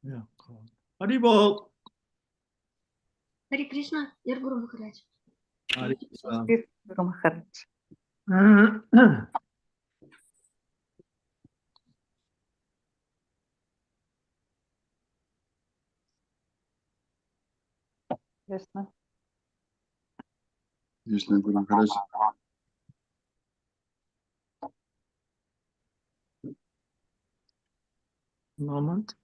Yeah, cool. Haribol. Хари Кришна, Яргуру Махарадж. Гуру Махарадж. Ясно. Кришна Гуру Махарадж. Moment.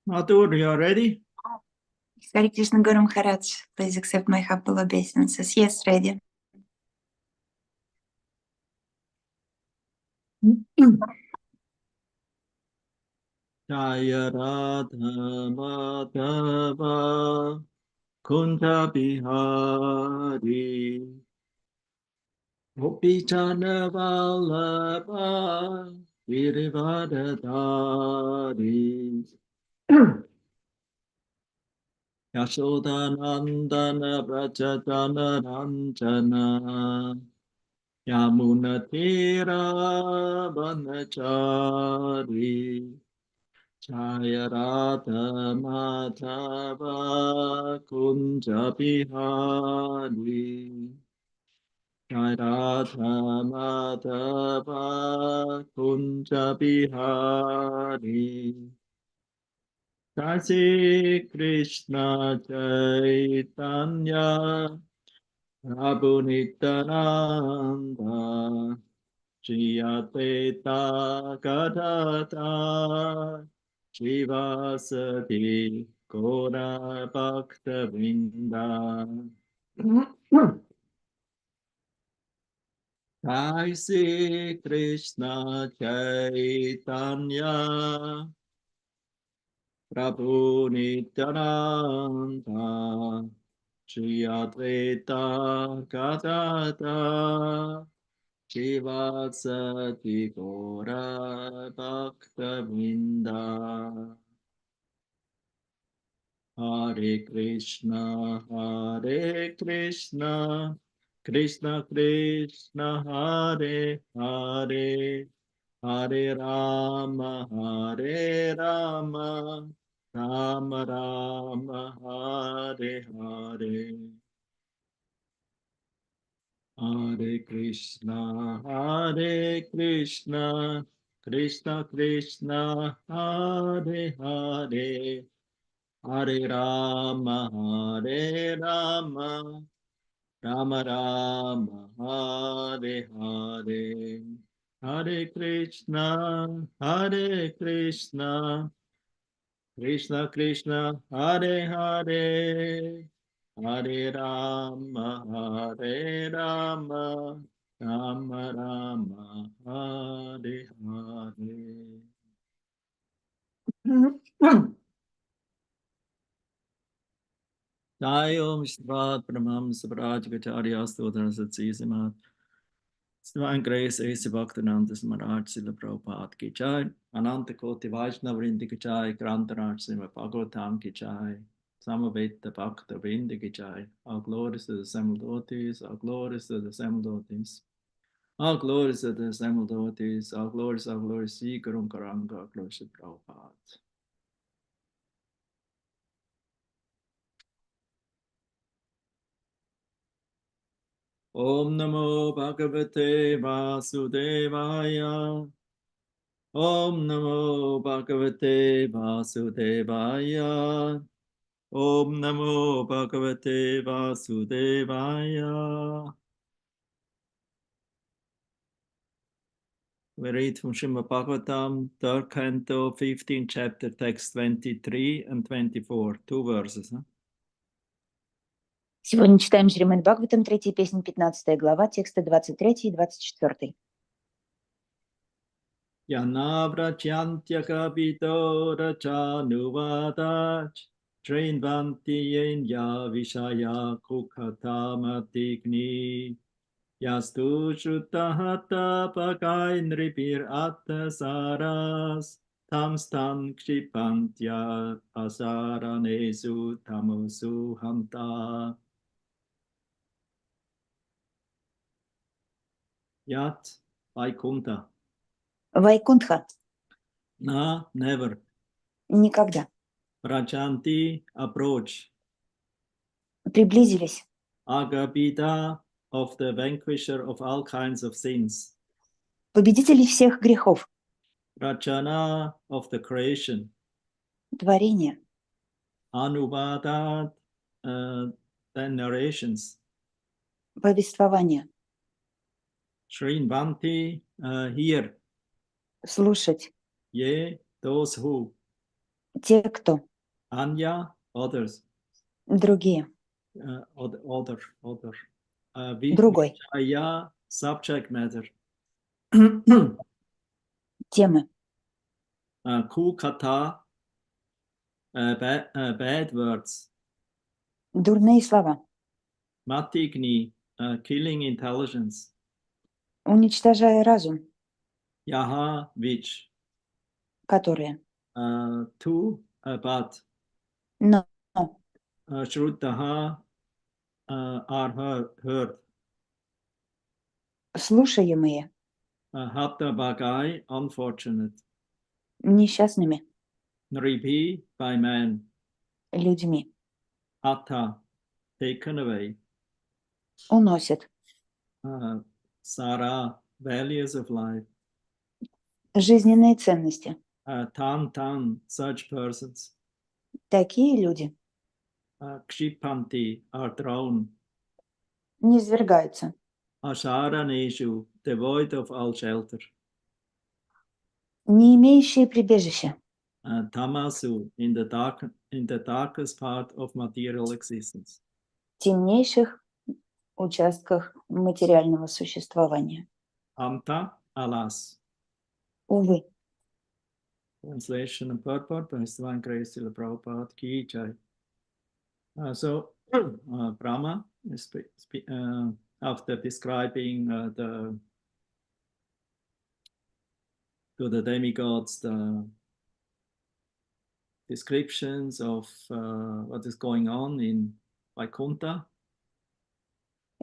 Mathur, you are ready? Хари Кришна Гуру Махарадж, please accept my humble obeisances. Yes, ready. Jaya Radha Madhava Kunta Bihari Gopijana Vallabha Girivardhari Yashodanandana Vrajadana Ranjana Yamunatira Vanachari Jaya Radha Madhava Kunja Bihari Jaya Radha Madhava Kunja Bihari Jai Shri Krishna Chaitanya Prabhu Nityananda Shri Advaita Gadadhara Shivasati Gora Bhakta Vrinda Jai Shri Krishna Chaitanya Prabhu Nityananda Shri Advaita Gadadhara Shivasati Gora Bhakta Vrinda Hare Krishna Krishna Krishna Hare Hare Hare Rama Rama Rama Hare Hare Hare Krishna Krishna Krishna Hare Hare Hare Rama Rama Rama Hare Hare Hare Krishna Krishna Krishna Hare Hare Hare Rama Rama Rama Hare Hare Jai Om Shrivat Brahmam Sabraj Gacharya Stodhana Satsisamat Divine Grace Ace Bhaktananda Smaraj Srila Prabhupada Ki Jai Ananta Koti Vaishnava Vrindi Ki Jai Grantaraj Srimad Bhagavatam Ki Jai Samaveta Bhakta Vrindi Ki Jai All glories to the assembled devotees, all glories to the assembled devotees, all glories to the assembled devotees, all glories, Sri Guru Karanga, all glories to Prabhupada. Om Namo Bhagavate Vasudevaya Om Namo Bhagavate Vasudevaya Om Namo Bhagavate Vasudevaya. We read from Srimad Bhagavatam, 3rd Canto, 15th chapter, text 23 and 24. 2 verses. Huh? Сегодня читаем Шримад Бхагаватам, 3 песнь, 15 глава, тексты 23 и 24. Yanavrachyantyaka pito rachanuvadach Trinvanti yenya vishaya kukhatamatikni Yastu shuddhahata pakai nripir atta saras Tam stan kshipantya asaranesu tamosu hamta Yat Vaikuntha Вайкунтха. Na, never. Никогда. Prajanti, approach. Приблизились. Agapita, of the vanquisher of all kinds of sins. Победители всех грехов. Rachana, of the creation. Творение. Anuvadat, the narrations. Повествование. Srinvanti, here. Слушать. Ye, those who. Те, кто. Anya, others. Другие. Other. Другой. Subject matter. Темы. Kukata, bad words, Дурные слова, matigni, killing intelligence, уничтожая разум, yaha, which, которые, tu, but, но, shruttaha, are heard, слушаемые, hapta bagai, unfortunate, несчастными nribi, by man, людьми, atta, taken away, уносят sara, values of life, жизненные ценности. tan, such persons, Такие люди kshipanti, are thrown, не свергаются, asharaneshu, devoid of all shelter, не имеющие прибежища, tamasu, in the darkest part of material existence. в темнейших участках материального существования. Anta, alas. Увы. Translation and purport by His Divine Grace Srila Prabhupada Ki Jai. So Brahma is after describing to the demigods the descriptions of what is going on in Vaikuntha.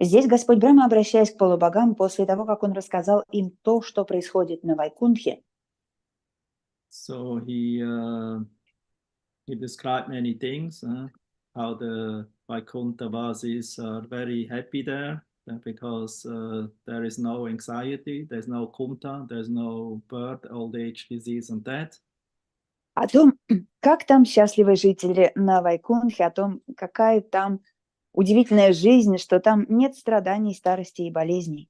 Здесь Господь Брахма, обращаясь к полубогам, после того, как он рассказал им то, что происходит на Вайкунтхе, So he described many things, how the Vaikuntha Vasis are very happy there because there is no anxiety, there's no kunta, there's no birth, old age, disease and death. о том, как там счастливы жители на Вайкунтхе, о том, какая там удивительная жизнь, что там нет страданий, старости и болезней.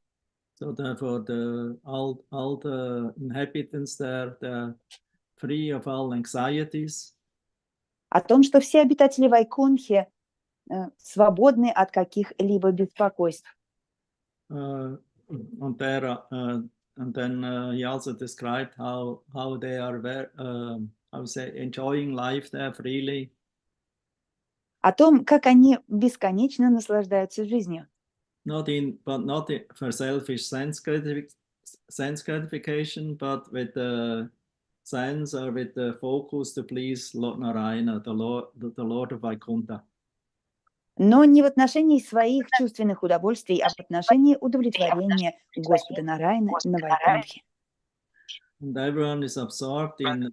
So therefore all the inhabitants there, they're free of all anxieties. О том, что все обитатели Вайкунтхи свободны от каких-либо беспокойств. And then he also described how they are enjoying life there freely. О том, как они бесконечно наслаждаются жизнью. Not for selfish sense gratification, but with the sense or with the focus to please Lord Narayana, the Lord of Vaikuntha. Но не в отношении своих чувственных удовольствий, а в отношении удовлетворения Господа Нараяна на Вайкунтхе. And everyone is absorbed in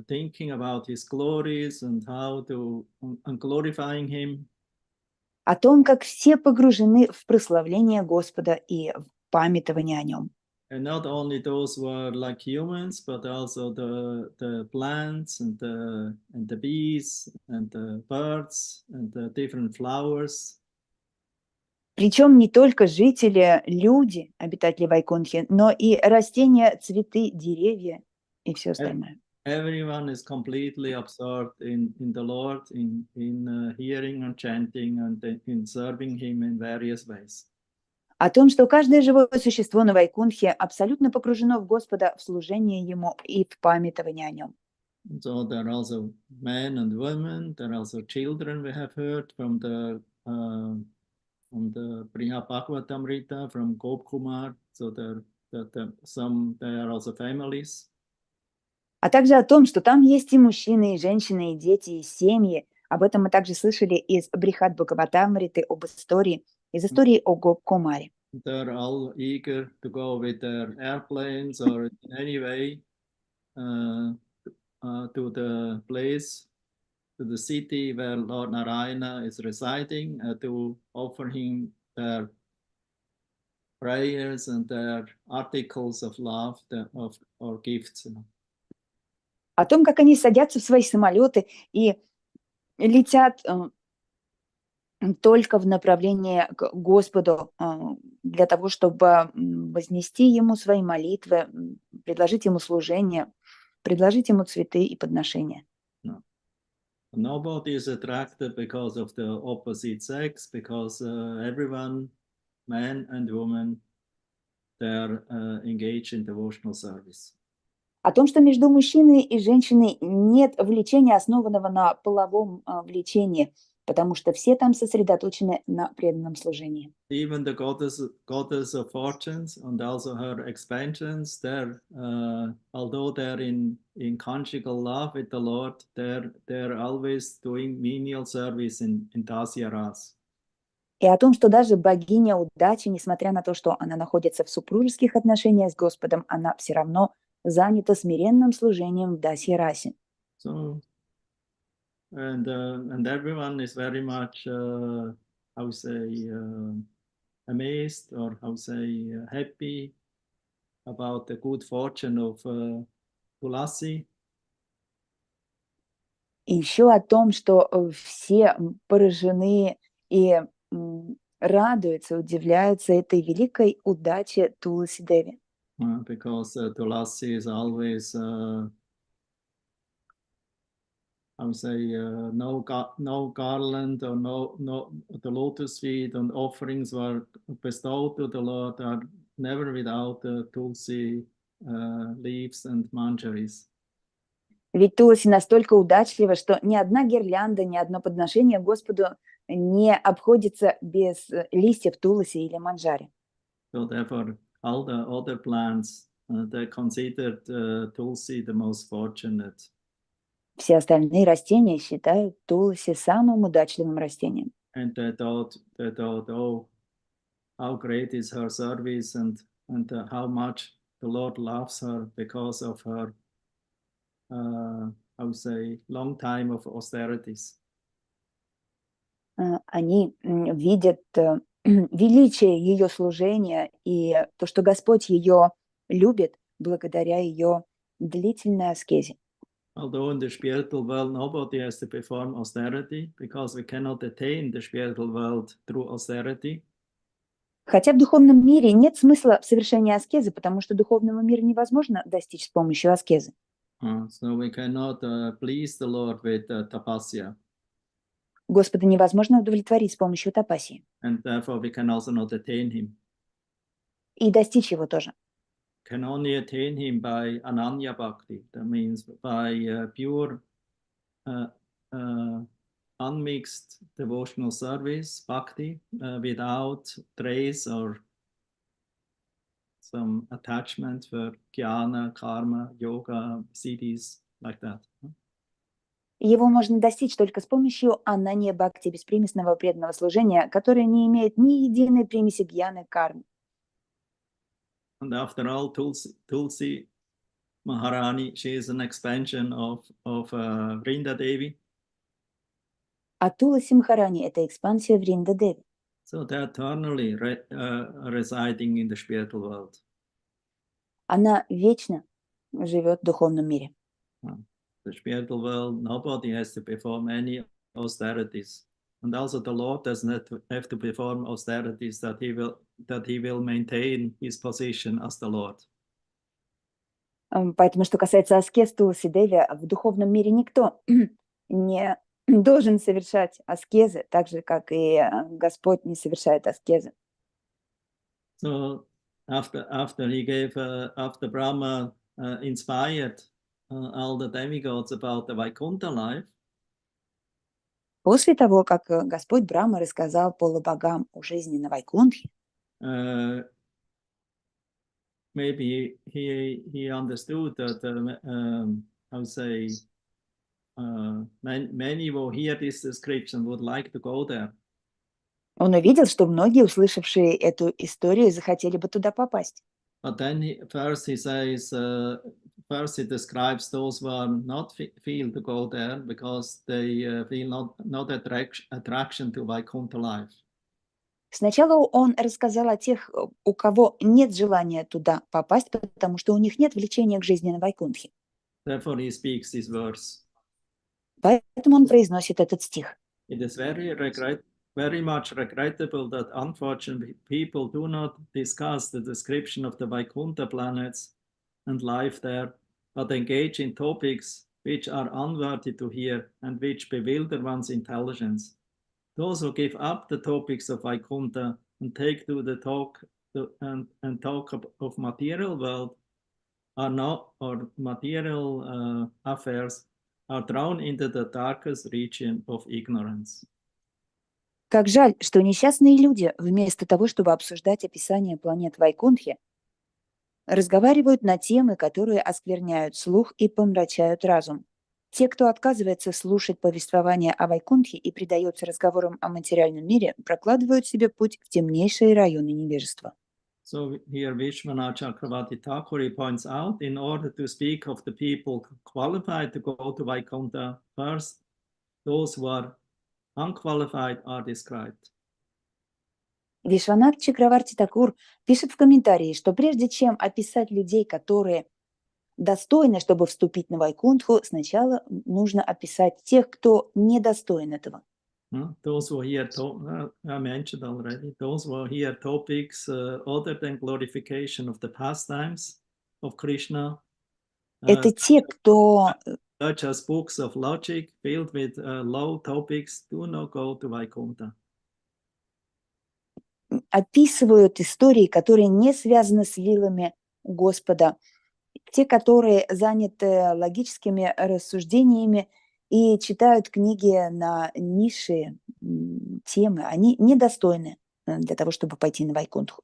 thinking about his glories and and glorifying him. О том, как все погружены в прославление Господа и в памятование о нем. And not only those who are like humans, but also the plants and the bees and the birds and the different flowers. Причем не только жители, люди, обитатели Вайкунтхи, но и растения, цветы, деревья и все остальное. Everyone is completely absorbed in the Lord, in hearing and chanting and in serving Him in various ways. О том, что каждое живое существо на Вайкунтхе абсолютно погружено в Господа, в служение Ему и в памятование о Нем. So there are also men and women, there are also children we have heard from the Priya Bhagavatamrita, from Gop Kumar. So there are also families. А также о том, что там есть и мужчины, и женщины, и дети, и семьи. Об этом мы также слышали из Брихат Бхагаватамриты, об истории, из истории о Гоп Кумаре. They're all eager to go with their airplanes or in any way to the place, to the city where Lord Narayana is residing, to offer him their prayers and their articles of love or gifts. О том, как они садятся в свои самолеты и летят только в направлении к Господу для того, чтобы вознести Ему свои молитвы, предложить Ему служение, предложить Ему цветы и подношения. No. Nobody is attracted because of the opposite sex, because everyone, man and woman, they are engaged in devotional service. О том, что между мужчиной и женщиной нет влечения, основанного на половом влечении, потому что все там сосредоточены на преданном служении. Even the goddess of fortunes and also her expansions, although they're in conjugal love with the Lord, they're always doing menial service in Dasya Ras. И о том, что даже богиня удачи, несмотря на то, что она находится в супружеских отношениях с Господом, она все равно занята смиренным служением в Дасья-расе. So, and everyone is very much, how say, amazed or how say, happy about the good fortune of Tulasi. И еще о том, что все поражены и радуются, удивляются этой великой удаче Туласи Деви. Because Tulasi is always, I would say, no garland or no the lotus feet and offerings were bestowed to the Lord are never without the tulsi leaves and manjaris. Ведь Туласи настолько удачлива, что ни одна гирлянда, ни одно подношение Господу не обходится без листьев Туласи или манджари. So therefore, all the other plants, they considered tulsi the most fortunate. Все остальные растения считают Туласи самым удачливым растением. And they thought, oh, how great is her service and how much the Lord loves her because of her, I would say, long time of austerities. Они видят величие ее служения и то, что Господь ее любит благодаря ее длительной аскезе. Although in the spiritual world nobody has to perform austerity because we cannot attain the spiritual world through austerity. Хотя в духовном мире нет смысла в совершении аскезы, потому что духовного мира невозможно достичь с помощью аскезы. So we cannot please the Lord with tapasya. Господа невозможно удовлетворить с помощью тапасии. And therefore we can also not attain him. И достичь его тоже. Can only attain him by ananya bhakti. That means by pure, unmixed devotional service, bhakti, without trace or some attachment for jnana, karma, yoga, siddhis, like that. Его можно достичь только с помощью анания бхакти, беспримесного преданного служения, которое не имеет ни единой примеси гьяны, кармы. And after all, Tulsi Maharani, she is an expansion of Vrinda Devi. А Туласи Махарани – это экспансия Вринда Деви. So they're eternally residing in the spiritual world. Она вечно живет в духовном мире. The spiritual world, nobody has to perform any austerities. And also the Lord does not have to perform austerities that he will maintain his position as the Lord. Поэтому, что касается аскез Туласи Деви, в духовном мире никто не должен совершать аскезы, так же, как и Господь не совершает аскезы. So after Brahma inspired all the demigods about the Vaikuntha life, После того, как Господь Брахма рассказал полубогам о жизни на Вайкунтхе, maybe he understood that I would say many will hear this description would like to go there. он увидел, что многие, услышавшие эту историю, захотели бы туда попасть. But then first he says, first he describes those who are not feel to go there because they feel not attraction to Vaikuntha life. Сначала он рассказал о тех, у кого нет желания туда попасть, потому что у них нет влечения к жизни на Вайкунтхе. Therefore he speaks this verse. Поэтому он произносит этот стих. It is very much regrettable that unfortunate people do not discuss the description of the Vaikuntha planets and life there, but engage in topics which are unworthy to hear and which bewilder one's intelligence. Those who give up the topics of Vaikuntha and take to the talk and talk of material world are not, or material affairs are thrown into the darkest region of ignorance. Как жаль, что несчастные люди, вместо того, чтобы обсуждать описание планет Вайкунтхи, разговаривают на темы, которые оскверняют слух и помрачают разум. Те, кто отказывается слушать повествование о Вайкунтхе и предается разговорам о материальном мире, прокладывают себе путь в темнейшие районы невежества. So here Vishwanath Chakravarti Thakur points out, in order to speak of the people qualified to go to Vaikuntha, first, those who are unqualified are described. Вишванат Чакраварти Такур пишет в комментарии, что прежде чем описать людей, которые достойны, чтобы вступить на Вайкунтху, сначала нужно описать тех, кто недостоин этого. Those who hear, I mentioned already, those who hear topics other than glorification of the pastimes of Krishna, Это те, кто such as books of logic filled with low topics, do not go to Vaikuntha. описывают истории, которые не связаны с лилами Господа, те, которые заняты логическими рассуждениями и читают книги на низшие темы, они недостойны для того, чтобы пойти на Вайкунтху.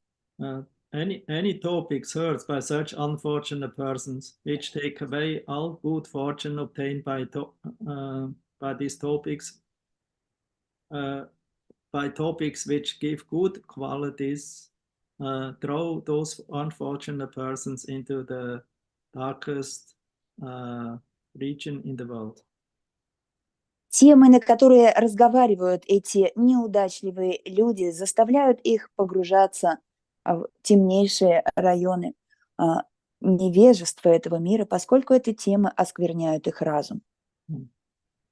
Any topics heard by such unfortunate persons, which take away all good fortune obtained by these topics, by topics which give good qualities, throw those unfortunate persons into the darkest region in the world. Темы, на которые разговаривают эти неудачливые люди, заставляют их погружаться в темнейшие районы невежества этого мира, поскольку эти темы оскверняют их разум.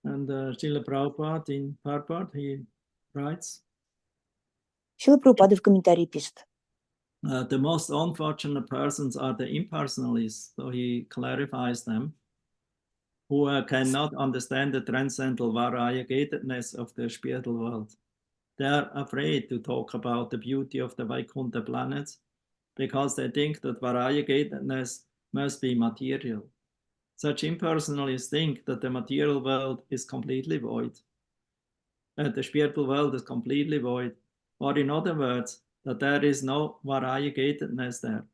And Srila Prabhupada in Purport, he writes, Шрила Прабхупада в комментарии пишет: the most unfortunate persons are the impersonalists, so he clarifies them, who cannot understand the transcendental variegatedness of the spiritual world. They are afraid to talk about the beauty of the Vaikuntha planets because they think that variegatedness must be material. Such impersonalists think that the material world is completely void, the spiritual world is completely void, or in other words, that there is no variegatedness there.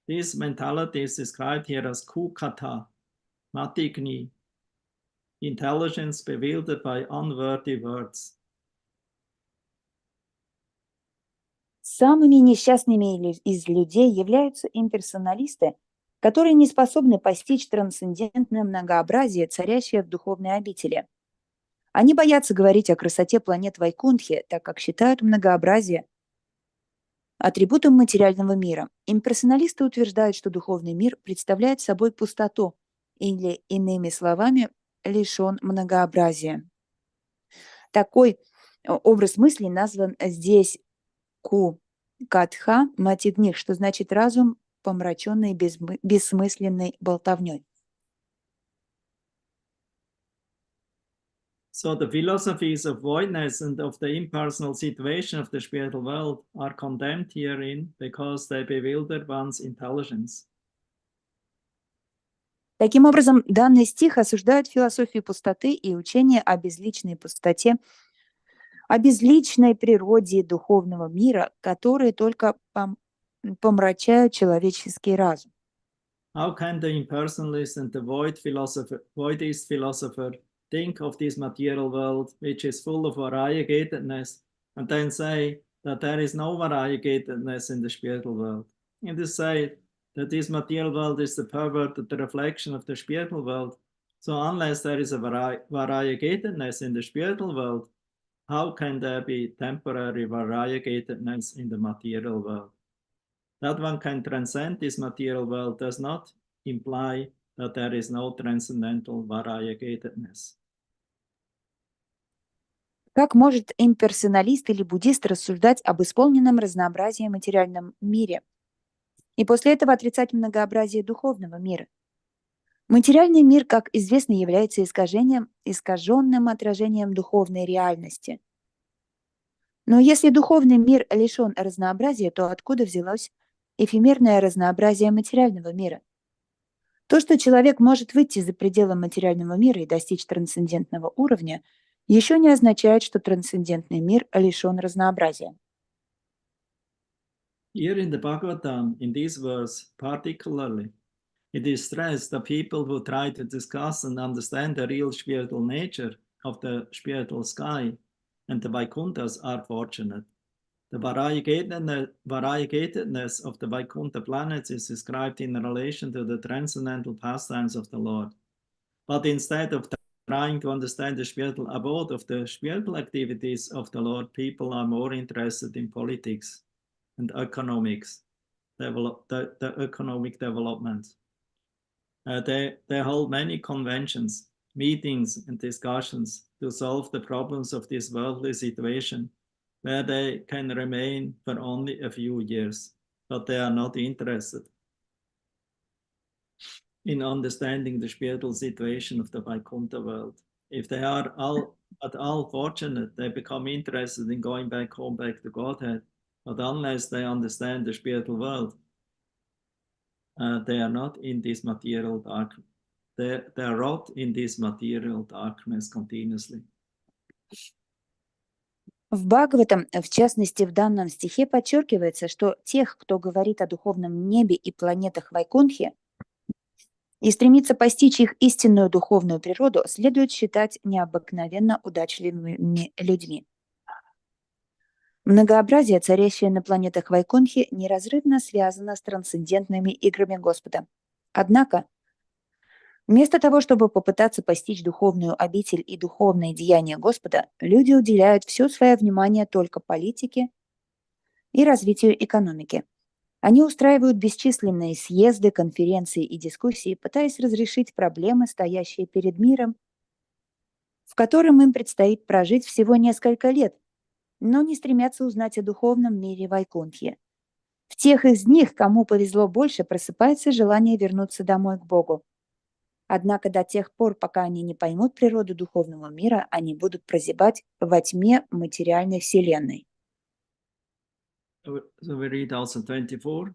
This mentality is described here as kukata, matigni, intelligence bewildered by unworthy words. Самыми несчастными из людей являются имперсоналисты, которые не способны постичь трансцендентное многообразие, царящее в духовной обители. Они боятся говорить о красоте планет Вайкунтхи, так как считают многообразие атрибутом материального мира. Имперсоналисты утверждают, что духовный мир представляет собой пустоту, или, иными словами, лишен многообразия. Такой образ мысли назван здесь катха матигних, что значит разум, помраченный бессмысленной болтовней. So the philosophies of voidness and of the impersonal situation of the spiritual world are condemned herein because they bewilder one's intelligence. Таким образом, данный стих осуждает философию пустоты и учение о безличной пустоте, о безличной природе духовного мира, которые только помрачают человеческий разум. How can the impersonalist and the voidist philosopher think of this material world, which is full of variegatedness, and then say that there is no variegatedness in the spiritual world? And to say that this material world is the perverted reflection of the spiritual world. So unless there is a variegatedness in the spiritual world, how can there be temporary variegatedness in the material world? That one can transcend this material world does not imply that there is no transcendental variegatedness. Как может имперсоналист или буддист рассуждать об исполненном разнообразии материальном мире и после этого отрицать многообразие духовного мира? Материальный мир, как известно, является искаженным отражением духовной реальности. Но если духовный мир лишен разнообразия, то откуда взялось эфемерное разнообразие материального мира? То, что человек может выйти за пределы материального мира и достичь трансцендентного уровня, еще не означает, что трансцендентный мир лишен разнообразия. Here in the Bhagavatam, in this verse particularly, it is stressed that people who try to discuss and understand the real spiritual nature of the spiritual sky and the Vaikunthas are fortunate. The variegatedness of the Vaikuntha planets is described in relation to the transcendental pastimes of the Lord. But instead of trying to understand the spiritual abode of the spiritual activities of the Lord, people are more interested in politics and economics, the economic development. They hold many conventions, meetings, and discussions to solve the problems of this worldly situation, where they can remain for only a few years, but they are not interested in understanding the spiritual situation of the Vaikuntha world. If they are at all fortunate, they become interested in going back home, back to Godhead, but unless they understand the spiritual world, they are not in this material darkness. They are wrought in this material darkness continuously. В Бхагаватам, в частности в данном стихе, подчеркивается, что тех, кто говорит о духовном небе и планетах Вайкунтхи и стремится постичь их истинную духовную природу, следует считать необыкновенно удачливыми людьми. Многообразие, царящее на планетах Вайкунтхи, неразрывно связано с трансцендентными играми Господа. Однако, вместо того, чтобы попытаться постичь духовную обитель и духовные деяния Господа, люди уделяют все свое внимание только политике и развитию экономики. Они устраивают бесчисленные съезды, конференции и дискуссии, пытаясь разрешить проблемы, стоящие перед миром, в котором им предстоит прожить всего несколько лет, но не стремятся узнать о духовном мире Вайкунтхи. В тех из них, кому повезло больше, просыпается желание вернуться домой к Богу. Однако до тех пор, пока они не поймут природу духовного мира, они будут прозябать во тьме материальной вселенной. So we read also 24.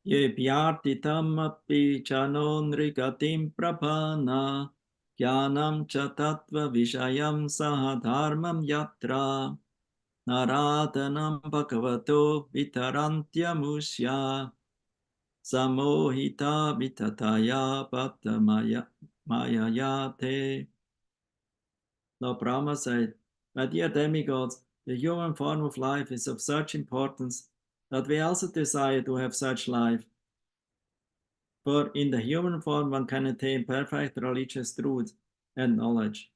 Ye vyartitam api chanonrigatim prabhana jnanam cha tattva vishayam sahadharmam yatra naratanam bhagavato vitarantyamusya samohita vitataya bhattamaya mayayate. Lord Brahma said, "My dear demigods, the human form of life is of such importance that we also desire to have such life. For in the human form one can attain perfect religious truth and knowledge.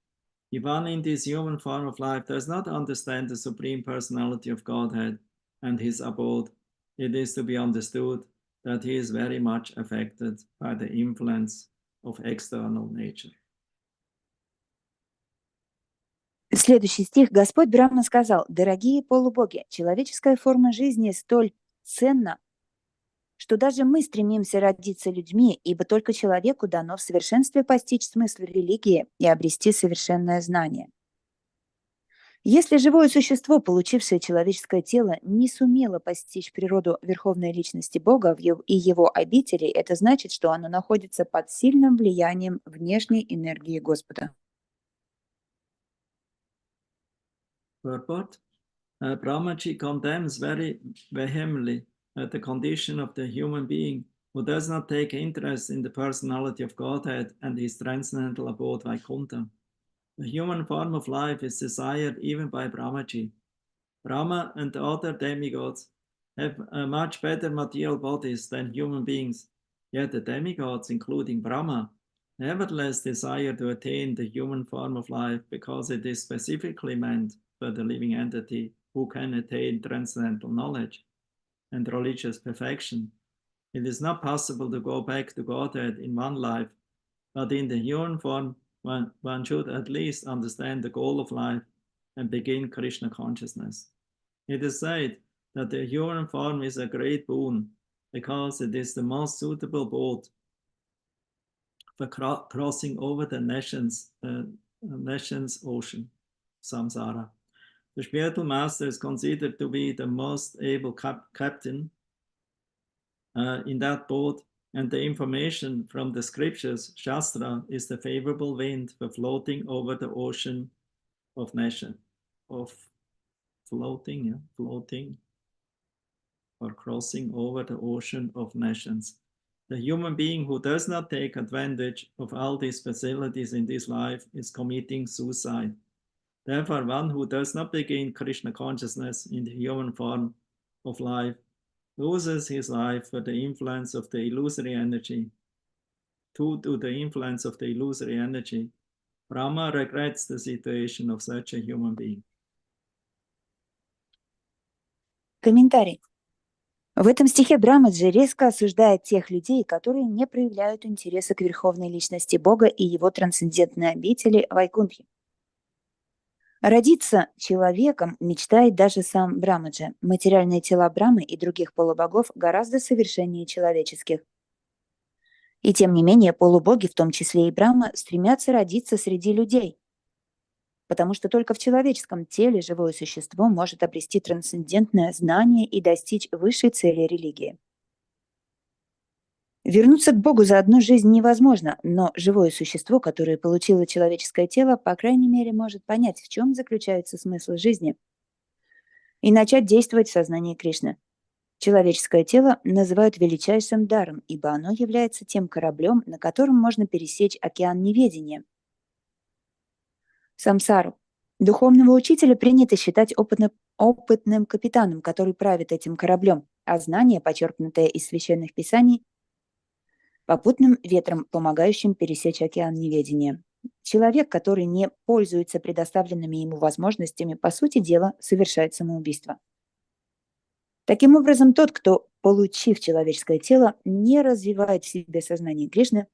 If one in this human form of life does not understand the Supreme Personality of Godhead and his abode, it is to be understood that he is very much affected by the influence of external nature." Следующий стих. Господь Брахма сказал: «Дорогие полубоги, человеческая форма жизни столь ценна, что даже мы стремимся родиться людьми, ибо только человеку дано в совершенстве постичь смысл религии и обрести совершенное знание. Если живое существо, получившее человеческое тело, не сумело постичь природу Верховной Личности Бога и его обителей, это значит, что оно находится под сильным влиянием внешней энергии Господа». Purport. Brahmaji condemns very vehemently the condition of the human being who does not take interest in the personality of Godhead and his transcendental abode Vaikuntha. The human form of life is desired even by Brahmaji. Brahma and the other demigods have much better material bodies than human beings, yet the demigods, including Brahma, nevertheless desire to attain the human form of life because it is specifically meant for the living entity who can attain transcendental knowledge and religious perfection. It is not possible to go back to Godhead in one life, but in the human form, one should at least understand the goal of life and begin Krishna consciousness. It is said that the human form is a great boon because it is the most suitable boat for crossing over the nations ocean, samsara. The spiritual master is considered to be the most able captain in that boat, and the information from the scriptures, Shastra, is the favorable wind for floating over the ocean of nation, of floating or crossing over the ocean of nations. The human being who does not take advantage of all these facilities in this life is committing suicide. Therefore, one who does not begin Krishna consciousness in the human form of life loses his life for the influence of the illusory energy. Due to the influence of the illusory energy, Brahma regrets the situation of such a human being. Комментарий. В этом стихе Брамаджи резко осуждает тех людей, которые не проявляют интереса к верховной личности Бога и его трансцендентной обители Вайкунтхи. Родиться человеком мечтает даже сам Брамаджа. Материальные тела Брамы и других полубогов гораздо совершеннее человеческих. И тем не менее полубоги, в том числе и Брама, стремятся родиться среди людей, потому что только в человеческом теле живое существо может обрести трансцендентное знание и достичь высшей цели религии. Вернуться к Богу за одну жизнь невозможно, но живое существо, которое получило человеческое тело, по крайней мере, может понять, в чем заключается смысл жизни, и начать действовать в сознании Кришны. Человеческое тело называют величайшим даром, ибо оно является тем кораблем, на котором можно пересечь океан неведения, самсару. Духовного учителя принято считать опытным капитаном, который правит этим кораблем, а знание, почерпнутое из священных писаний, попутным ветром, помогающим пересечь океан неведения. Человек, который не пользуется предоставленными ему возможностями, по сути дела, совершает самоубийство. Таким образом, тот, кто, получив человеческое тело, не развивает в себе сознание Кришны,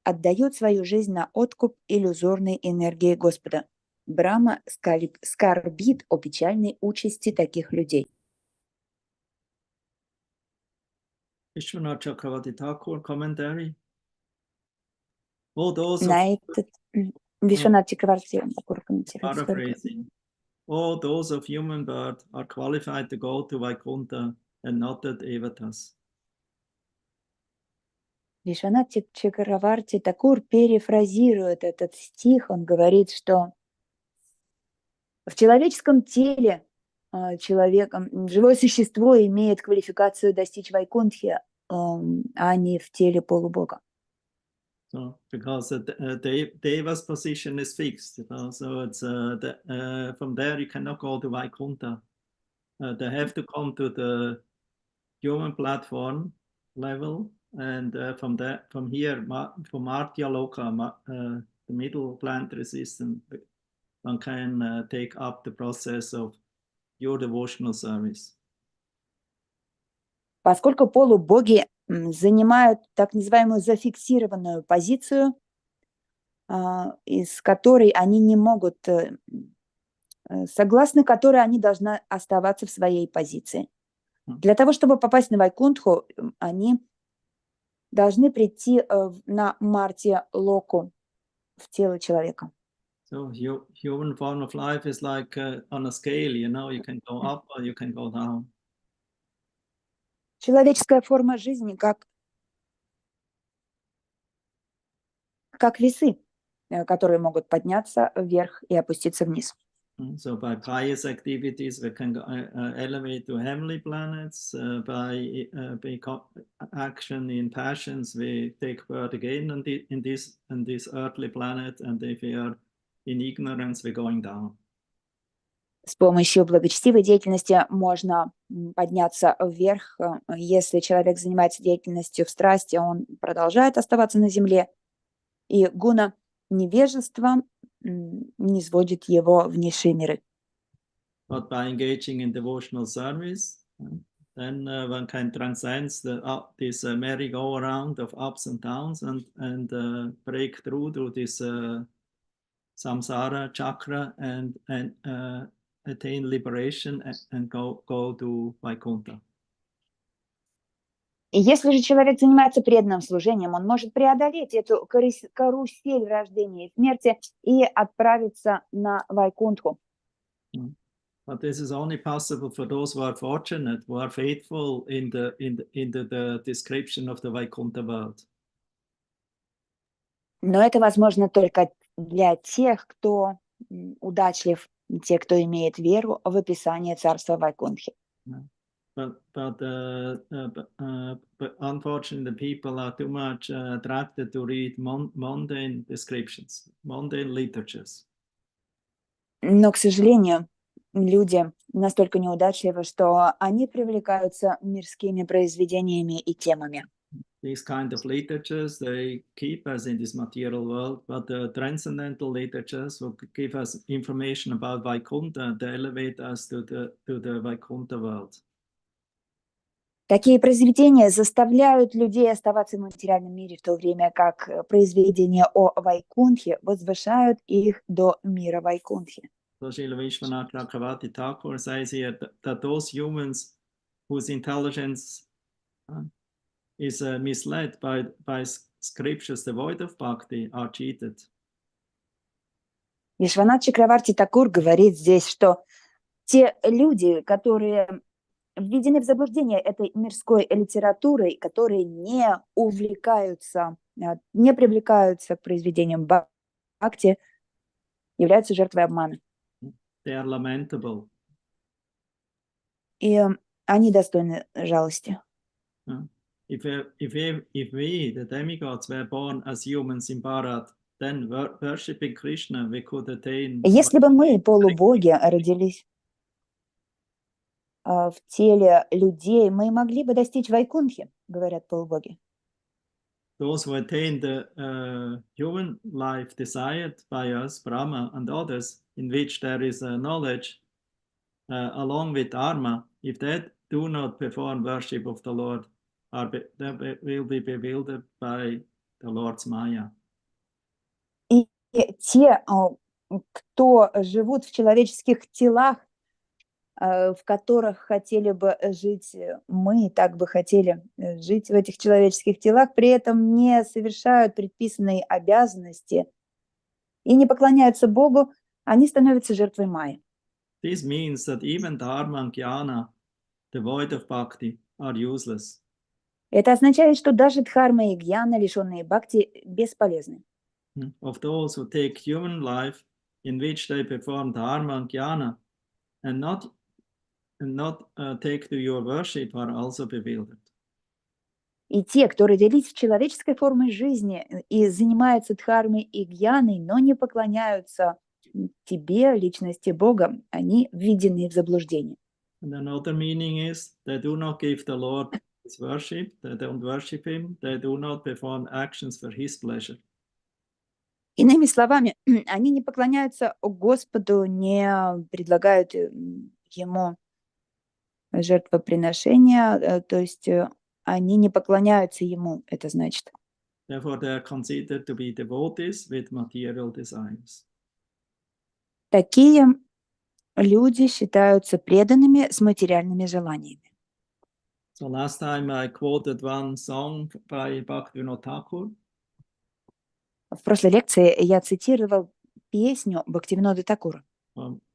отдает свою жизнь на откуп иллюзорной энергии Господа. Брахма скорбит о печальной участи таких людей. Vishwanath Chakravarti Thakur commentary. All those На of этот Вишванат Чакраварти комментирует. paraphrasing, all those of human birth are qualified to go to Vaikuntha and not the devatas. Вишванат Чакраварти Такур перефразирует этот стих. Он говорит, что в человеческом теле живое существо имеет квалификацию достичь Вайкунтхи, а не в теле полубога. So, because the Deva's position is fixed, so it's from there you cannot go to Vaikuntha. They have to come to the human platform level, and from here, from Martya Loka, the middle planetary system, one can take up the process of your devotional service. Поскольку полубоги занимают так называемую зафиксированную позицию, из которой они не могут, согласно которой они должны оставаться в своей позиции. Для того, чтобы попасть на Вайкунтху, они должны прийти на Мартия Локу, в тело человека. So human form of life is like on a scale, you can go up or you can go down. Человеческая форма жизни как весы, которые могут подняться вверх и опуститься вниз. So by pious activities, we can elevate to heavenly planets. By action in passions, we take birth again in this earthly planet. And if we are in ignorance, we're going down. С помощью благочестивой деятельности можно подняться вверх. Если человек занимается деятельностью в страсти, он продолжает оставаться на земле. И гуна невежества не сводит его в низшие миры. But by engaging in devotional service, then one can transcend this merry-go-round of ups and downs and break through to this samsara chakra and attain liberation and go to Vaikuntha. И если же человек занимается преданным служением, он может преодолеть эту карусель рождения и смерти и отправиться на Вайкунтху. But this is only possible for those who are fortunate, who are faithful in the description of the Vaikuntha world. Но это возможно только для тех, кто удачлив, те, кто имеет веру в описание царства Вайкунтхи. But unfortunately, people are too much attracted to read mundane descriptions, mundane literatures. Но, к сожалению, люди настолько неудачливы, что они привлекаются мирскими произведениями и темами. These kind of literatures, they keep us in this material world, but the transcendental literatures will give us information about Vaikuntha, they elevate us to the Vaikuntha world. Такие произведения заставляют людей оставаться в материальном мире, в то время как произведения о Вайкунтхе возвышают их до мира Вайкунтхи. So Srila Vishwanath Chakravarti Thakur says here that those humans whose intelligence is misled by scriptures devoid of bhakti are cheated. Вишванат Чакраварти Такур говорит здесь, что те люди, которые введены в заблуждение этой мирской литературой, которые не увлекаются, не привлекаются к произведениям бхакти, являются жертвой обмана. They are lamentable. И они достойны жалости. If we, the demigods, were born as humans in Bharat, then worshipping Krishna, we could attain. Если бы мы, полубоги, родились в теле людей, мы могли бы достичь Вайкунтхи, говорят полубоги. Those who attain the human life desired by us, Brahma and others, in which there is a knowledge along with Dharma, if they do not perform worship of the Lord, they will be bewildered by the Lord's Maya. И те, кто живут в человеческих телах, в которых хотели бы жить мы, так бы хотели жить в этих человеческих телах, при этом не совершают предписанные обязанности и не поклоняются Богу, они становятся жертвой майи. This means that even Dharma and Jnana, devoid of bhakti, are useless. Это означает, что даже дхарма и гьяна, лишенные бхакти, бесполезны. Of those who take human life in which they perform Dharma and Jnana and not take to your worship are also bewildered. И те, кто родились в человеческой форме жизни и занимаются дхармой и гьяной, но не поклоняются тебе, личности Бога, они введены в заблуждение. And another meaning is they do not give the Lord his worship, they don't worship him, they do not perform actions for his pleasure. Иными словами, они не поклоняются Господу, не предлагают Ему жертвоприношения, то есть они не поклоняются Ему, это значит. Therefore, they are considered to be devotees with material desires. Такие люди считаются преданными с материальными желаниями. So last time I quoted one song by Bhaktivinoda Thakur. В прошлой лекции я цитировал песню Бхактивинода Такура.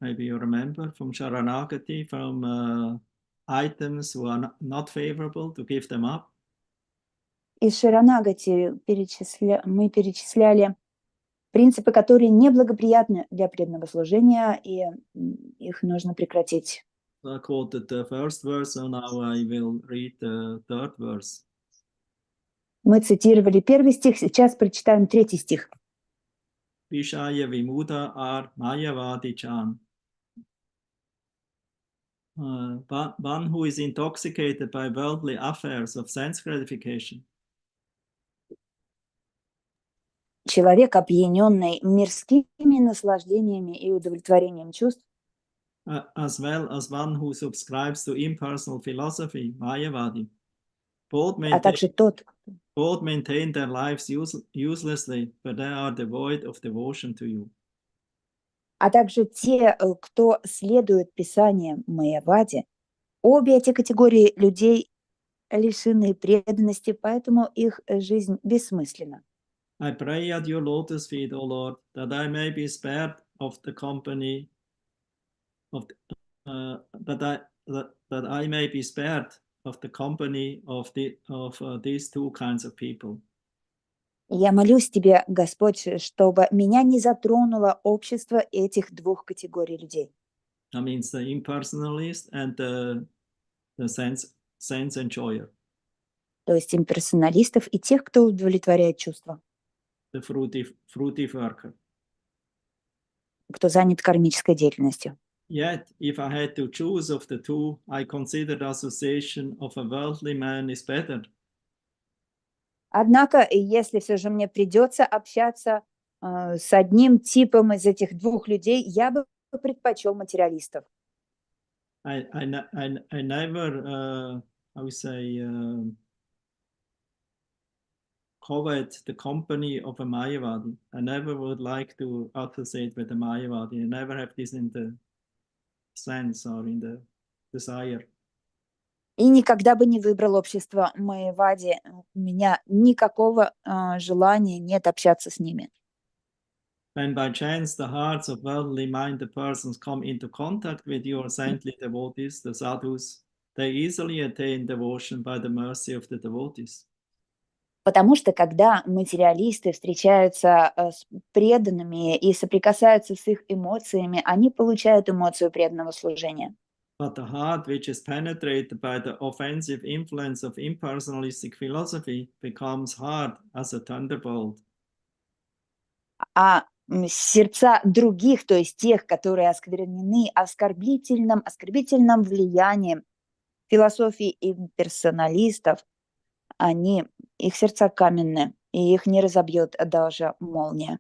Maybe you remember from Sharanagati, from items who are not favorable to give them up. Из Шаранагати мы перечисляли принципы, которые неблагоприятны для преданного служения, и их нужно прекратить. So I quoted the first verse, so now I will read the third verse. Мы цитировали первый стих, сейчас прочитаем третий стих. Vishaya vimuda ar mayavadi chan. One who is intoxicated by worldly affairs of sense gratification. Человек, опьяненный мирскими наслаждениями и удовлетворением чувств, as well as one who subscribes to impersonal philosophy, Mayavadi. Both maintain their lives uselessly, but they are devoid of devotion to you. А также те, кто следует писаниям Майявади, обе эти категории людей лишены преданности, поэтому их жизнь бессмысленна. I pray at your lotus feet, O Lord, that I may be spared of the company of that I may be spared of the company of these two kinds of people. Я молюсь тебе, Господь, чтобы меня не затронуло общество этих двух категорий людей. That means the impersonalist and the sense enjoyer. То есть имперсоналистов и тех, кто удовлетворяет чувства, The fruity worker. кто занят кармической деятельностью. Yet, if I had to choose of the two, I consider the association of a worldly man is better. Однако, если все же мне придется общаться с одним типом из этих двух людей, я бы предпочел материалистов. I never, covet the company of a Mayavadi. I never would like to associate with a Mayavadi. I never have this in the sense or in the desire. И никогда бы не выбрал общество Майявади. У меня никакого желания нет общаться с ними. When by chance the hearts of worldly minded persons come into contact with your saintly devotees, the sadhus, they easily attain devotion by the mercy of the devotees. Потому что когда материалисты встречаются с преданными и соприкасаются с их эмоциями, они получают эмоцию преданного служения. But the heart which is penetrated by the offensive influence of impersonalistic philosophy becomes hard as a thunderbolt. А сердца других, то есть тех, которые осквернены оскорбительным влиянием философии имперсоналистов, их сердца каменные, и их не разобьет даже молния.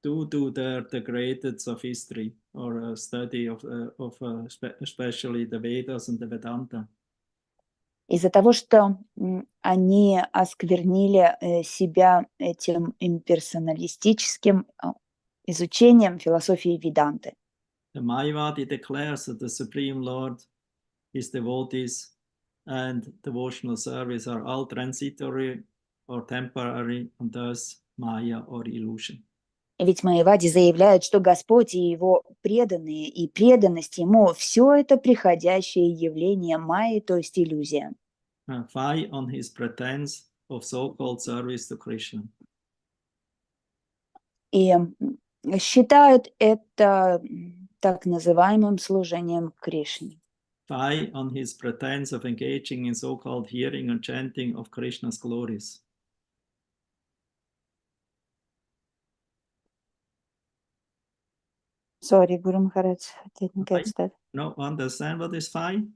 Due to the greatness of history or a study of especially the Vedas and the Vedanta. Из-за того, что они осквернили себя этим имперсоналистическим изучением философии Веданты. The Mayavadi declares that the Supreme Lord, his devotees, and devotional service are all transitory or temporary, and thus Maya or illusion. Ведь Майявади заявляют, что Господь и его преданные, и преданность ему – все это приходящее явление Майи, то есть иллюзия. Fie on his pretense of so-called service to Krishna. И считают это так называемым служением Кришне. Fie on his pretense of engaging in so-called hearing and chanting of Krishna's glories. Sorry, Guru Maharaj, I didn't catch that. No, understand what is fie?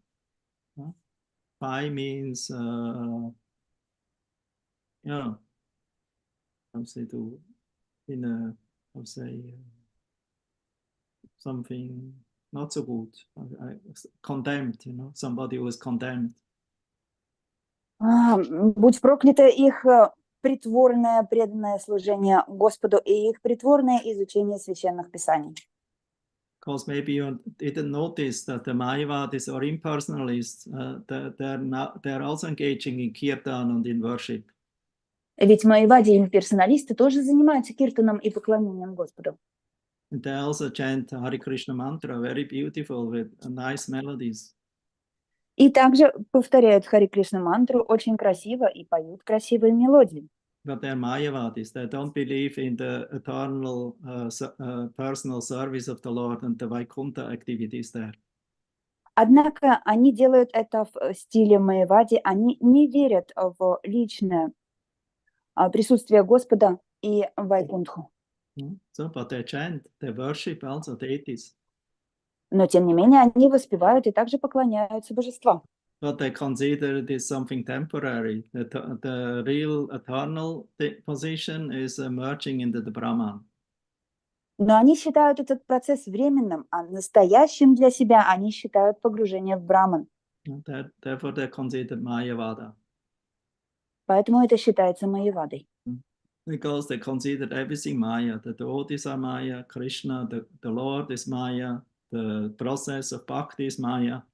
Fie means, something not so good. Condemned, somebody who was condemned. Будь проклято их притворное преданное служение Господу и их притворное изучение священных писаний. Because maybe you didn't notice that the Mayavadis or impersonalists, they're also engaging in kirtan and in worship. Ведь Майявади и имперсоналисты тоже занимаются киртаном и поклонением Господу. And they also chant Hare Krishna mantra, very beautiful, with nice melodies. И также повторяют Хари Кришна мантру очень красиво и поют красивые мелодии. But they're Mayavadis. They don't believe in the eternal personal service of the Lord and the Vaikuntha activities there. Однако они делают это в стиле Майявади, они не верят в личное присутствие Господа и Вайкунтху. So, but they chant, they worship also deities. Но тем не менее они воспевают и также поклоняются божествам. But they consider this something temporary. The real eternal position is merging into the Brahman. Но они считают этот процесс временным, а настоящим для себя они считают погружение в Браман. Therefore they consider Mayavada. Поэтому это считается Майявадой. Because they consider everything Maya. The devotees are Maya, Krishna, the Lord is Maya, the process of bhakti is Maya.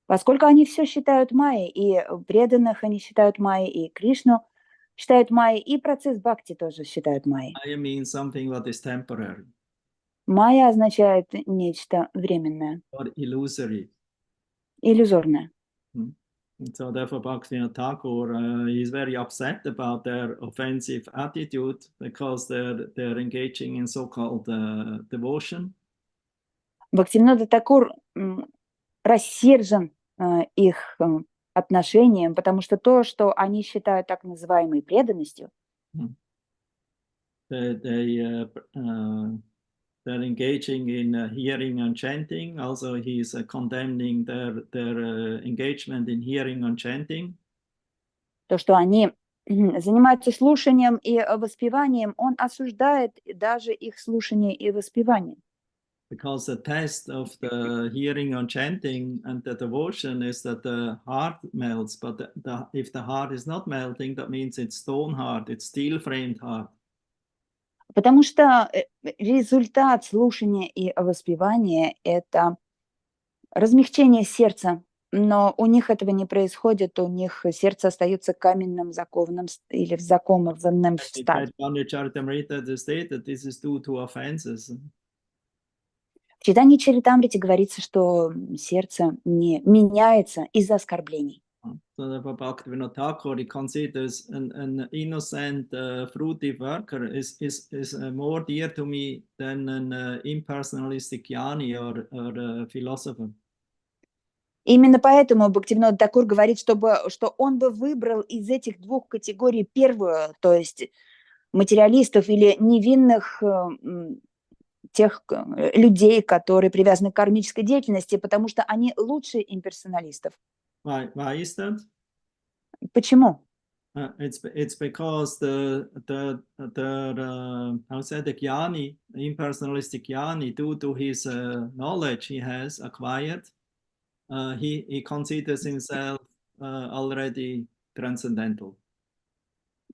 Поскольку они все считают Майей, и преданных они считают Майей, и Кришну считают Майей, и процесс бхакти тоже считают Майей. Maya means something that is temporary. Майя означает нечто временное, or illusory. иллюзорное. And so therefore Bhaktivinoda Thakur is very upset about their offensive attitude because they're engaging in so-called devotion. Бхактивинода Такур рассержен их отношением, потому что то, что они считают так называемой преданностью, They're engaging in hearing and chanting. Also, he's condemning their engagement in hearing and chanting. то, что они занимаются слушанием и воспеванием, он осуждает даже их слушание и воспевание. Because the test of the hearing and chanting and the devotion is that the heart melts, but if the heart is not melting, that means it's stone heart, it's steel-framed heart. Потому что результат слушания и воспевания – это размягчение сердца, но у них этого не происходит, у них сердце остается каменным, закованным или закованным в сталь. This is due to offenses. В читании Чаритамрити говорится, что сердце не меняется из-за оскорблений. So therefore Bhaktivinoda Thakur, he considers an innocent, fruity worker is more dear to me than an impersonalistic jnani or philosopher. Именно поэтому Бхактивинода Такур говорит, что он бы выбрал из этих двух категорий первую, то есть материалистов или невинных тех людей, которые привязаны к кармической деятельности, потому что они лучше имперсоналистов. Why is that? Почему? It's because the jnani, impersonalistic jnani, due to his knowledge he has acquired, he considers himself already transcendental.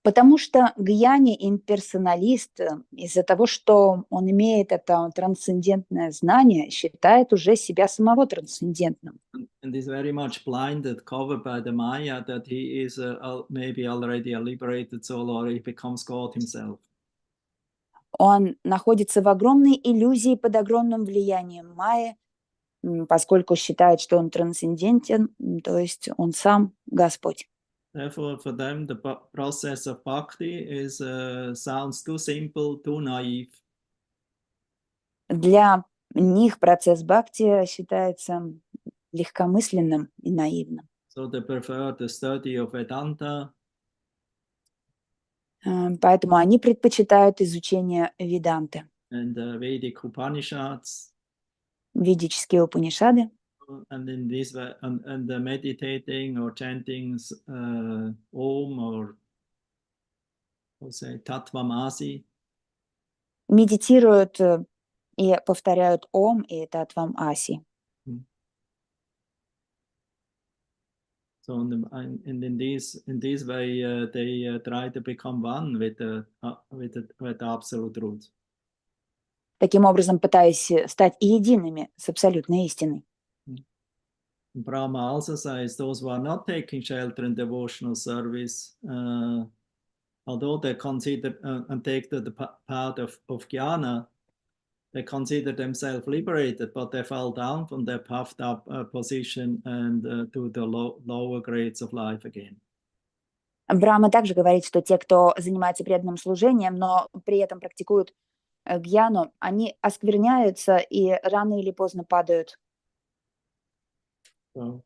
Потому что гьяни имперсоналист из-за того, что он имеет это трансцендентное знание, считает уже себя самого трансцендентным. And is very much blinded, covered by the Maya, that he is maybe already a liberated soul or he becomes God himself. Он находится в огромной иллюзии под огромным влиянием майи, поскольку считает, что он трансцендентен, то есть он сам Господь. Therefore, for them, the process of bhakti sounds too simple, too naive. Для них процесс бхакти считается легкомысленным и наивным. So they prefer the study of Vedanta. Поэтому они предпочитают изучение Веданты. And Vedic Upanishads. Ведические Упанишады. And in this way, and meditating or chanting Om or say Tattvamasi. Медитируют и повторяют Ом и Татвам Аси. So in this way, they try to become one with the absolute truth. Таким образом, пытаясь стать едиными с абсолютной истиной. Brahma also says those who are not taking shelter in devotional service, although they consider and take the path of jnana, they consider themselves liberated, but they fell down from their puffed up position and to the lower grades of life again. Брахма также говорит, что те, кто занимается преданным служением, но при этом практикуют гьяну, они оскверняются и рано или поздно падают. So,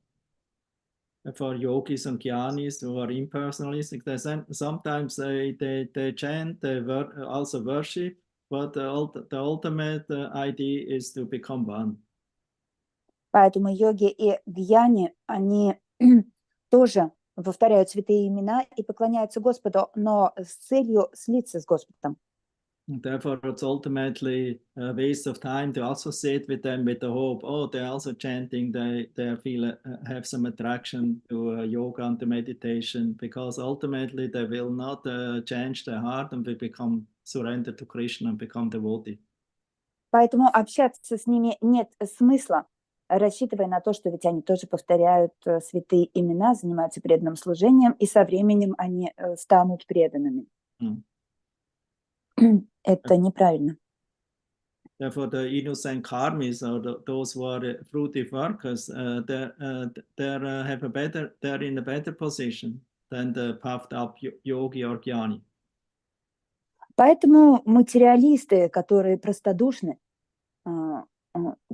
for yogis and jnanis who are impersonalistic, sometimes they chant, they also worship, but the ultimate idea is to become one. Поэтому йоги и гьяни, они тоже повторяют святые имена и поклоняются Господу, но с целью слиться с Господом. Therefore, it's ultimately a waste of time to associate with them with the hope, oh, they're also chanting, they feel have some attraction to yoga and to meditation, because ultimately they will not change their heart and will become surrendered to Krishna and become devotee. Поэтому общаться с ними нет смысла, рассчитывая на то, что ведь они тоже повторяют святые имена, занимаются преданным служением, и со временем они станут преданными. Это неправильно. Therefore, the innocent karmis, or those who are fruitive workers, they're in a better position than the puffed up yogi or jnani. Поэтому материалисты, которые простодушны,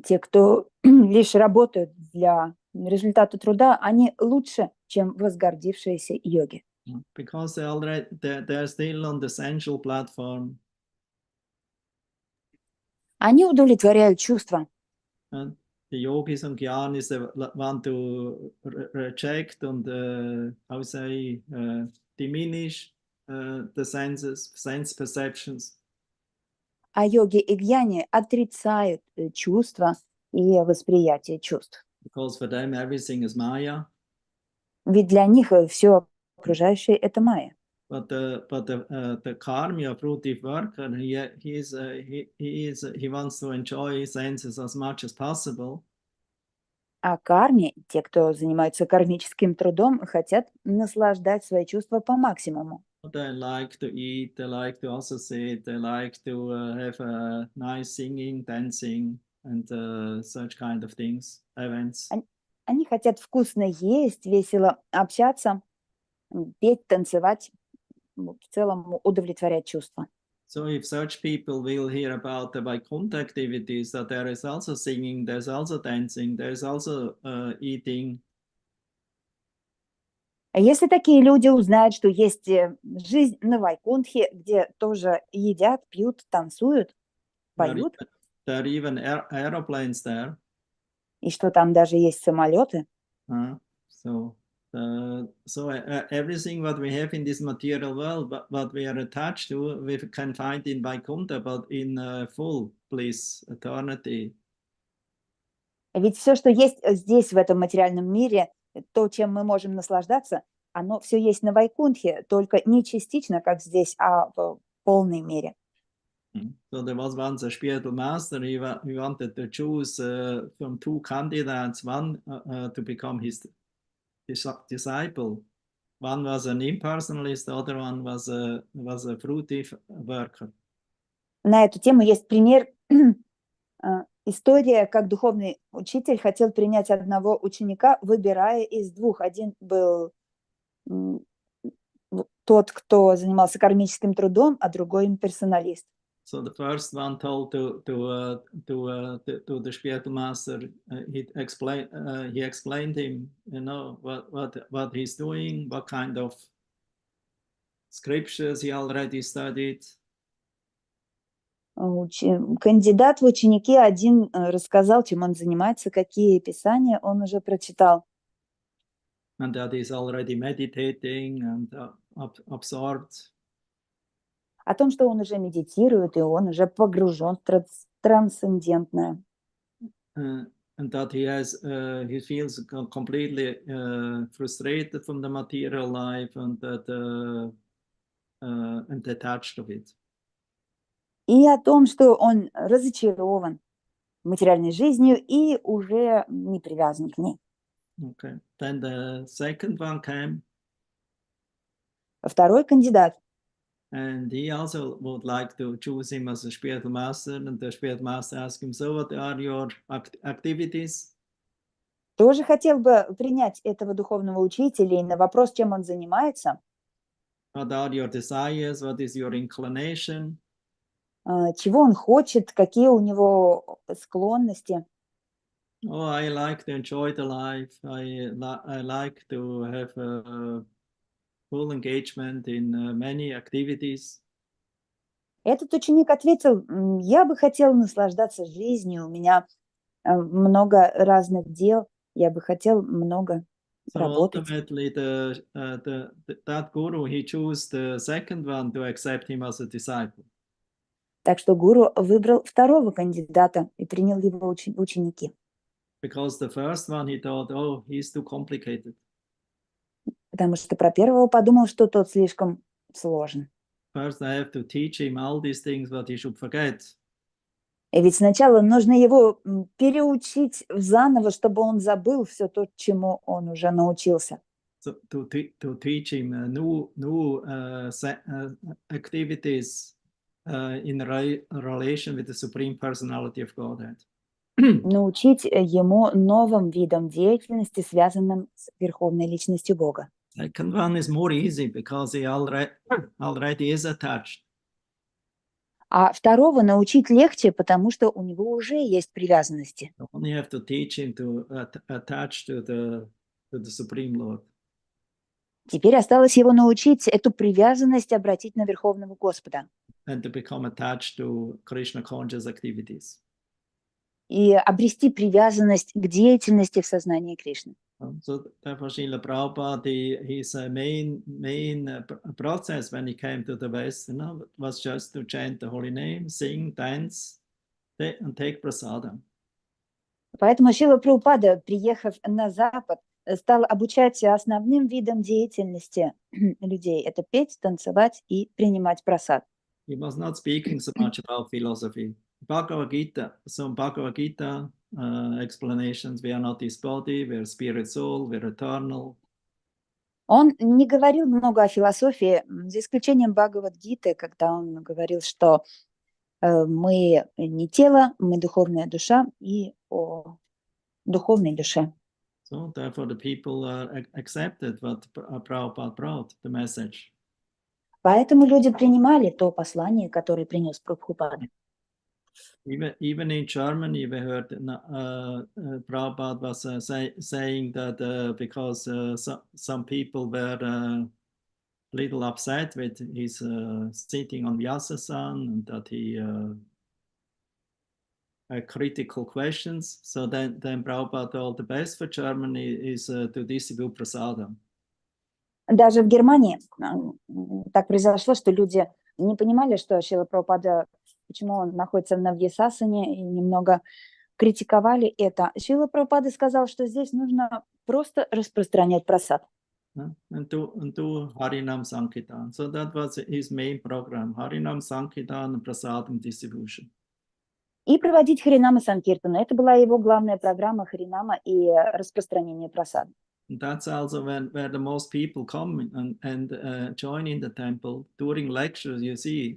те, кто лишь работают для результата труда, они лучше, чем возгордившиеся йоги. Because they're still on the sensual platform. Они удовлетворяют чувства. The yogis and jnanis want to reject and how say diminish the senses, sense perceptions. А йоги и гьяни отрицают чувства и восприятие чувств. Because for them everything is Maya. Ведь для них все окружающее – это майя. But the karmi of fruitive worker, he wants to enjoy senses as much as possible. А карми, те, кто занимаются кармическим трудом, хотят наслаждать свои чувства по максимуму. They like to eat, they like to associate, they like to have a nice singing, dancing, and such kind of things, events. Они хотят вкусно есть, весело общаться, петь, танцевать, в целом удовлетворять чувства. So if such people will hear about the Vaikuntha activities, that there is also singing, there's also dancing, there's also eating. Если такие люди узнают, что есть жизнь на Вайкунтхе, где тоже едят, пьют, танцуют, поют, There are even aeroplanes there. и что там даже есть самолеты, So everything what we have in this material world, what we are attached to, we can find in Vaikuntha, but in full bliss, eternity. ведь все, что есть здесь, в этом материальном мире, то, чем мы можем наслаждаться, оно все есть на Вайкунтхе, только не частично, как здесь, а в полной мере. So there was once a spiritual master. He wanted to choose from two candidates, one to become his disciple. One was an impersonalist, the other one was a fruitive worker. На эту тему есть пример, история, как духовный учитель хотел принять одного ученика, выбирая из двух. Один был тот, кто занимался кармическим трудом, а другой имперсоналист. So the first one told to the spiritual master, he explained him, you know, what he's doing, what kind of scriptures he already studied. Кандидат в ученики один рассказал, чем он занимается, какие писания он уже прочитал. And that he's already meditating and absorbed. О том, что он уже медитирует, и он уже погружен в трансцендентное. And that he feels completely frustrated from the material life and attached to it. И о том, что он разочарован материальной жизнью и уже не привязан к ней. Okay. Then the second one came. Второй кандидат. And he also would like to choose him as a spiritual master. And the spiritual master asked him, so what are your activities? Тоже хотел бы принять этого духовного учителя, и на вопрос, чем он занимается. What are your desires? What is your inclination? Чего он хочет, какие у него склонности. Oh, I like to enjoy the life. I like to have full engagement in many activities. Этот ученик ответил: я бы хотел наслаждаться жизнью, у меня много разных дел, я бы хотел много работать. So ultimately, that guru, he chose the second one to accept him as a disciple. Так что гуру выбрал второго кандидата и принял его ученики. Because the first one, he thought, oh, he's too complicated. Потому что про первого подумал, что тот слишком сложен. First, I have to teach him all these things that he should forget. И ведь сначала нужно его переучить заново, чтобы он забыл все то, чему он уже научился. So to teach him new activities in relation with the Supreme Personality of Godhead. Научить ему новым видам деятельности, связанным с Верховной Личностью Бога. Second one is more easy because he already is attached. А второго научить легче, потому что у него уже есть привязанности. You only have to teach him to attach to the Supreme Lord. Теперь осталось его научить эту привязанность обратить на Верховного Господа And to become attached to Krishna conscious activities. и обрести привязанность к деятельности в сознании Кришны. So therefore, Srila Prabhupada, his main process when he came to the West, was just to chant the holy name, sing, dance, and take prasadam. Поэтому Шрила Прабхупада, приехав на Запад, стал обучать основным видам деятельности людей. Это петь, танцевать и принимать прасад. He was not speaking so much about philosophy. Bhagavad Gita, some Bhagavad Gita explanations, we are not this body, we are spirit soul, we are eternal. Он не говорил много о философии, за исключением Бхагавад-гиты, когда он говорил, что мы не тело, мы духовная душа и о духовной душе. So therefore the people accepted what Prabhupada brought, the message. Поэтому люди принимали то послание, которое принес Прабхупада. Even in Germany, we heard Prabhupada was saying that because some people were a little upset with his sitting on Vyasa-san and that he critical questions. So then Prabhupada told the best for Germany is to distribute prasadam. Даже в Германии так произошло, что люди не понимали, что Шрила Прабхупада, почему он находится на Вьясасане, и немного критиковали это. Шрила Прабхупада сказал, что здесь нужно просто распространять прасад. And do Harinam Sankirtan. So that was his main program, Harinam Sankirtan and Prasadam distribution. И проводить Харинама Санкиртана. Это была его главная программа Харинама и распространение прасада. And that's also where the most people come and join in the temple. During lectures, you see,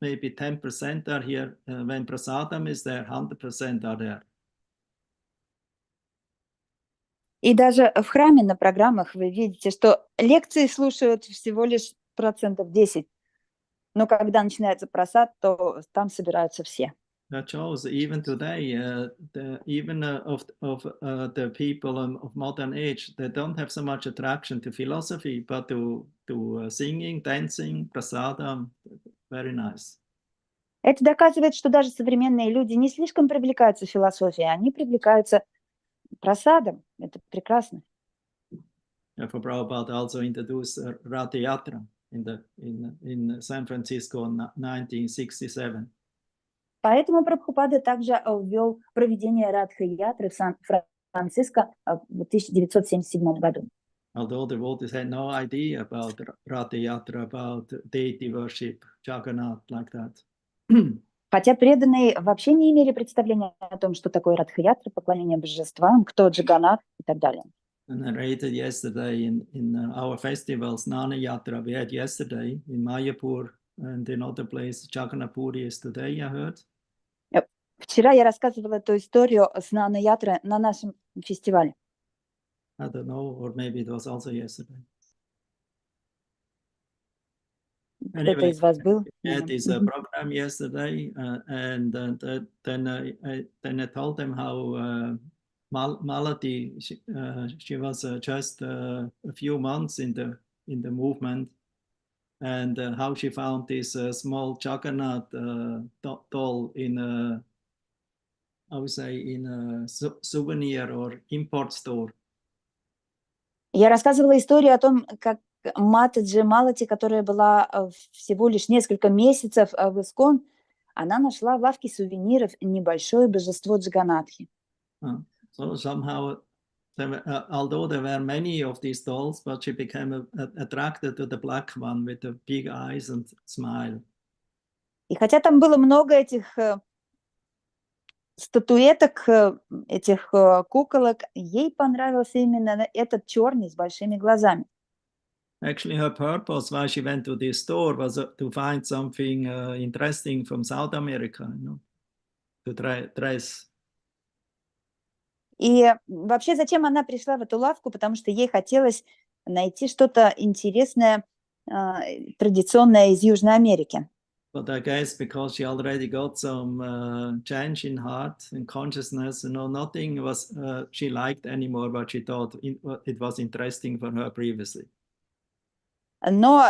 maybe 10% are here. When prasadam is there, 100% are there. И даже в храме на программах вы видите, что лекции слушают всего лишь 10%. Но когда начинается прасад, то там собираются все. That shows even today, even of the people of modern age, they don't have so much attraction to philosophy, but to singing, dancing, prasadam, very nice. Это доказывает, что даже современные люди не слишком привлекаются философией, они привлекаются прасадом. Это прекрасно. Therefore, Prabhupada also introduced Ratha Yatra in San Francisco in 1967. Поэтому Прабхупада также ввел проведение Радха-ятры в Сан-Франциско в 1977 году. Although the devotees had no idea about Ratha Yatra, about deity worship, Jagannath, like that. Хотя преданные вообще не имели представления о том, что такое Радха-ятра, поклонение божествам, кто Джаганнат и так далее. And narrated yesterday in our festival, Snana Yatra, we had yesterday in Mayapur and in other places, Jagannath Puri is today, I heard. Вчера я рассказывала эту историю Снана-ятры на нашем фестивале. I don't know, or maybe it was also yesterday. Кто-то из вас был? We had this program yesterday, and then I told them how Malati, she was just a few months in the movement, and how she found this small Jagannath doll in a, I would say, in a souvenir or import store. Я рассказывала историю о том, как Матаджи Малати, которая была всего лишь несколько месяцев в Искон, она нашла в лавке сувениров небольшое божество Джаганатхи. So somehow, although there were many of these dolls, but she became attracted to the black one with the big eyes and smile. И хотя там было много этих статуэток, этих куколок, ей понравился именно этот черный с большими глазами. Actually, her purpose why she went to this store was to find something interesting from South America, to dress. И вообще, зачем она пришла в эту лавку? Потому что ей хотелось найти что-то интересное, традиционное из Южной Америки. But I guess because she already got some change in heart and consciousness, nothing was she liked anymore, but she thought it was interesting for her previously. Но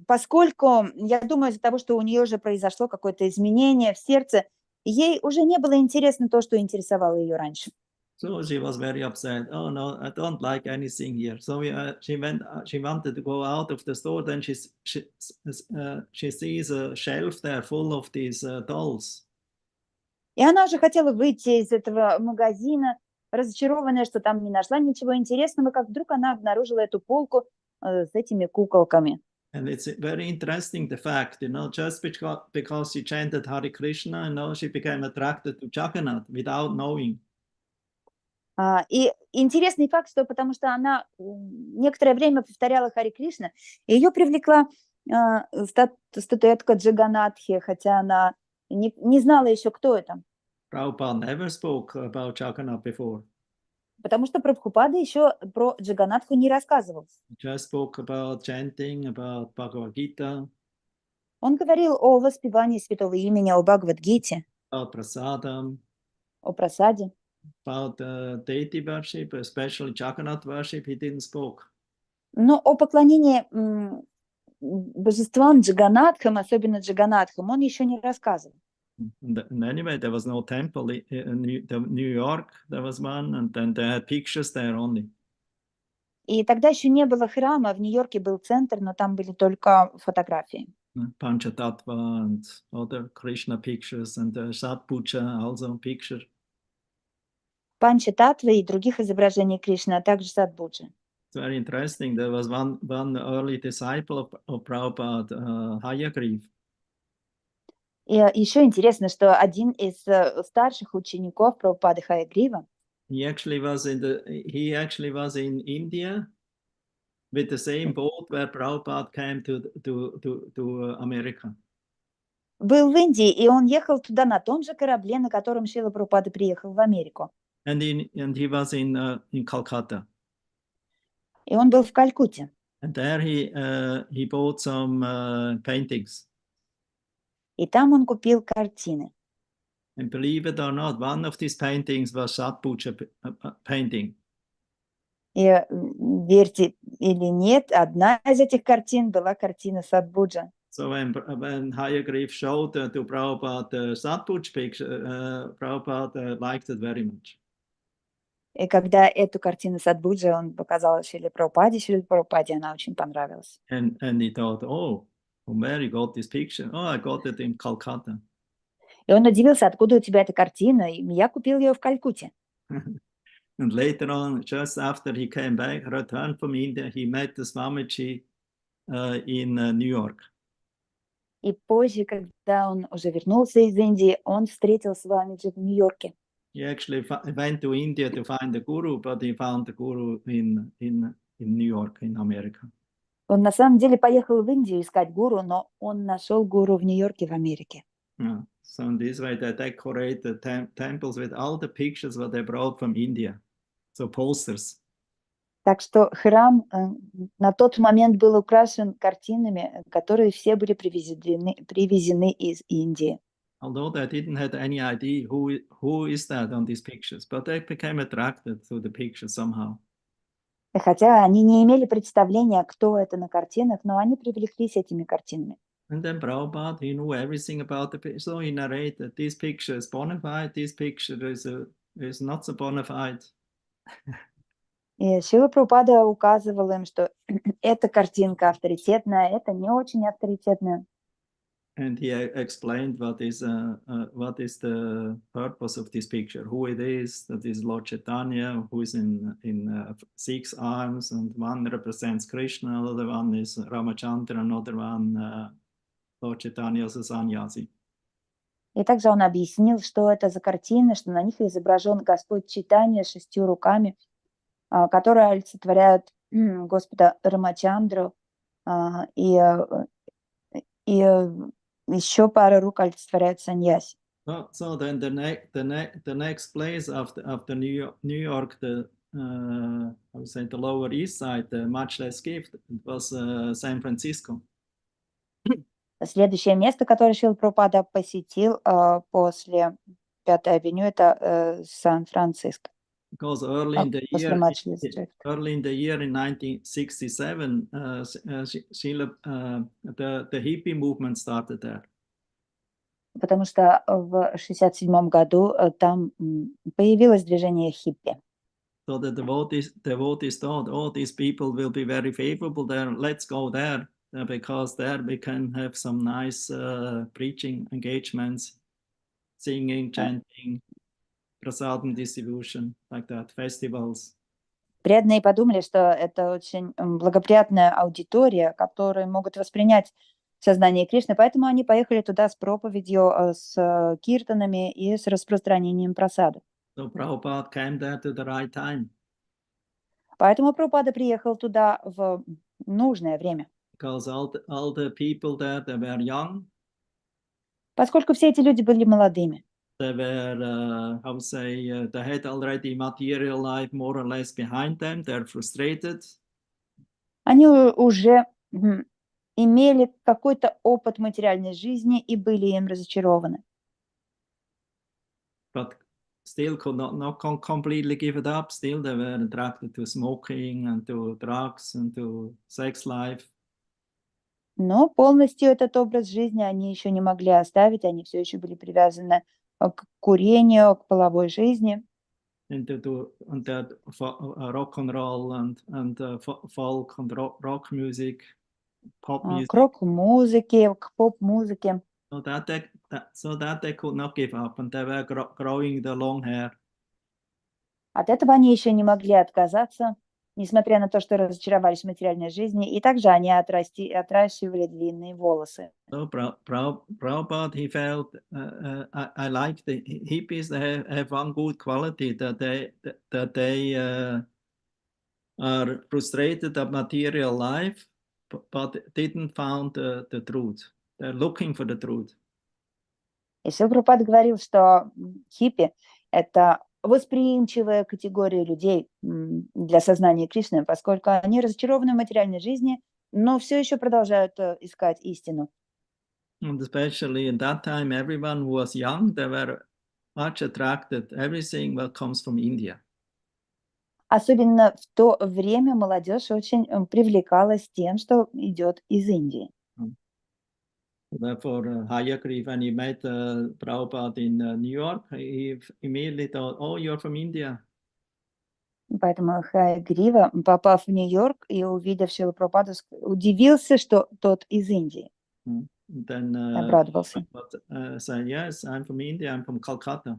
поскольку, я думаю, из-за того, что у нее уже произошло какое-то изменение в сердце, ей уже не было интересно то, что интересовало ее раньше. So she was very upset. Oh no, I don't like anything here. So she wanted to go out of the store. Then she sees a shelf there full of these dolls. И она уже хотела выйти из этого магазина, разочарованная, что там не нашла ничего интересного, как вдруг она обнаружила эту полку с этими куколками. And it's very interesting the fact, just because she chanted Hare Krishna, she became attracted to Jagannath without knowing. И интересный факт, что потому что она некоторое время повторяла Харе Кришна, и ее привлекла статуэтка Джаганатхи, хотя она не знала еще, кто это. Prabhupada never spoke about Jagannath before. Потому что Прабхупада еще про Джаганатху не рассказывал. He just spoke about chanting, about Bhagavad Gita. Он говорил о воспевании святого имени, о Бхагавад-гите, About prasadam, о прасаде. about deity worship, especially Jagannath worship, he didn't spoke. Но о поклонении божествам Джаганатхам, особенно Джаганатхам, он еще не рассказывал. And anyway, there was no temple in New York. There was one, and then they had pictures there only. И тогда еще не было храма, в Нью-Йорке был центр, но там были только фотографии. Panchatattva and other Krishna pictures, and Satpuja also picture. Панчататвы и других изображений Кришны, а также Садбуджи. It's very interesting. There was one early disciple of Prabhupada, Hayagriva. И еще интересно, что один из старших учеников Прабхупады Хаягрива, He actually was in India with the same boat where Prabhupada came to America. был в Индии, и он ехал туда на том же корабле, на котором Шрила Прабхупада приехал в Америку. And he was in Calcutta. И он был в Калькутте. And there he bought some paintings. И там он купил картины. And believe it or not, one of these paintings was Satpuja painting. И верьте или нет, одна из этих картин была картина Садбуджа. So when Hayagriva showed to Prabhupada the Satpuja picture, Prabhupada liked it very much. И когда эту картину Садбуджа он показал Шриле Прабхупаде, она очень понравилась. And he thought, oh, from where you got this picture? Oh, I got it in Calcutta. И он удивился, откуда у тебя эта картина, и я купил ее в Калькутте. And later on, just after he came back, returned from India, he met the Swamiji in New York. И позже, когда он уже вернулся из Индии, он встретил Свамиджи в Нью-Йорке. He actually went to India to find the guru, but he found the guru in New York, in America. Он на самом деле поехал в Индию искать гуру, но он нашел гуру в Нью-Йорке, в Америке. Yeah. So in this way, they decorate the temples with all the pictures that they brought from India. So posters. Так что храм на тот момент был украшен картинами, которые все были привезены из Индии. Although they didn't have any idea who is that on these pictures, but they became attracted to the pictures somehow. Хотя они не имели представления, кто это на картинах, но они привлеклись этими картинами. And then Prabhupada, he knew everything about the picture, so he narrated, this picture is bona fide, this picture is not so bona fide. И Шрила Прабхупада указывал им, что эта картинка авторитетная, это не очень авторитетная. And he explained what is the purpose of this picture, who it is, that is Lord Chaitanya, who is in 6 arms, and one represents Krishna, another one is Ramachandra, another one Lord Chaitanya as a sannyasi. И также он объяснил, что это за картины, что на них изображен Господь Чайтанья 6 руками, которые олицетворяют Господа Рамачандру, И еще пара рук олицетворяют саньяси. So then the next place after New York, the I would say the Lower East Side, the much less gift, it was San Francisco. Следующее место, которое Шрила Прабхупада посетил после Пятой авеню, это Сан-Франциско. Because early in the После year, Much Less Gift. early in the year in 1967, the hippie movement started there. Потому что в 1967 году там появилось движение хиппи. So the devotees thought, oh, these people will be very favorable there. Let's go there because there we can have some nice preaching engagements, singing, chanting, prasadam distribution, like that, festivals. Преданные подумали, что это очень благоприятная аудитория, которые могут воспринять сознание Кришны, поэтому они поехали туда с проповедью, с киртанами и с распространением прасада. So Prabhupada came there to the right time. Поэтому Прабхупада приехал туда в нужное время. Because all the people there, they were young. Поскольку все эти люди были молодыми. They were, how to say, they had already material life more or less behind them. They're frustrated. Они уже имели какой-то опыт материальной жизни и были им разочарованы. But still could not completely give it up. Still they were attracted to smoking and to drugs and to sex life. Но полностью этот образ жизни они еще не могли оставить, они все еще были привязаны к курению, к половой жизни. And that rock and roll and folk and rock music, pop music. К рок-музыке, к поп-музыке. So that they could not give up, and they were growing the long hair. От этого они еще не могли отказаться, несмотря на то, что разочаровались в материальной жизни, и также они отращивали длинные волосы. So Prabhupada, he felt, I like the hippies. They have one good quality, that they are frustrated at material life, but didn't found the truth. They're looking for the truth. И Шрила Прабхупада говорил, что хиппи – это восприимчивая категория людей для сознания Кришны, поскольку они разочарованы в материальной жизни, но все еще продолжают искать истину. And especially in that time, everyone who was young, they were much attracted. Everything that comes from India. Особенно в то время молодежь очень привлекалась тем, что идет из Индии. Therefore, Hayagriva, when he met Prabhupada in New York, he immediately thought, oh, you're from India. Поэтому Хайгрива, попав в Нью-Йорк и увидев Шрилу Прабхупаду, удивился, что тот из Индии. Then обрадовался. Said, yes, I'm from India, I'm from Calcutta.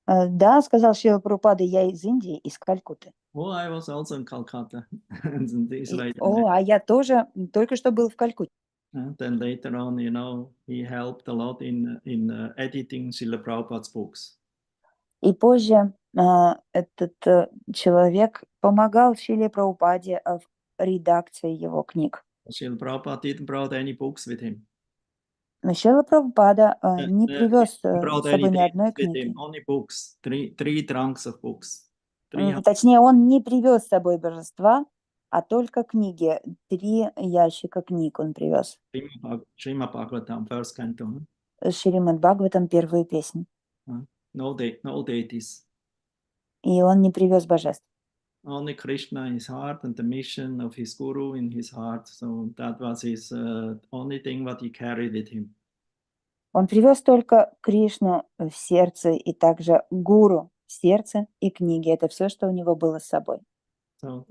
Да, сказал Шрила Прабхупада, я из Индии, из Калькутты. Oh, I was also in Calcutta. А я тоже только что был в Калькутте. Then later on, you know, he helped a lot in editing Srila Prabhupada's books. И позже этот человек помогал Шриле Прабхупаде в редакции его книг. Srila Prabhupada didn't brought any books with him. Но Шрила Прабхупада не привез с собой ни одной книги. Only books, three trunks of books. Точнее, он не привез с собой божества, а только книги. 3 ящика книг он привез. Srimad Bhagavatam, first canto. Шримад Бхагаватам, первую песню. No deities. И он не привез божеств. Only Krishna in his heart and the mission of his guru in his heart. So that was his only thing what he carried with him. Он привез только Кришну в сердце и также гуру в сердце и книги. Это все, что у него было с собой. So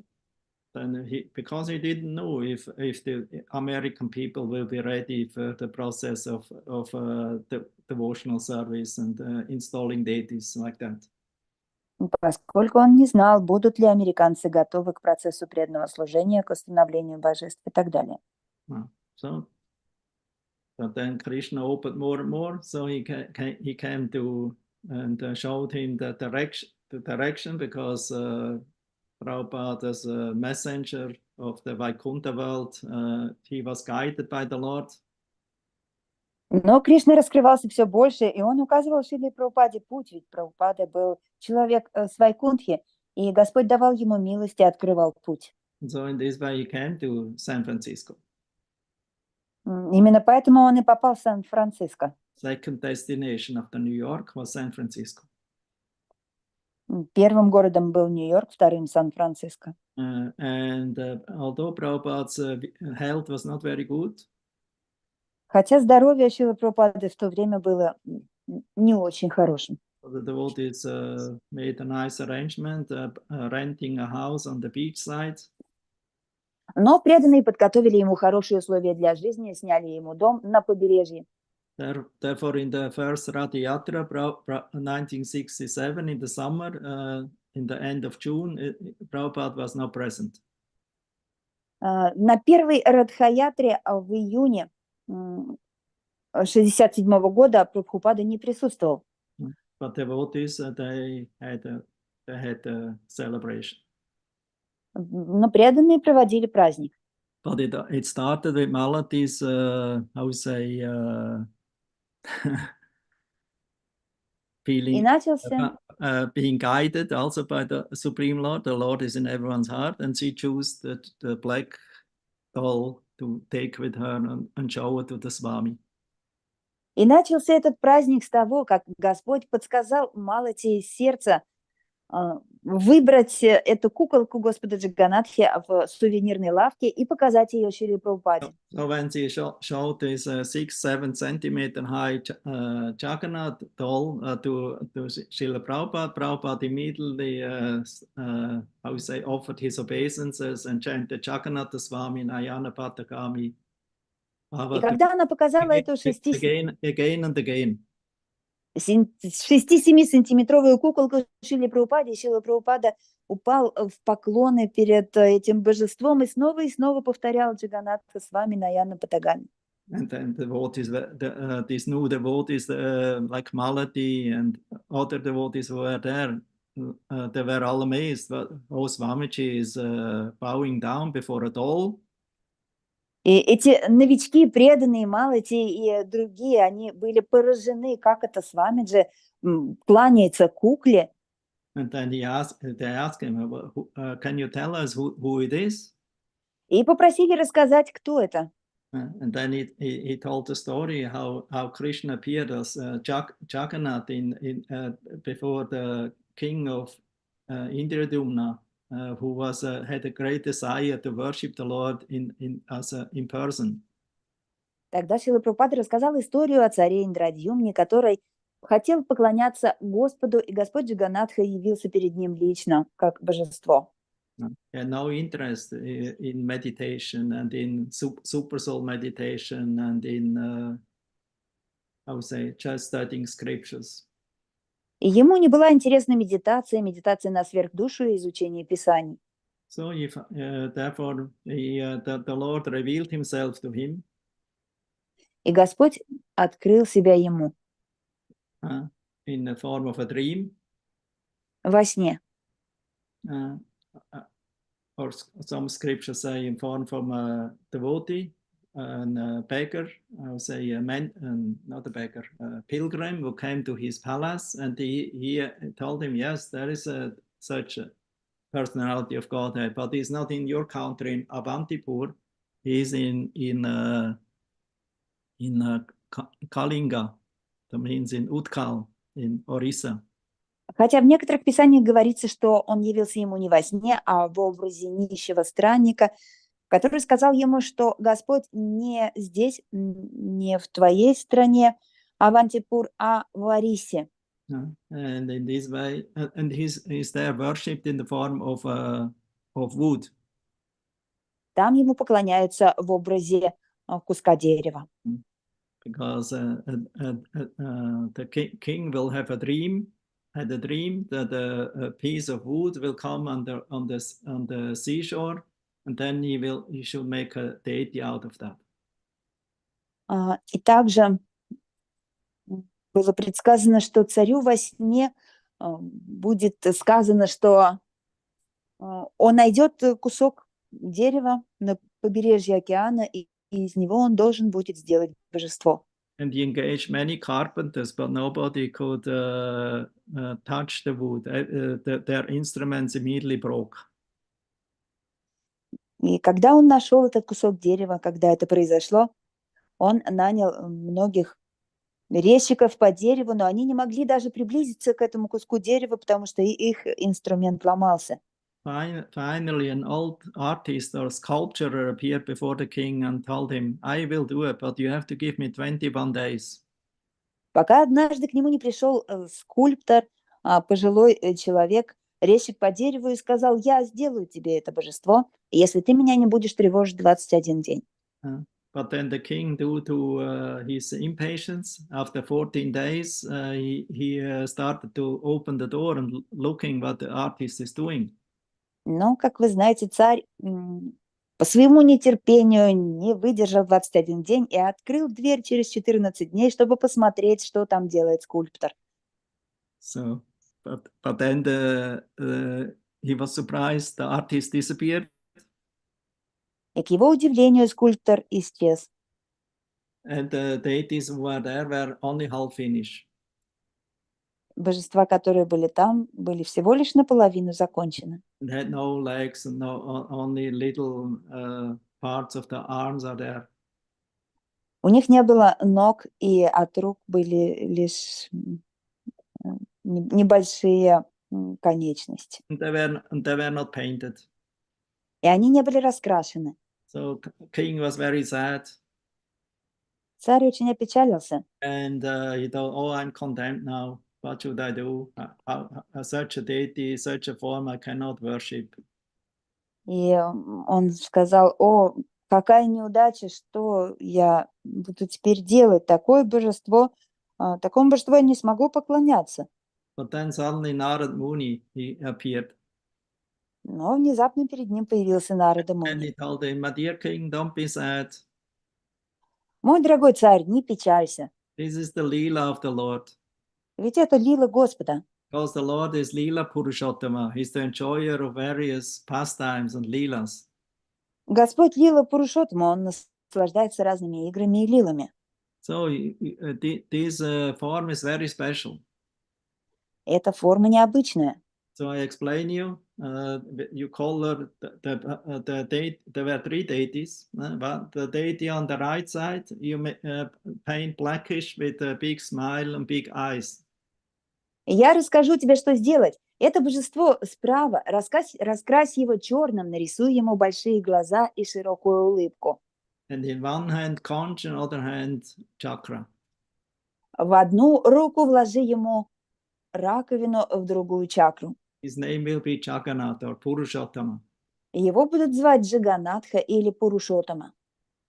then because he didn't know if the American people will be ready for the process of the devotional service and installing deities like that. Поскольку он не знал, будут ли американцы готовы к процессу преданного служения, к установлению божеств и так далее. But then Krishna opened more and more, so he came to and showed him the direction because Prabhupada as a messenger of the Vaikuntha world. He was guided by the Lord. Но Кришна раскрывался все больше, и он указывал Шриле Прабхупаде путь, ведь Прабхупада был человек с Вайкунтхи, и Господь давал ему милость и открывал путь. And so in this way he came to San Francisco. Именно поэтому он и попал в Сан-Франциско. Second destination after New York was San Francisco. Первым городом был Нью-Йорк, вторым Сан-Франциско. Although Prabhupada's health was not very good, Хотя здоровье Шрилы Прабхупады в то время было не очень хорошим. the devotees made a nice arrangement, renting a house on the beach side. Но преданные подготовили ему хорошие условия для жизни, сняли ему дом на побережье. Therefore, in the first Rath Yatra, 1967, in the summer, in the end of June, Prabhupada was not present. На первой Радха-ятре в июне 1967 года Прабхупада не присутствовал. But devotees, they had a celebration. Но преданные проводили праздник. But it started with Malati's, how say, И feeling, начался being guided also by the Supreme Lord. The Lord is in everyone's heart, and she chose the black doll to take with her and show it to the Swami. И начался этот праздник с того, как Господь подсказал Малати из сердца выбрать эту куколку Господа Джаганатхи в сувенирной лавке и показать ее Шриле Прабхупаде. So when she showed this 6-7 centimeter high Jagannath doll to Srila Prabhupada, Prabhupada immediately offered his obeisances and chanted Jagannath Swami Nayana Patagami. И когда она показала эту Again and again. 6-7-сантиметровую куколку Шриле Прабхупаде, Шрила Прабхупада упал в поклоны перед этим божеством и снова повторял Джаганатха с вами Наяна Патагами. And then these new devotees like Malati and other devotees who were there, they were all amazed. Oh, Swamiji is bowing down before a doll. И эти новички, преданные Малати и другие, они были поражены, как это Свамиджи кланяется кукле. And then they asked him, can you tell us who it is? И попросили рассказать, кто это. And then he told the story how Krishna appeared as Jagannath before the king of Indradumna, who had a great desire to worship the Lord in person. Тогда Шрила Прабхупада рассказал историю о царе Индрадьюмне, который хотел поклоняться Господу, и Господь Джаганатха явился перед ним лично, как божество. He had no interest in meditation and in super soul meditation and in, just studying scriptures. И ему не была интересна медитация на сверхдушу и изучение Писаний. So therefore the Lord revealed himself to him. И Господь открыл себя ему. In the form of a dream. Во сне. Or some scriptures say in form from a devotee, a beggar, say a man, not a beggar, a pilgrim who came to his palace, and he told him, yes, there is such a personality of Godhead, but he's not in your country in Avantipur. He's in Kalinga, that means in Utkal, in Orissa. Хотя в некоторых писаниях говорится, что он явился ему не во сне, а в образе нищего странника, который сказал ему, что Господь не здесь, не в твоей стране, Авантипур, а в Орисе. And in this way, and he's there worshipped in the form of wood. Там ему поклоняются в образе куска дерева. Because the king will have a dream that a piece of wood will come on the seashore, and then he should make a deity out of that. И также было предсказано, что царю во сне будет сказано, что Он найдет кусок дерева на побережье океана, и из него он должен будет сделать божество. And he engaged many carpenters, but nobody could touch the wood. Their instruments immediately broke. И когда он нашел этот кусок дерева, когда это произошло, он нанял многих резчиков по дереву, но они не могли даже приблизиться к этому куску дерева, потому что их инструмент ломался. Finally, an old artist or sculptor appeared before the king and told him, I will do it, but you have to give me 21 days. Пока однажды к нему не пришел скульптор, пожилой человек, резчик по дереву, и сказал: я сделаю тебе это божество, если ты меня не будешь тревожить 21 день. But then the king, due to his impatience, after 14 days, he started to open the door and looking what the artist is doing. Но, как вы знаете, царь по своему нетерпению не выдержал 21 день и открыл дверь через 14 дней, чтобы посмотреть, что там делает скульптор. So, but then he was surprised, the artist disappeared. И к его удивлению скульптор исчез. And the deities who were there were only half finished. Божества, которые были там, были всего лишь наполовину закончены. And had no legs and only little parts of the arms are there. У них не было ног, и от рук были лишь небольшие конечности. And they were not painted. И они не были раскрашены. So king was very sad. Царь очень опечалился. And he thought, oh, I'm condemned now. What should I do? Such a deity, such a form I cannot worship. И он сказал: о, какая неудача, что я буду теперь делать? Такое божество, такому божеству я не смогу поклоняться. But then suddenly Narad Muni he appeared. Но внезапно перед ним появился Нарада And Муни. he told him, my dear king, don't be sad. Мой дорогой царь, не печалься, This is the Leela of the Lord. ведь это лила Господа. Because the Lord is Leela Purushottama. He's the enjoyer of various pastimes and leelas. Господь лила Пурушоттама, он наслаждается разными играми и лилами. So this form is very special. Эта форма необычная. So I explain you. You call her there were three deities, but the deity on the right side you paint blackish with a big smile and big eyes. Я расскажу тебе, что сделать. Это божество справа, раскрась его черным, нарисуй ему большие глаза и широкую улыбку. And in one hand conch, in other hand chakra. В одну руку вложи ему раковину, в другую чакру. His name will be Jagannath or Purushottama. Его будут звать Джаганатха или Пурушоттама.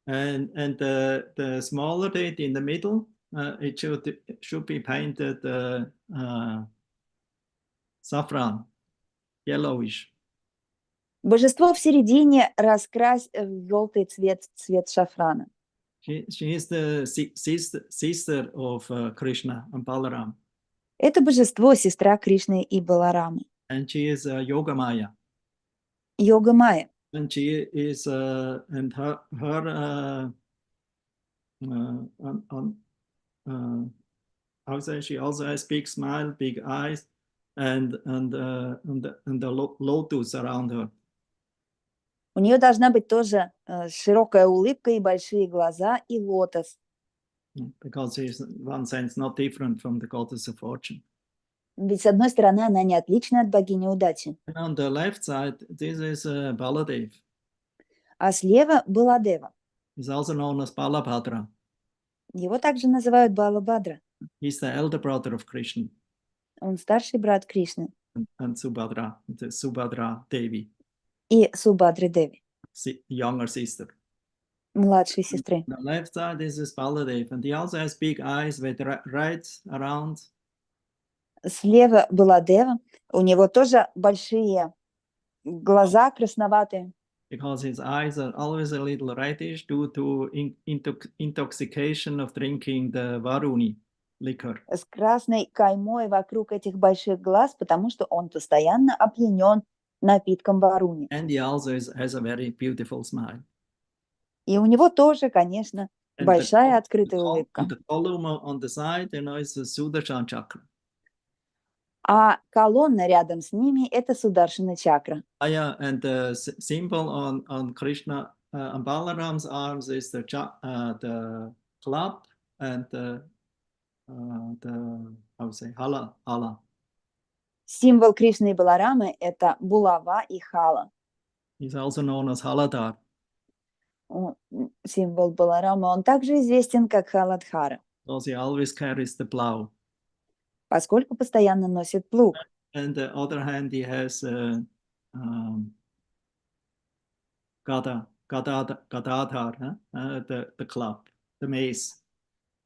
And the smaller deity in the middle, it should be painted saffron, yellowish. Божество в середине раскрась в желтый цвет шафрана. She is the sister of Krishna and Balaram. Это божество сестра Кришны и Баларамы. And she is Yogamaya. Йога Майя. And she is and her how say she also has big smile, big eyes, and the lotus around her. У нее должна быть тоже широкая улыбка и большие глаза и лотос. Because she is, in one sense, not different from the goddess of fortune. Ведь, с одной стороны, она не отлична от богини удачи. And on the left side, this is Baladev. А слева Баладева. He's also known as Balabhadra. Его также называют Балабадра. He's the elder brother of Krishna. Он старший брат Кришны. And Subhadra, the Subhadra Devi, И Субадры Деви, younger sister. младшей сестры. On the left side, this is Baladev, and he also has big eyes with red around. Слева Баладева. У него тоже большие глаза красноватые. Because his eyes are always a little reddish due to intoxication of drinking the Varuni liquor. С красной каймой вокруг этих больших глаз, потому что он постоянно опьянен напитком Варуни. And he also has a very beautiful smile. И у него тоже, конечно, And большая открытая улыбка. the column on the side, is the Sudarshan chakra. А колонна рядом с ними – это Сударшана чакра. Yeah, and the symbol on Krishna on Balaram's arms is the club and the how to say hala. Символ Кришны и Баларамы – это булава и хала. He's also known as Haladhar. Символ Баларамы, он также известен как Халадхара, Because he always carries the plow. поскольку постоянно носит плуг. And the other hand, he has Gadadhar, the club, the mace.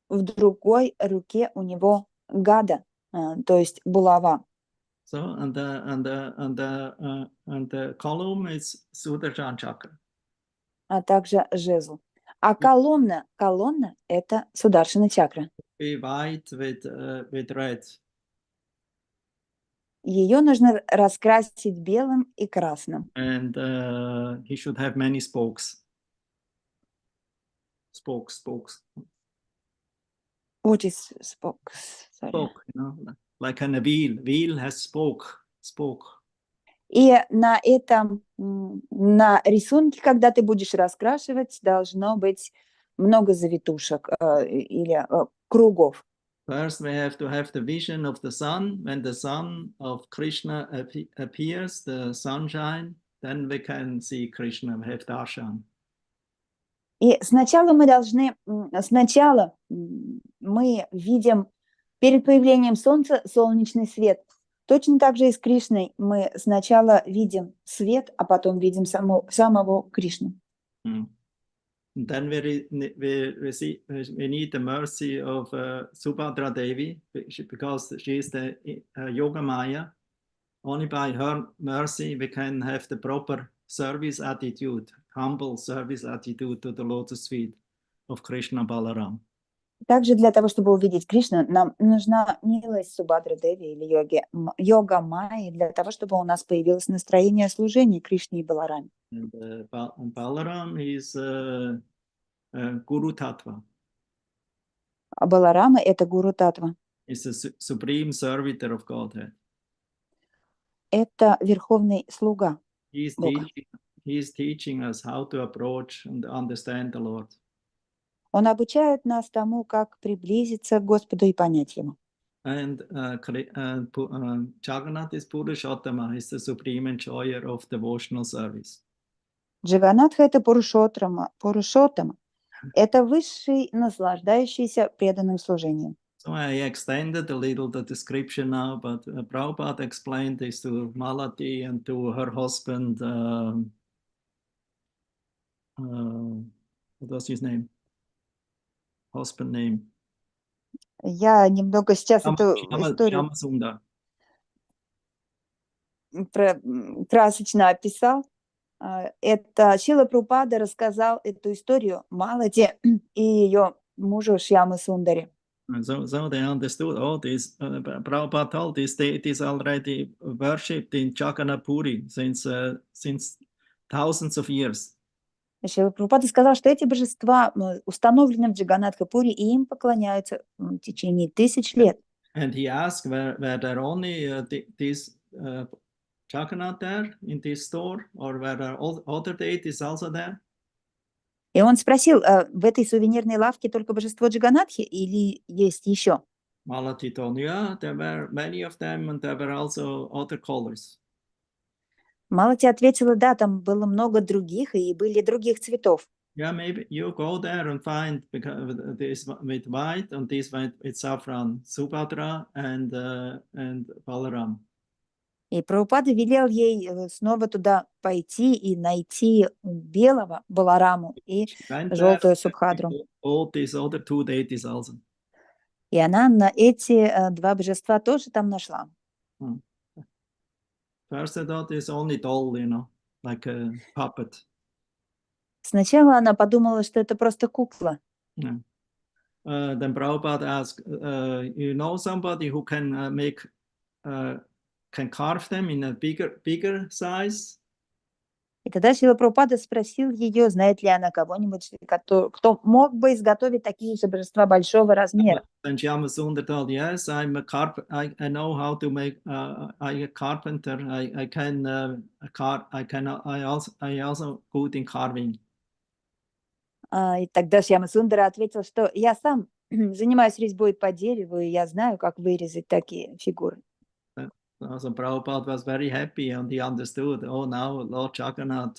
В другой руке у него гада, то есть булава. So and the column is Sudarshan chakra. А также жезл. А колонна – это Сударшана чакра. Be white with red. Ее нужно раскрасить белым и красным. And he should have many spokes. Spokes. What is spokes? Sorry. Spoke, like a wheel. Wheel has spoke. И на этом, на рисунке, когда ты будешь раскрашивать, должно быть много завитушек или кругов. First, we have to have the vision of the sun. When the sun of Krishna appears, the sunshine, then we can see Krishna, we have darshan. И сначала мы видим перед появлением солнца солнечный свет. Точно так же и с Кришной мы сначала видим свет, а потом видим самого Кришну. And then we need the mercy of Subhadra Devi, because she is the Yoga Maya. Only by her mercy we can have the proper service attitude, humble service attitude to the lotus feet of Krishna Balaram. Также для того, чтобы увидеть Кришну, нам нужна милость Субхадра Деви или йога Майи, для того, чтобы у нас появилось настроение служения Кришне и Балараме. And Balaram is Guru Tattva. А Баларама – это Гуру Татва. Is the supreme servitor of Godhead. Это верховный слуга. He is teaching us how to approach and understand the Lord. Он обучает нас тому, как приблизиться к Господу и понять Его. And Jagannath is Purushottama, is the supreme enjoyer of devotional service. Джаганатха – это Пурушоттама. Это высший, наслаждающийся преданным служением. So I extended a little the description now, but Prabhupada explained this to Malati and to her husband, what was his name? Husband name? Я немного сейчас эту историю Shyamasundar. красочно описал. Это Шрила Прабхупада рассказал эту историю Малати и ее мужу Шьяма Сундари. So they understood all this. Prabhupada told this deities already worshipped in Jagannath Puri since thousands of years. Шрила Прабхупада сказал, что эти божества установлены в Джаганнатха-пури, и им поклоняются в течение тысяч лет. And he asked, were there only this Jagannath there in this store, or were there other deities also there? И он спросил, в этой сувенирной лавке только божество Джаганнатхи или есть еще? Malati told, yeah, there were many of them, and there were also other colors. Малати ответила, да, там было много других, и были других цветов. Yeah, maybe you go there and find this with white and this with saffron, Subhadra and Balaram. И Прабхупада велел ей снова туда пойти и найти белого Балараму и желтую Субхадру. All these other two deities also. И она на эти два божества тоже там нашла. First I thought it's only doll, like a puppet. Сначала она подумала, что это просто кукла. Yeah. Then Prabhupada asked, you know somebody who can make can carve them in a bigger size. И тогда Шрила Прабхупада спросил ее, знает ли она кого-нибудь, кто мог бы изготовить такие же божества большого размера. Then Shyamasundar told, yes, I'm a I know how to make. I'm a carpenter. I can I also good in carving. И тогда Шьяма Сундара ответил, что я сам занимаюсь резьбой по дереву, и я знаю, как вырезать такие фигуры. So Prabhupada was very happy and he understood, oh, now Lord Jagannath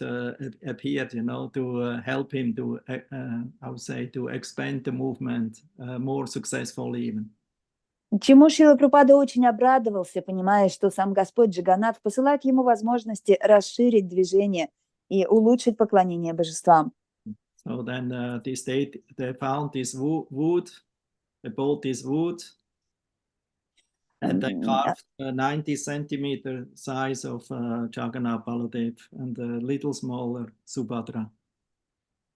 appeared, to help him to, I would say, to expand the movement more successfully even. Чему Шрила Прабхупада очень обрадовался, понимая, что сам Господь Джаганнат посылает ему возможности расширить движение и улучшить поклонение божествам. So then they found this wood, they bought this wood, and they carved a 90 centimeter size of Jagannath Baladev and a little smaller Subhadra.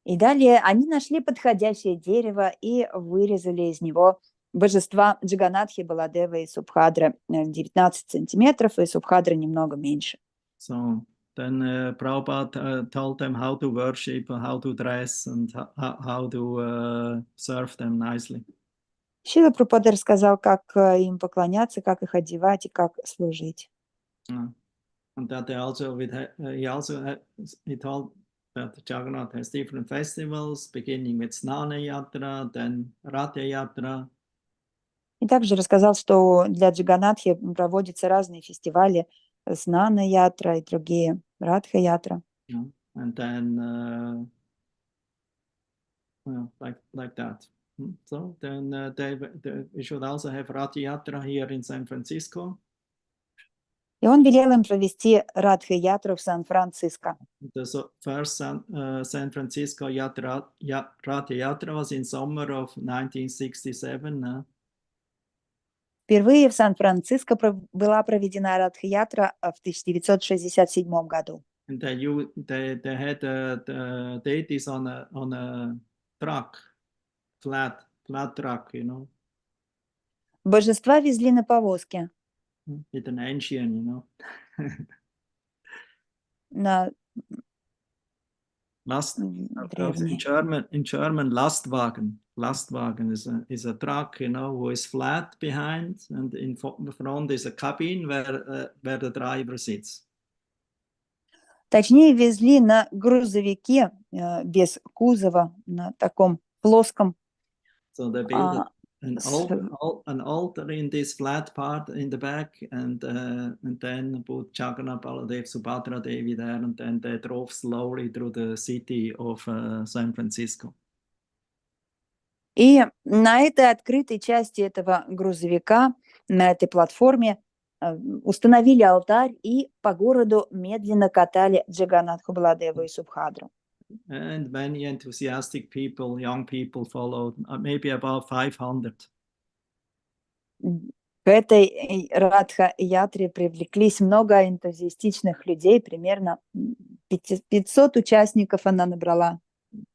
И далее они нашли подходящее дерево и вырезали из него божества Джаганатхи, Баладева и Субхадра 19 сантиметров, и Субхадра немного меньше. So then Prabhupada told them how to worship, how to dress, and how to serve them nicely. Шрила Прабхупада рассказал, как им поклоняться, как их одевать и как служить. And that he told that Jagannath has different festivals, beginning with Snana Yatra, then Ratha Yatra. И также рассказал, что для Джаганатхи проводятся разные фестивали, Снана Ятра и другие, Радха Ятра. And then, like that. So then we should also have Ratha Yatra here in San Francisco. И он велел им провести Радха Ятру в Сан-Франциско. The first San Francisco Ratha Yatra was in summer of 1967. Впервые в Сан-Франциско была проведена Радха Ятра в 1967 году. And they had the deities on a truck, flat truck, Божества везли на повозке. With an engine, На in German, Lastwagen. Lastwagen is a truck, who is flat behind, and in front is a cabin where the driver sits. Точнее, везли на грузовике без кузова, на таком плоском. So they built an altar in this flat part in the back, and then put Jagannath, Baladev, Subhadra Devi there, and then they drove slowly through the city of San Francisco. И на этой открытой части этого грузовика, на этой платформе, установили алтарь и по городу медленно катали Джаганнатху, Баладеву и Субхадру. And many enthusiastic people, young people followed, maybe about 500. К этой Радха-ятре привлеклись много энтузиастичных людей, примерно 500 участников она набрала.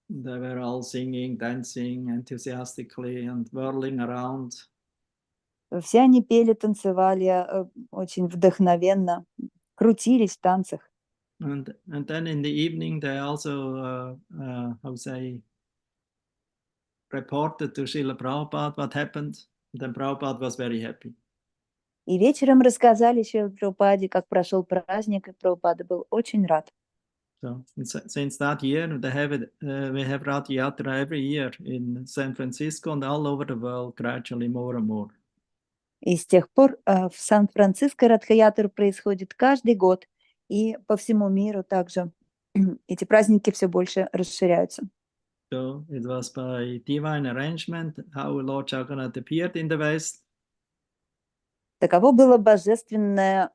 They were all singing, dancing enthusiastically and whirling around. Все они пели, танцевали очень вдохновенно, крутились в танцах. And then in the evening they also, reported to Srila Prabhupada what happened. And then Prabhupada was very happy. И вечером рассказали Шриле Прабхупаде, как прошел праздник, и Прабхупада был очень рад. So since that year, we have Ratha Yatra every year in San Francisco and all over the world, gradually more and more. И с тех пор в Сан-Франциско Радха-ятра происходит каждый год, и по всему миру также эти праздники все больше расширяются. So it was by divine arrangement how Lord Jagannath appeared in the West. Таково была божественная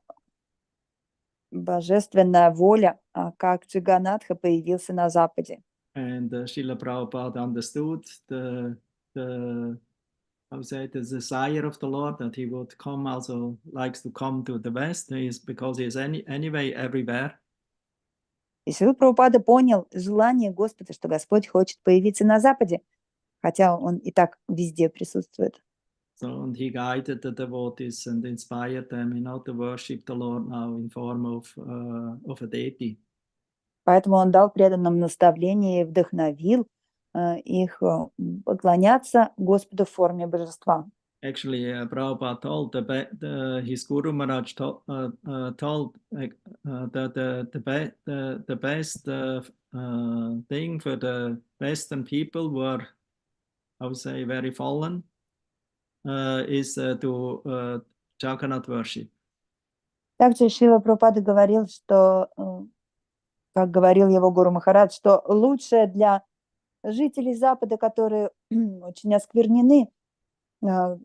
воля, как Джаганатха появился на Западе. And Srila Prabhupada understood the desire of the Lord that he would come, also likes to come to the West, because he is anyway everywhere. И Шрила Прабхупада понял желание Господа, что Господь хочет появиться на Западе, хотя он и так везде присутствует. So, and he guided the devotees and inspired them, to worship the Lord now in form of a deity. Поэтому он дал преданным наставление и вдохновил их поклоняться Господу в форме божества. Actually, Prabhupada told his Guru Maharaj told that the best thing for the Western people were, I would say, very fallen, is to Jagannath worship. Также Шрила Прабхупада говорил, что, как говорил его Гуру Махарадж, что лучшее для жителей Запада, которые очень осквернены, то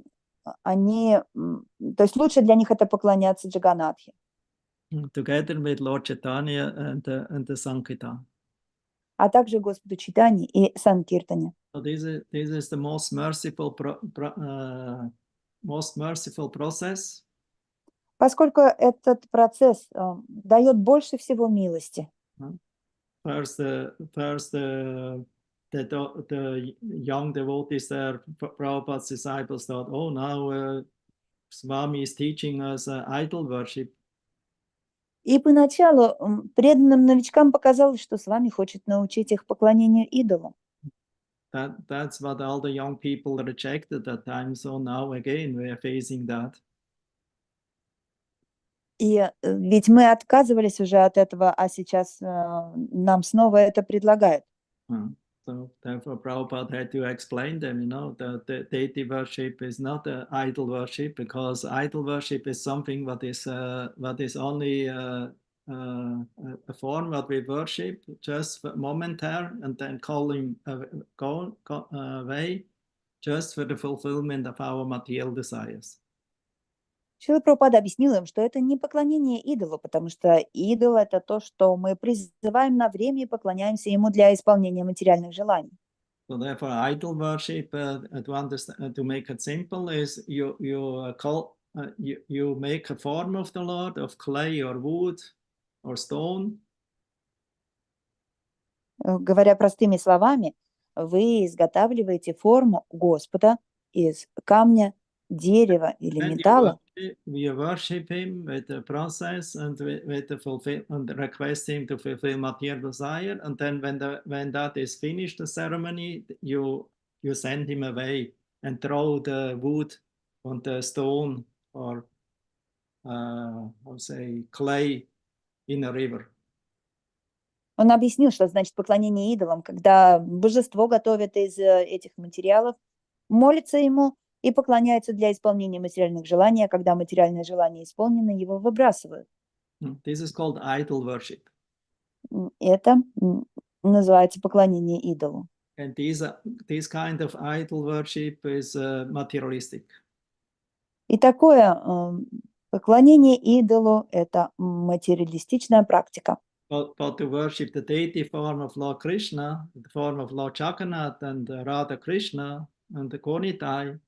есть лучше для них это поклоняться Джаганатхе. Together with Lord Chaitanya and the Sankirtan. А также Господу Чайтанье и Санкиртане. So this is the most merciful process. Поскольку этот процесс дает больше всего милости. First, the young devotees there, Prabhupada's disciples thought, oh, now Swami is teaching us idol worship. И поначалу преданным новичкам показалось, что Свами хочет научить их поклонению идолам. That's what all the young people rejected at that time. So now again we are facing that. И ведь мы отказывались уже от этого, а сейчас нам снова это предлагают. So therefore Prabhupada had to explain them, that the deity worship is not idol worship, because idol worship is something what is only a form what we worship just momentary and then calling go away just for the fulfillment of our material desires. Шрила Прабхупада объяснил им, что это не поклонение идолу, потому что идол – это то, что мы призываем на время и поклоняемся ему для исполнения материальных желаний. So therefore, idol worship, to make it simple, is you make a form of the Lord of clay or wood or stone. Говоря простыми словами, вы изготавливаете форму Господа из камня, дерева или металла. You worship him with the process and with the and request him to fulfill material desire, and then when that is finished, the ceremony, you send him away and throw the wood on the stone or clay in a river. Он объяснил, что значит поклонение идолам, когда божество готовит из этих материалов, молится ему и поклоняется для исполнения материальных желаний, а когда материальные желания исполнены, его выбрасывают. This is called idol worship. Это называется поклонение идолу. And this kind of idol worship is materialistic. И такое поклонение идолу – это материалистичная практика. But to worship the deity form of Lord Krishna, the form of Lord Jagannath and Radha Krishna and the Konitai,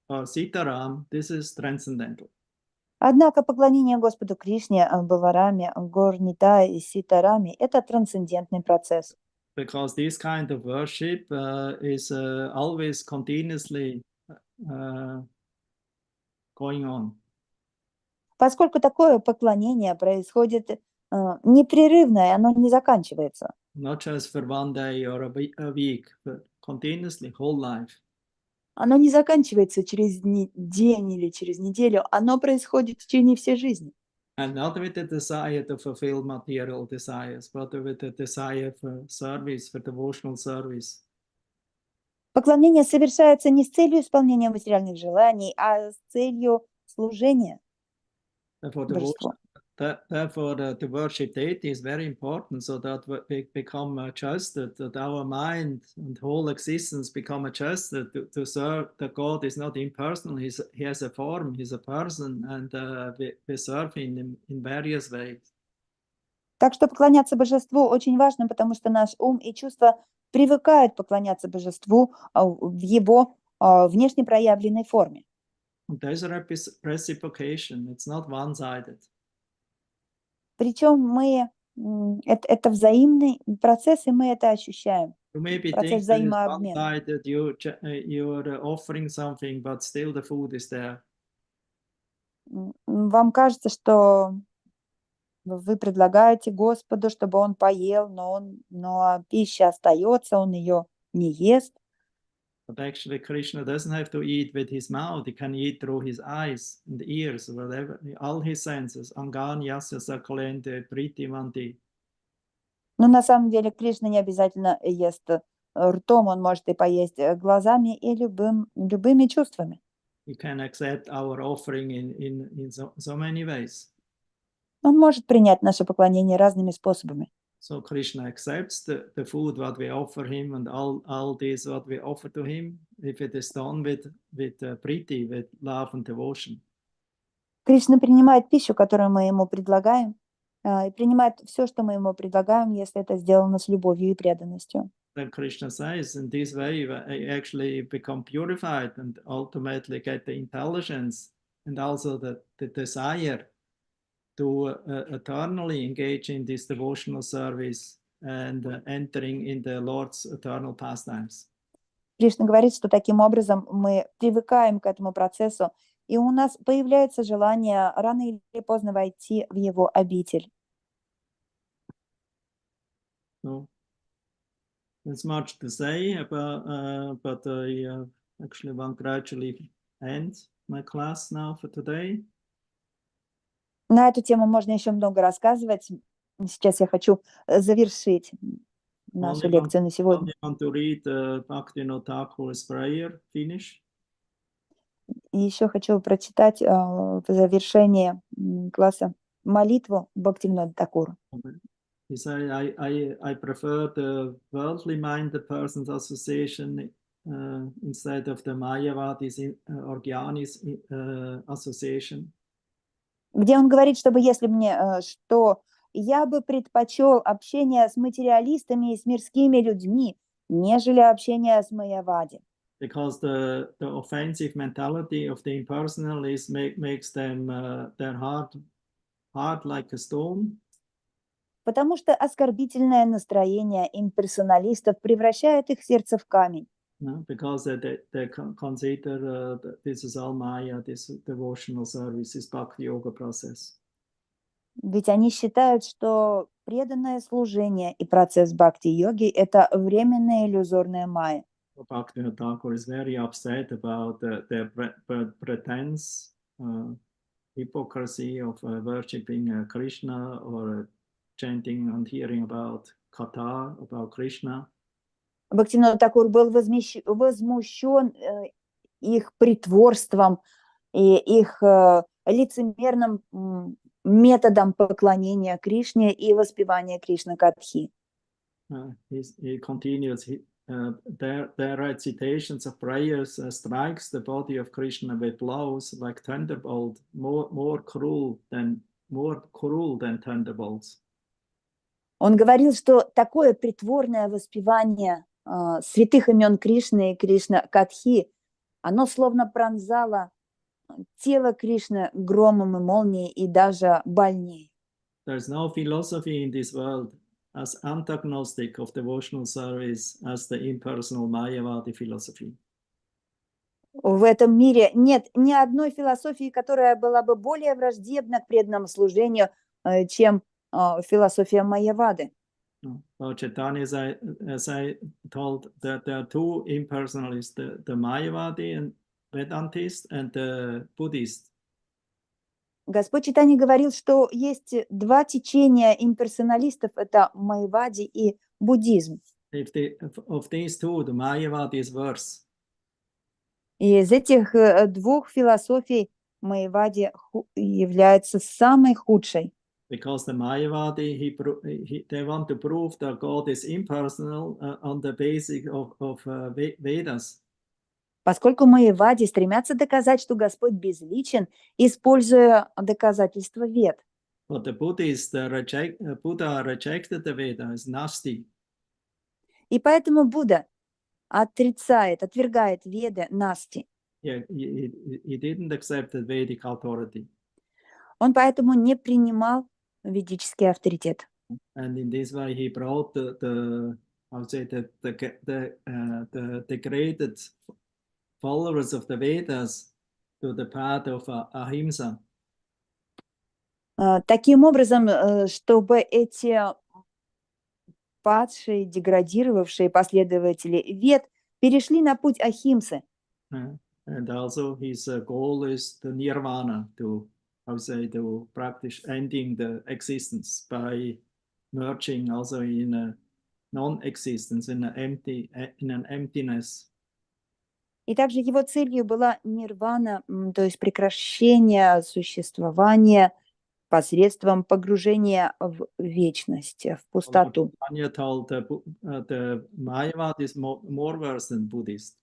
or Sitaram, this is transcendental. Однако поклонение Господу Кришне, Балараме, Горнитае и Ситараме – это трансцендентный процесс. Because this kind of worship is always continuously going on. Поскольку такое поклонение происходит непрерывно, и оно не заканчивается. Not just for one day or a week, but continuously, whole life. Оно не заканчивается через день или через неделю, оно происходит в течение всей жизни. And not with the desire to fulfill material desires, but with the desire for service, for devotional service. Поклонение совершается не с целью исполнения материальных желаний, а с целью служения божеству. Therefore, the worship deity is very important, so that we become adjusted, that our mind and whole existence become adjusted to serve that God is not impersonal. He has a form, he's a person, and we serve him in various ways. Так что поклоняться божеству очень важно, потому что наш ум и чувства привыкают поклоняться божеству в его внешне проявленной форме. There's a reciprocation, it's not one-sided. Причем это взаимный процесс, и мы это ощущаем. You maybe процесс think there is one взаимообмена. side that you're offering something, but still the food is there. Вам кажется, что вы предлагаете Господу, чтобы он поел, но пища остается, он ее не ест. But actually, Krishna doesn't have to eat with his mouth. He can eat through his eyes and ears, whatever, all his senses. Angan, yasya, sakalente, priti, manti. Но на самом деле Кришна не обязательно ест ртом, он может и поесть глазами и любыми чувствами. He can accept our offering in so many ways. Он может принять наше поклонение разными способами. So Krishna accepts the food what we offer him and all this what we offer to him, if it is done with priti, with love and devotion. Кришна принимает пищу, которую мы ему предлагаем, и принимает все, что мы ему предлагаем, если это сделано с любовью и преданностью. Then Krishna says, in this way, I actually become purified and ultimately get the intelligence and also the desire to eternally engage in this devotional service and entering in the Lord's eternal pastimes. Кришна говорит, что таким образом мы привыкаем к этому процессу, и у нас появляется желание рано или поздно войти в его обитель. So there's much to say about, but I actually want to gradually end my class now for today. На эту тему можно еще много рассказывать. Сейчас я хочу завершить нашу лекцию на сегодня. I want to read Bhaktivinoda Thakur's prayer, finish. И еще хочу прочитать в завершение класса молитву Бхактивинода Thakura. He said, I prefer the worldly-minded person's association instead of the Mayavadi's or Jnani's association. Где он говорит, чтобы если мне, что я бы предпочел общение с материалистами и с мирскими людьми, нежели общение с Майявади. Because the offensive mentality of the impersonalists makes them their heart hard like a stone. Потому что оскорбительное настроение имперсоналистов превращает их сердце в камень. Because they consider this is all Maya, this devotional service, this Bhakti Yoga process. Ведь они считают, что преданное служение и процесс бхакти-йоги – это временная иллюзорная майя. Bhaktivinoda Thakur is very upset about their pretense, hypocrisy of worshipping Krishna or chanting and hearing about Katha, about Krishna. Бхактивинода Thakur был возмущен их притворством и их лицемерным методом поклонения Кришне и воспевания Кришна-катхи. He continues, their recitations of prayers strikes the body of Krishna with blows like thunderbolt, more cruel than thunderbolts. Он говорил, что такое притворное воспевание святых имен Кришны и Кришна-катхи, оно словно пронзало тело Кришны громом и молнией и даже больней. There's no philosophy in this world as antagonistic of devotional service as the impersonal Mayavadi philosophy. В этом мире нет ни одной философии, которая была бы более враждебна к преданному служению, чем философия Майявады. Well, Chaitanya, as I told, that there are two impersonalists, the Mayavadi and Vedantist and the Buddhist. Господь Чайтанья говорил, что есть два течения имперсоналистов, это майявади и буддизм. Of these two, the Mayavadi is worse. И из этих двух философий майявади является самой худшей. Because the Mayavadi, they want to prove that God is impersonal on the basis of Vedas. Поскольку майявади стремятся доказать, что Господь безличен, используя доказательства Вед. But the Buddhists, Buddha rejected the Veda as nasty. И поэтому Будда отвергает Веды насти. Yeah, he didn't accept the Vedic authority. Он поэтому не принимал ведический авторитет. And in this way, he brought the I would say that the degraded followers of the Vedas to the path of ahimsa. Таким образом, чтобы эти падшие, деградировавшие последователи Вед перешли на путь Ахимсы. And also his goal is the nirvana, to, I would say, to practice ending the existence by merging also in a non-existence, in an emptiness. И также его целью была нирвана, то есть прекращение существования посредством погружения в вечность, в пустоту. Anya told the Mayavad is more worse than Buddhist.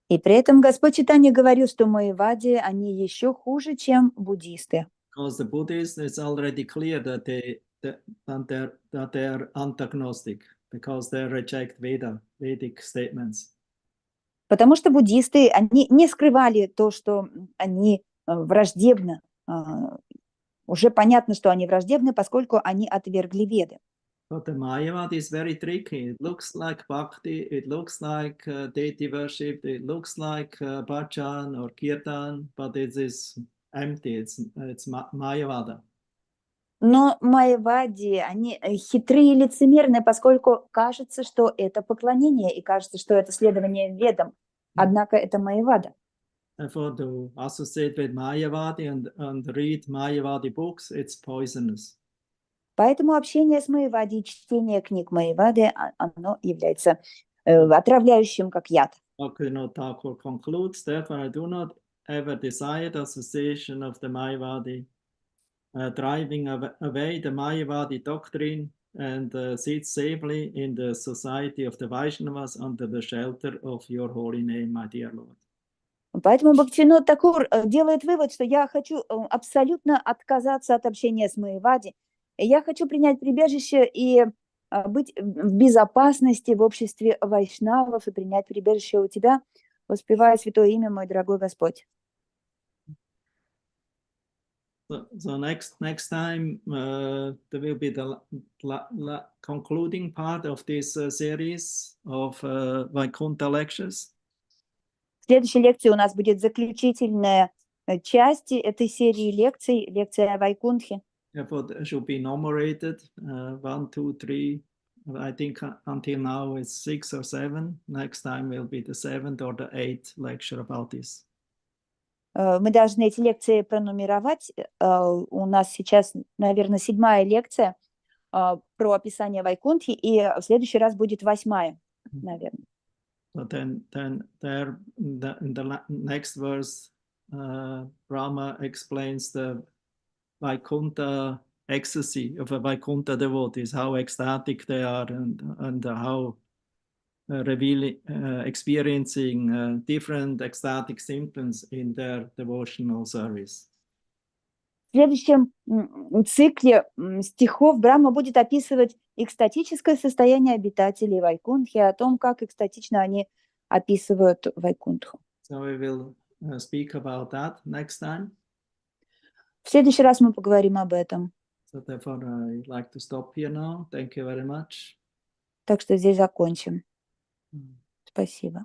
И при этом Господь Чайтанья говорил, что майявади, они еще хуже, чем буддисты. Because the Buddhists, it's already clear that they're antagnostic, because they reject Vedic statements. Потому что буддисты, они не скрывали то, что они враждебны. Уже понятно, что они враждебны, поскольку они отвергли Веды. But the Mayavad is very tricky. It looks like bhakti, it looks like deity worship, it looks like bhajan or kirtan, but it is empty. It's Mayavada. Но майявади, они хитрые и лицемерные, поскольку кажется, что это поклонение, и кажется, что это следование Ведам. Однако это майявада. Therefore, to associate with Mayavadi and read Mayavadi books, it's poisonous. Поэтому общение с майявади, чтение книг майявады, оно является отравляющим, как яд. Bhaktivinoda Thakur concludes, therefore I do not ever desire the association of the Mayavadi, driving away the Mayavadi doctrine, and sit safely in the society of the Vaishnavas under the shelter of your holy name, my dear Lord. Поэтому Бхактивинода Такур делает вывод, что я хочу абсолютно отказаться от общения с майявади. Я хочу принять прибежище и быть в безопасности в обществе вайшнавов и принять прибежище у тебя, воспевая святое имя, мой дорогой Господь. So next time there will be the concluding part of this series of Vaikuntha lectures. В следующей лекции у нас будет заключительная часть этой серии лекций, лекция о Вайкунтхе. Therefore, it should be numerated 1, 2, 3. I think until now it's 6 or 7. Next time will be the 7th or the 8th lecture about this. Мы должны эти лекции пронумеровать. У нас сейчас, наверное, 7-я лекция про описание Вайкунтхи, и в следующий раз будет 8-я, наверное. So then there in the next verse, Brahma explains the Vaikuntha ecstasy of a Vaikuntha devotees, how ecstatic they are, and how experiencing different ecstatic symptoms in their devotional service. В следующем цикле стихов Брахма будет описывать экстатическое состояние обитателей Вайкунтхи, о том, как экстатично они описывают Вайкунтху. So we will speak about that next time. В следующий раз мы поговорим об этом. So therefore, I'd like to stop here now. Thank you very much. Так что здесь закончим. Спасибо.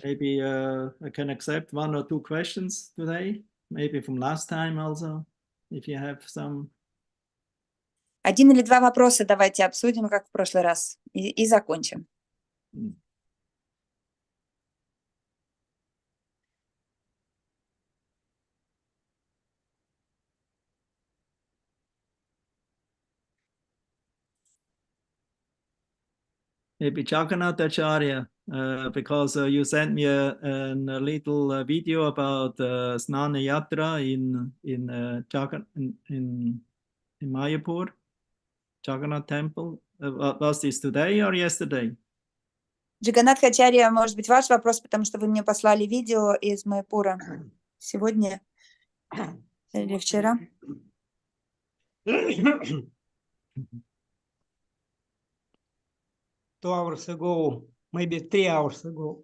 Maybe I can accept 1 or 2 questions today, maybe from last time also, if you have some. 1 или 2 вопроса давайте обсудим, как в прошлый раз, и закончим. Maybe Jagannath Acharya, because you sent me a little video about Snana Yatra in Mayapur, Jagannath Temple. Was this today or yesterday? Джаганнат Ачарья, может быть, ваш вопрос, потому что вы мне послали видео из Майяпура сегодня или вчера? 2 hours ago, maybe 3 hours ago.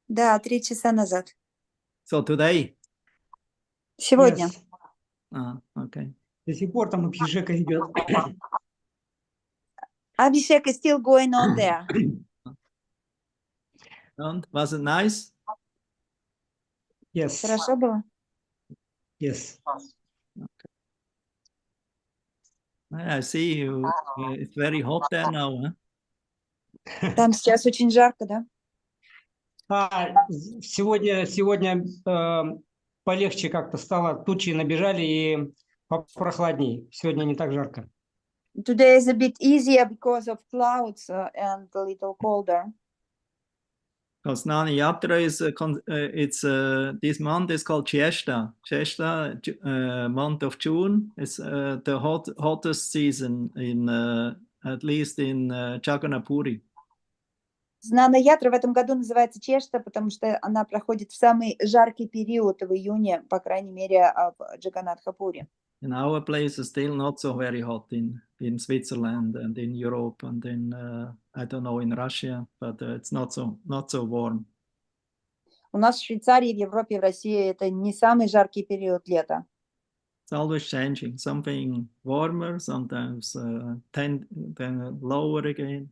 Да, 3 часа назад. So today? Сегодня. Yes. Okay. До сих пор там Абхишека идет. Abhishek is still going on there. And was it nice? Yes, Хорошо было? yes. I see you. It's very hot there now, huh? Там сейчас очень жарко, да? Сегодня полегче как-то стало, тучи набежали и попрохладней. Сегодня не так жарко. Today is a bit easier because of clouds and a little colder. Because Nana Yatra is this month is called Cheshta. Cheshta, month of June, is the hottest season in at least in Jagannath Puri. Знана Ятра в этом году называется Чешта, потому что она проходит в самый жаркий период в июне, по крайней мере, в Джаганнатхапуре. In our place is still not so very hot in Switzerland and in Europe and in I don't know in Russia, but it's not so warm. У нас в Швейцарии, в Европе, в России это не самый жаркий период лета. It's always changing. Something warmer, sometimes then lower again.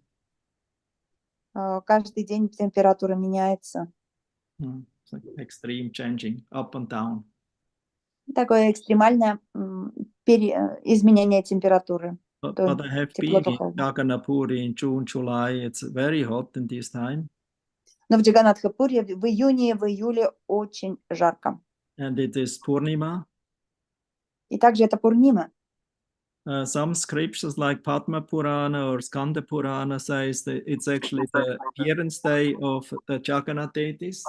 Каждый день температура меняется. It's like extreme changing, up and down. Такое экстремальное изменение температуры. But То I have тепло, been то in холодно. Jagannath Puri in June, July. It's very hot in this time. Но в Джаганнатхапуре в июне, в июле очень жарко. And it is Purnima. И также это Пурнима. Some scriptures like Padma Purana or Skanda Purana says that it's actually the appearance day of the Jagannath deities.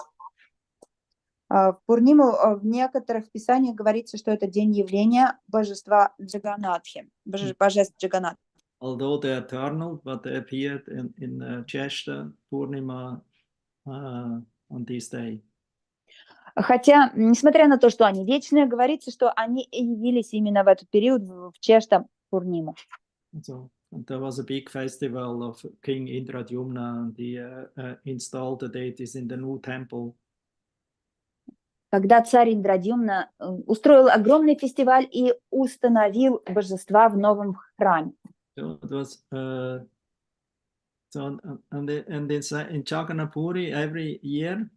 В Пурниму в некоторых писаниях говорится, что это день явления божества Джаганатхи, божеств Джаганат. Although they're eternal, but they appeared in Cheshta Purnima on this day. Хотя, несмотря на то, что они вечные, говорится, что они явились именно в этот период, в Чешта Пурниму. So, and there was a big festival of King Indradyumna, and he installed the deities in the new temple. Когда царь Индрадьюмна устроил огромный фестиваль и установил божества в новом храме. So it was and it's in Jagannath Puri every year.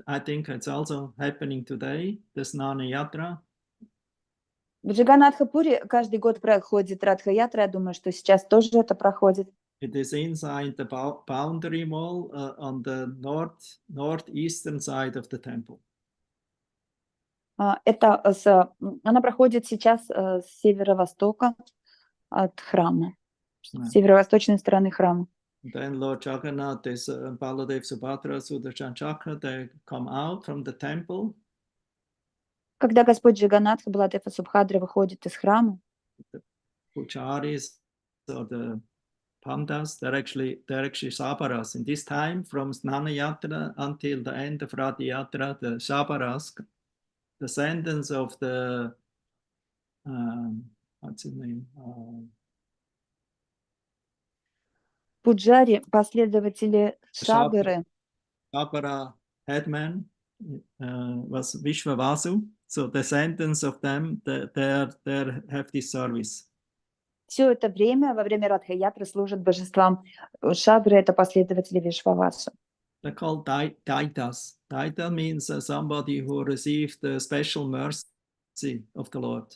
I think it's also happening today. The Snana Yatra. В Джаганнатхапуре каждый год проходит Радха-ятра. Я думаю, что сейчас тоже это проходит. It is inside the boundary wall on the northeastern side of the temple. Она проходит сейчас с северо-востока от храма, с северо-восточной стороны храма. Then Lord Jagannath is Baladev, Subhadra, Sudarshan Chakra. They come out from the temple. Когда Господь Джаганнатх и Баладева Субхадра выходят из храма, The pujaris or the pandas, they're actually Shabaras. In this time, from Snana Yatra until the end of Radha Yatra, the Shabaras, descendants of the what's his name? пуджари, последователи Шабары, Shabara headman was Vishwavasu. So descendants of them, they have this service. все это время, во время Радха-ятры, служат божествам. Шабры — это последователи Вишвавасу. They're called Daitas. Daita means somebody who received the special mercy of the Lord.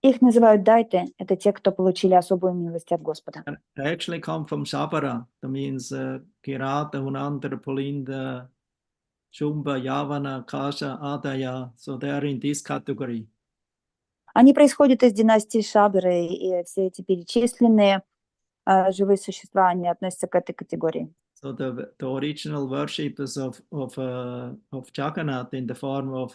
Их называют дайты, это те, кто получили особую милость от Господа. And they actually come from Shabara. That means Kirata, Hunandra, Pulinda, Shumba, Yavana, Kasha, Adaya. So they are in this category. Они происходят из династии Шабры, и все эти перечисленные живые существа, они относятся к этой категории. So the original worshippers of Jagannath in the form of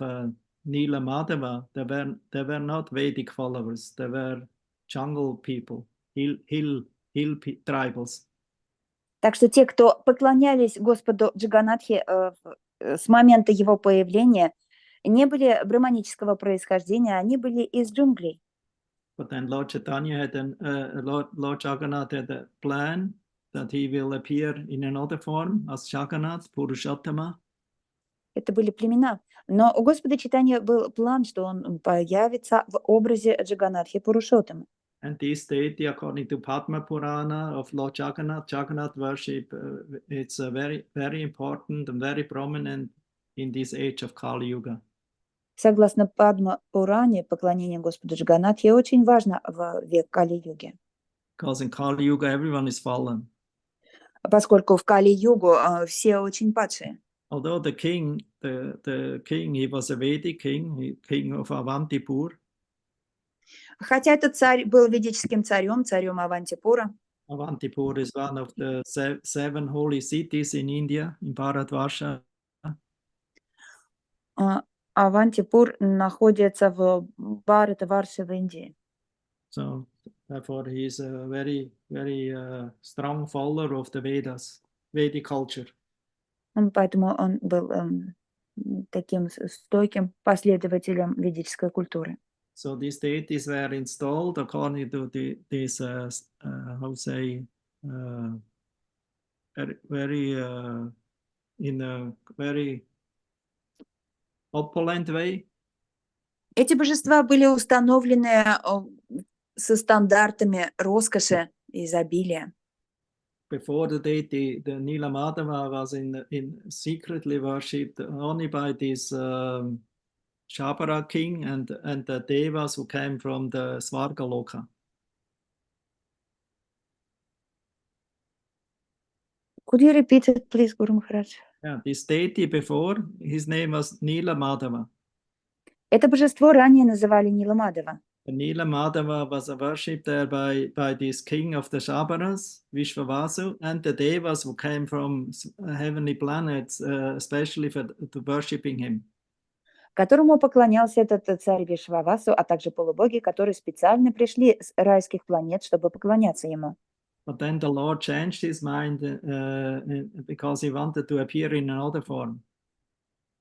Nila Madhava, they were not Vedic followers. They were jungle people, hill tribals. Так что те, кто поклонялись Господу Джаганнатхе с момента его появления, не были браманического происхождения, они были из джунглей. But then Lord Chaitanya had Lord Jagannath had a plan that he will appear in another form as Jagannath, Purushottama. Это были племена. Но у Господа Чайтаньи был план, что он появится в образе Джаганатхи Пурушоттамы. And this deity, according to Padma Purana of Lord Jagannath, Jagannath worship, it's very, very important and very prominent in this age of Kali Yuga. Согласно Падма Пуране, поклонение Господу Джаганатхи очень важно в век Кали-юги, Because in Kali Yuga, everyone is fallen. поскольку в Кали-югу все очень падшие. Although the king, he was a Vedic king, king of Avantipur. Хотя этот царь был ведическим царем, царем Авантипура. Avantipur is one of the seven holy cities in India, in Bharatvarsha. Авантипур находится в Бхаратварше в Индии. So therefore he is a very, very strong follower of the Vedas, Vedic culture. Поэтому он был таким стойким последователем ведической культуры. So these deities were installed according to this, how say, very in a very opulent way. Эти божества были установлены со стандартами роскоши и изобилия. Before the deity, the Nila Madhava was in secretly worshipped only by this Shabara king and the devas who came from the Svargaloka. Could you repeat it, please, Guru Maharaj? Yeah, this deity before, his name was Nila Madhava. Это божество ранее называли Ниламадава. The Nila Madhava was worshipped there by this king of the Shabaras, Vishvavasu, and the devas who came from heavenly planets, especially for worshipping him. Которому поклонялся этот царь Вишвавасу, а также полубоги, которые специально пришли с райских планет, чтобы поклоняться ему. But then the Lord changed his mind because he wanted to appear in another form.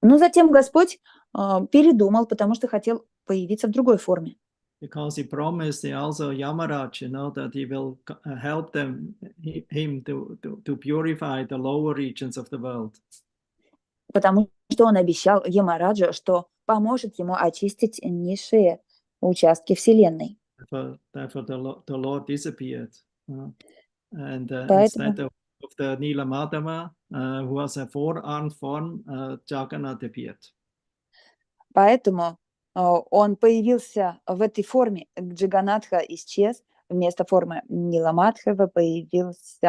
Но затем Господь передумал, потому что хотел появиться в другой форме. Because he promised also Yamaraj, that he will help him to purify the lower regions of the world. Потому что он обещал Ямараджу, что поможет ему очистить низшие участки Вселенной. Therefore the Lord disappeared. And Поэтому, instead of the Nila Madhava, who was a four-armed form, Jagannath appeared. поэтому он появился в этой форме. Джаганатха исчез. Вместо формы Ниламадхава появилось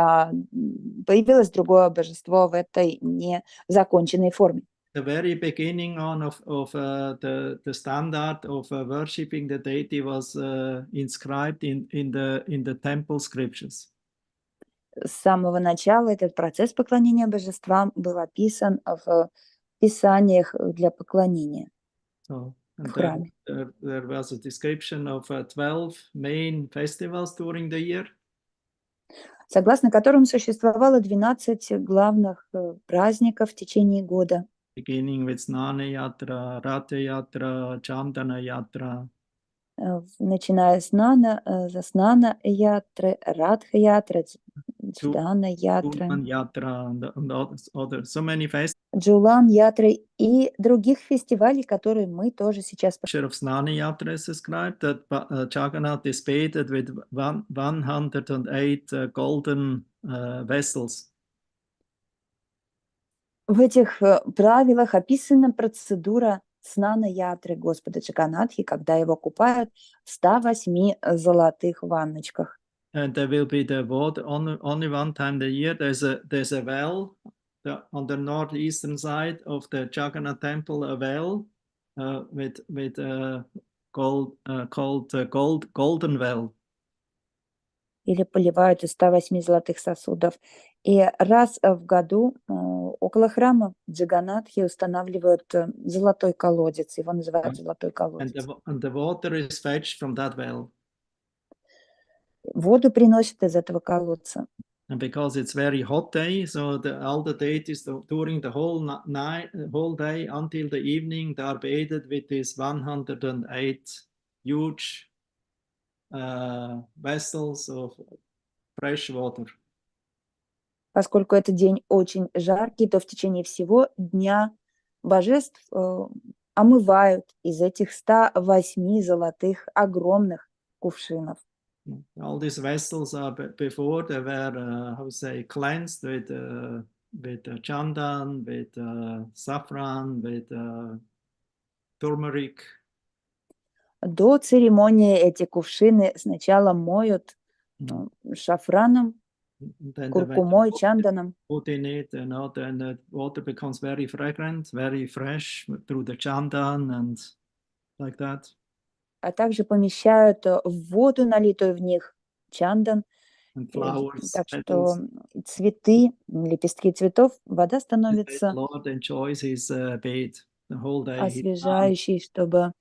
другое божество в этой незаконченной форме. The very beginning of the standard of worshipping the deity was inscribed in the temple scriptures. С самого начала этот процесс поклонения божествам был описан в писаниях для поклонения So, в храме. there was a description of 12 main festivals during the year. Согласно которым существовало 12 главных праздников в течение года. Beginning with Snana Yatra, Ratha Yatra, Chandana Yatra. Начиная с Снана Ятры, Радха Ятры, Дждана Ятры, So many festivals. Джулан Ятры и других фестивалей, которые мы тоже сейчас... Of Snana Yatra is described that Jagannath is bathed with 108 golden vessels. В этих правилах описана процедура снана ятры Господа Джаганатхи, когда его купают в 108 золотых ванночках. And there will be the water only one time a year. There's a well on the northeastern side of the Jagannath temple, a well with gold called golden well. Или поливают из 108 золотых сосудов. И раз в году около храма Джаганатхи устанавливают золотой колодец. Его называют золотой колодец. And the water is fetched from that well. Воду приносят из этого колодца. And because it's very hot day, so all the deities during the whole day until the evening, they are bathed with this 108 huge vessels of fresh water. Поскольку этот день очень жаркий, то в течение всего дня божеств омывают из этих 108 золотых огромных кувшинов. All these vessels are before they were, how to say, cleansed with chandan, with saffron, with turmeric. До церемонии эти кувшины сначала моют шафраном, And then куркумой, чанданом. put in it, then the water becomes very fragrant, very fresh through the chandan and like that. А также помещают в воду, налитую в них, чандан. And flowers, Так petals. что цветы, лепестки цветов, вода The становится Lord enjoys his bed the whole day. освежающей, чтобы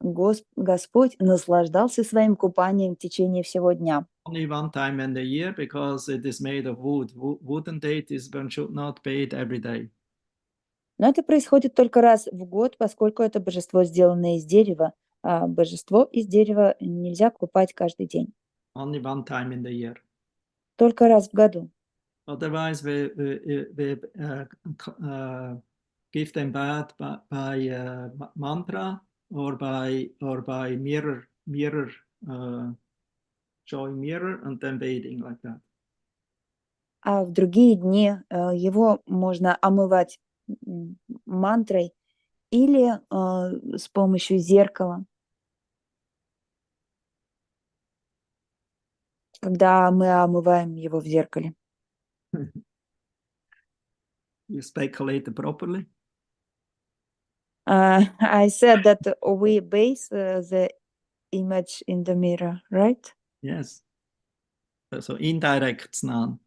Господь наслаждался своим купанием в течение всего дня. Only one time in the year because it is made of wood. Wooden deities one should not bathe every day. Но это происходит только раз в год, поскольку это божество, сделанное из дерева, а божество из дерева нельзя купать каждый день. Only one time in the year. Только раз в году. Otherwise, we give them bath by mantra or by mirror, showing mirror and then bathing like that. А в другие дни его можно омывать мантрой или с помощью зеркала. Когда мы омываем его в зеркале. You speculate properly. I said that we base the image in the mirror, right? Yes. So indirect snan.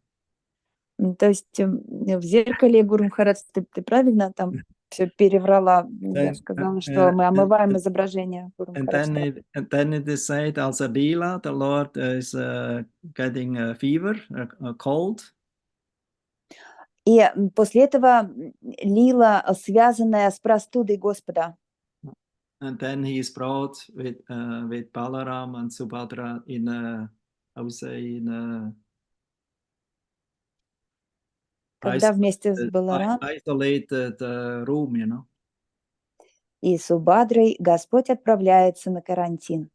То есть в зеркале, Гуру Махарадж, ты правильно там все переврала? Я сказала, что мы омываем изображение Гуру Махарадж. And then it is said, also Bila, the Lord is getting a fever, a cold. И после этого лила, связанная с простудой Господа. And then he is brought with Balaram and Subhadra in a, I would say, in a Когда вместе с Баларам isolated room, you know. И Субадрой Господь отправляется на карантин.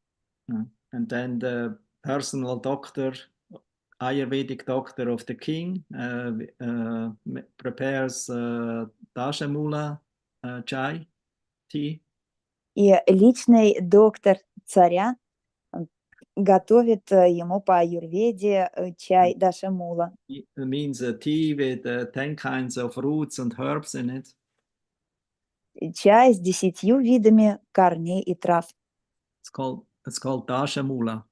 And then the personal doctor, Ayurvedic doctor of the king, prepares Dashamula chai, tea. И личный доктор царя готовит ему по аюрведе чай Дашамула. It means a tea with 10 kinds of roots and herbs in it. Чай с 10 видами корней и трав. It's called Dashamula.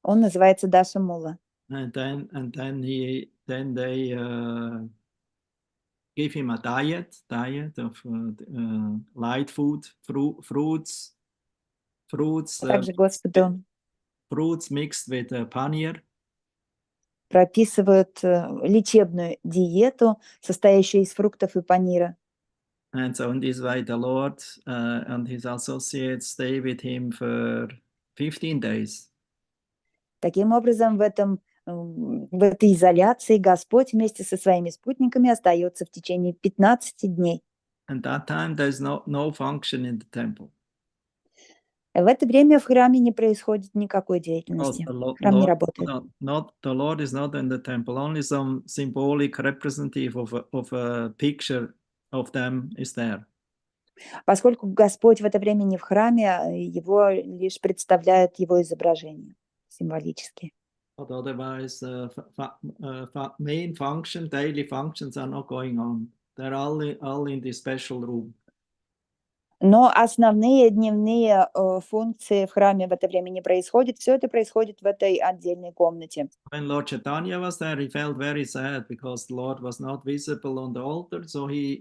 Он называется Дашамула. And then they give him a diet of light food, fruits. Также Господу Fruits mixed with paneer. Прописывают лечебную диету, состоящую из фруктов и панира. And so in this way, the Lord and his associates stay with him for 15 days. Таким образом, в этой изоляции Господь вместе со своими спутниками остается в течение 15 дней. And that time there's no function in the temple. В это время в храме не происходит никакой деятельности. Храм не работает. The Lord is not in the temple. Only some symbolic representative of a picture of them is there. Поскольку Господь в это время не в храме, его лишь представляет его изображение символически. But otherwise, main function, daily functions are not going on. They're all in this special room. Но основные дневные функции в храме в это время не происходят. Все это происходит в этой отдельной комнате. When Lord Chaitanya was there, he felt very sad because the Lord was not visible on the altar. So he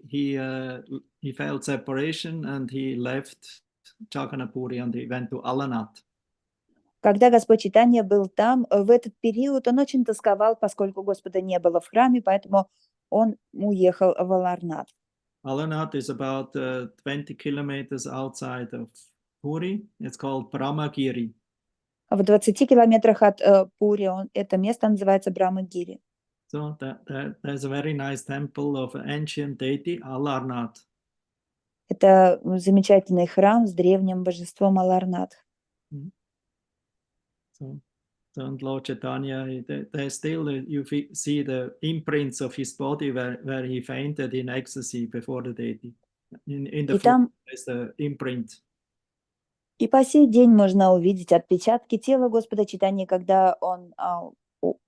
felt separation and he left Jagannath and he went to Alanath. Когда Господь Чайтанья был там, в этот период он очень тосковал, поскольку Господа не было в храме, поэтому он уехал в Аларнат. Alanath is about 20 kilometers outside of Puri. It's called Brahmagiri. В 20 километрах от Пури это место называется Брамагири. So there's a very nice temple of ancient deity, Alarnath. Это замечательный храм с древним божеством Аларнат. So, and Lord Chaitanya, there still you see the imprints of his body where he fainted in ecstasy before the deity. In the И foot там is the imprint. и по сей день можно увидеть отпечатки тела Господа Чайтаньи, когда он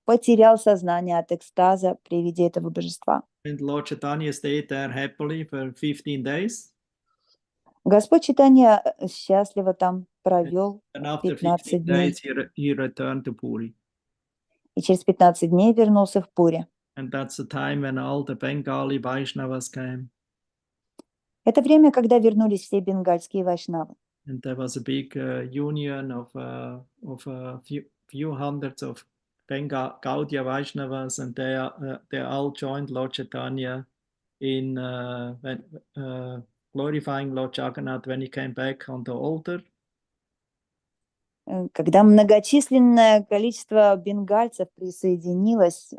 потерял сознание от экстаза при виде этого божества. And Lord Chaitanya stayed there happily for 15 days. Господь Чайтанья счастливо там провел And after 15 15 дней. days, he returned to Puri. И через 15 дней вернулся в Пури. And that's the time when all the Bengali Vaishnavas came. Это время, когда вернулись все бенгальские вайшнавы. And there was a big union of a few hundreds of Gaudiya Vaishnavas, and they all joined Lord Chaitanya in glorifying Lord Jagannath when he came back on the altar. Когда многочисленное количество бенгальцев присоединилось